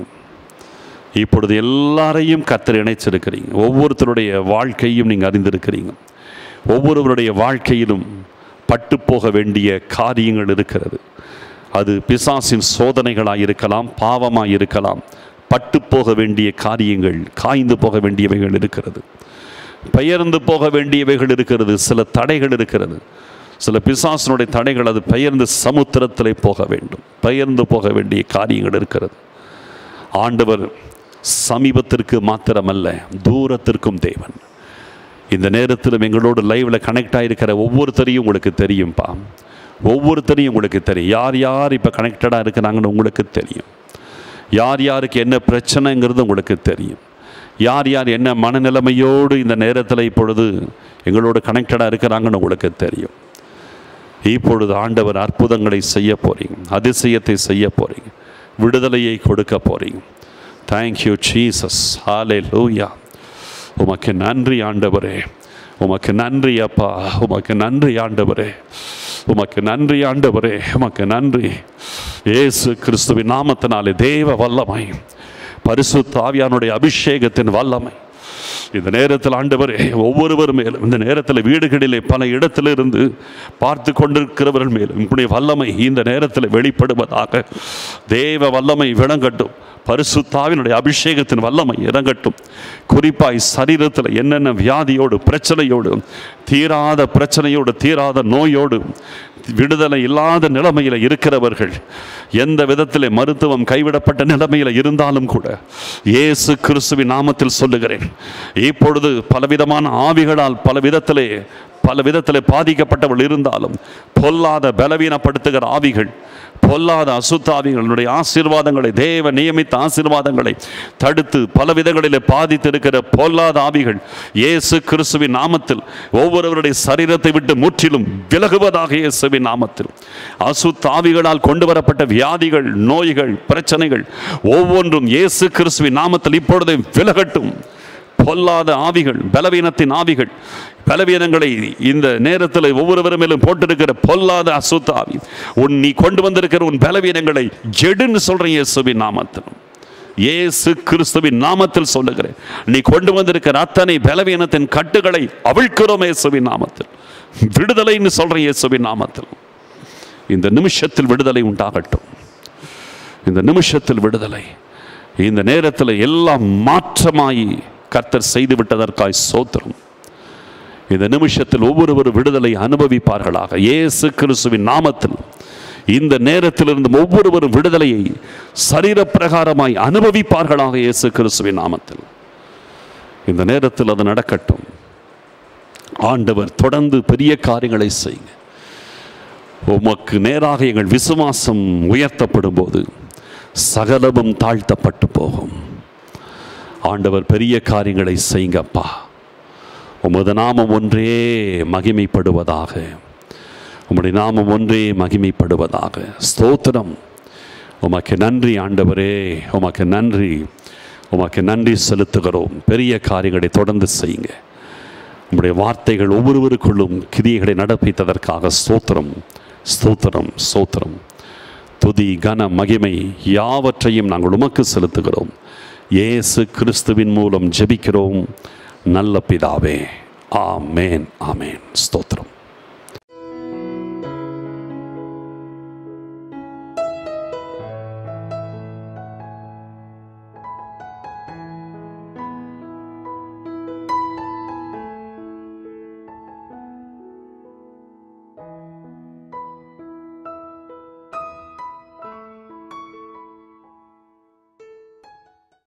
இப்பொழுது எல்லாரையும் கர்த்தர் இணைச்சிருக்கிறீங்க. ஒவ்வொருத்தருடைய வாழ்க்கையும் நீங்கள் அறிந்திருக்கிறீங்க. ஒவ்வொருவருடைய வாழ்க்கையிலும் பட்டு போக வேண்டிய காரியங்கள் இருக்கிறது. அது பிசாசின் சோதனைகளாக இருக்கலாம், பாவமாக இருக்கலாம். பட்டு போக வேண்டிய காரியங்கள், காய்ந்து போக வேண்டியவைகள் இருக்கிறது. பெயர்ந்து போக வேண்டியவைகள் இருக்கிறது. சில தடைகள் இருக்கிறது. சில பிசாசினுடைய தடைகள், அது பெயர்ந்து சமுத்திரத்திலே போக வேண்டும். பெயர்ந்து போக வேண்டிய காரியங்கள் இருக்கிறது. ஆண்டவர் சமீபத்திற்கு மாத்திரமல்ல, தூரத்திற்கும் தேவன். இந்த நேரத்திலும் எங்களோடு லைவில் கனெக்ட் ஆகிருக்கிற ஒவ்வொருத்தரையும் உங்களுக்கு தெரியும்ப்பா. ஒவ்வொருத்தரையும் உங்களுக்கு தெரியும். யார் யார் இப்போ கனெக்டடாக இருக்கிறாங்கன்னு உங்களுக்கு தெரியும். யார் யாருக்கு என்ன பிரச்சனைங்கிறது உங்களுக்கு தெரியும். யார் யார் என்ன மனநிலைமையோடு இந்த நேரத்தில் இப்பொழுது எங்களோடு கனெக்டடாக இருக்கிறாங்கன்னு உங்களுக்கு தெரியும். இப்பொழுது ஆண்டவர் அற்புதங்களை செய்ய போகிறீங்க. அதிசயத்தை செய்ய போகிறீங்க. விடுதலையை கொடுக்க போகிறீங்க. Thank you Jesus. ஹல்லேலூயா. உமக்கு நன்றி ஆண்டவரே. உமக்கு நன்றி அப்பா. உமக்கு நன்றி ஆண்டவரே. உமக்கு நன்றி ஆண்டவரே. உமக்கு நன்றி. இயேசு கிறிஸ்துவின் நாமத்தினாலே தேவ வல்லமை, பரிசுத்த ஆவியானுடைய அபிஷேகத்தின் வல்லமை இந்த நேரத்தில் ஆண்டவரே ஒவ்வொருவர் மேலும், இந்த நேரத்தில் வீடுகளிலே பல இடத்திலிருந்து பார்த்து கொண்டிருக்கிறவர்கள் மேலும் இப்படி வல்லமை இந்த நேரத்தில் வெளிப்படுவதாக. தேவ வல்லமை விளங்கட்டும். பரிசுத்தாவினுடைய அபிஷேகத்தின் வல்லமை இறங்கட்டும். குறிப்பாய் சரீரத்தில் என்னென்ன வியாதியோடு, பிரச்சனையோடு, தீராத பிரச்சனையோடு, தீராத நோயோடு, விடுதலை இல்லாத நிலைமையில் இருக்கிறவர்கள், எந்த விதத்திலே மருத்துவம் கைவிடப்பட்ட நிலைமையில் இருந்தாலும் கூட இயேசு கிறிஸ்துவின் நாமத்தில் சொல்லுகிறேன், இப்பொழுது பலவிதமான ஆவிகளால் பல விதத்திலே பாதிக்கப்பட்டவர்கள் இருந்தாலும், பொல்லாத பலவீனப்படுத்துகிற ஆவிகள், பொல்லாத அசுத்தாவிகளுடைய ஆசீர்வாதங்களை, தேவ நியமித்த ஆசீர்வாதங்களை தடுத்து பல விதங்களிலே பாதித்திருக்கிற பொல்லாத ஆவிகள் இயேசு கிறிஸ்துவின் நாமத்தில் ஒவ்வொருவருடைய சரீரத்தை விட்டு முற்றிலும் விலகுவதாக. இயேசுவின் நாமத்தில் அசுத்தாவிகளால் கொண்டு வரப்பட்ட வியாதிகள், நோய்கள், பிரச்சனைகள் ஒவ்வொன்றும் இயேசு கிறிஸ்துவின் நாமத்தில் இப்பொழுது விலகட்டும். பொல்லாத ஆவிகள், பலவீனத்தின் ஆவிகள், பலவீனங்களை இந்த நேரத்தில் ஒவ்வொருவரு மேலும் போட்டிருக்கிற பொல்லாத அசுத்த ஆவி, நீ கொண்டு வந்திருக்கிற உன் பலவீனங்களை ஜெடுன்னு சொல்றேன் இயேசுவின் நாமத்தில். இயேசு கிறிஸ்துவின் நாமத்தில் சொல்லுகிறேன், நீ கொண்டு வந்திருக்கிற அத்தனை பலவீனத்தின் கட்டுகளை அவிழ்க்கிறோம் இயேசுவின் நாமத்தில். விடுதலைன்னு சொல்றேன் இயேசுவின் நாமத்தில். இந்த நிமிஷத்தில் விடுதலை உண்டாகட்டும். இந்த நிமிஷத்தில் விடுதலை. இந்த நேரத்தில் எல்லாம் மாற்றமாயி கர்த்தர் செய்து விட்டதற்காய் ஸ்தோத்திரம். இந்த நிமிஷத்தில் ஒவ்வொருவரும் விடுதலை அனுபவிப்பார்களாக இயேசு கிறிஸ்துவின் நாமத்தில். இந்த நேரத்திலிருந்து ஒவ்வொருவரும் விடுதலையை சரீர பிரகாரமாய் அனுபவிப்பார்களாக இயேசு கிறிஸ்துவின் நாமத்தில். இந்த நேரத்தில் அது நடக்கட்டும். ஆண்டவர் தொடர்ந்து பெரிய காரியங்களை செய்யுங்க. உமக்கு நேராக எங்கள் விசுவாசம் உயர்த்தப்படும் போது சகலமும் தாழ்த்தப்பட்டு போகும். ஆண்டவர் பெரிய காரியங்களை செய்யுங்கப்பா. உமது நாமம் ஒன்றே மகிமைப்படுவதாக. உம்முடைய நாமம் ஒன்றே மகிமைப்படுவதாக. ஸ்தோத்திரம். உமக்கு நன்றி ஆண்டவரே. உமக்கு நன்றி. உமக்கு நன்றி செலுத்துகிறோம். பெரிய காரியங்களை தொடர்ந்து செய்யுங்க. உம்முடைய வார்த்தைகள் ஒவ்வொருவருக்குள்ளும் கிரியைகளை நடப்பித்ததற்காக ஸ்தோத்திரம், ஸ்தோத்திரம், ஸ்தோத்திரம். துதி, கன, மகிமை யாவற்றையும் நாங்கள் உமக்கு செலுத்துகிறோம். இயேசு கிறிஸ்துவின் மூலம் ஜெபிக்கிறோம் நல்ல பிதாவே. ஆமேன், ஆமேன். ஸ்தோத்திரம்.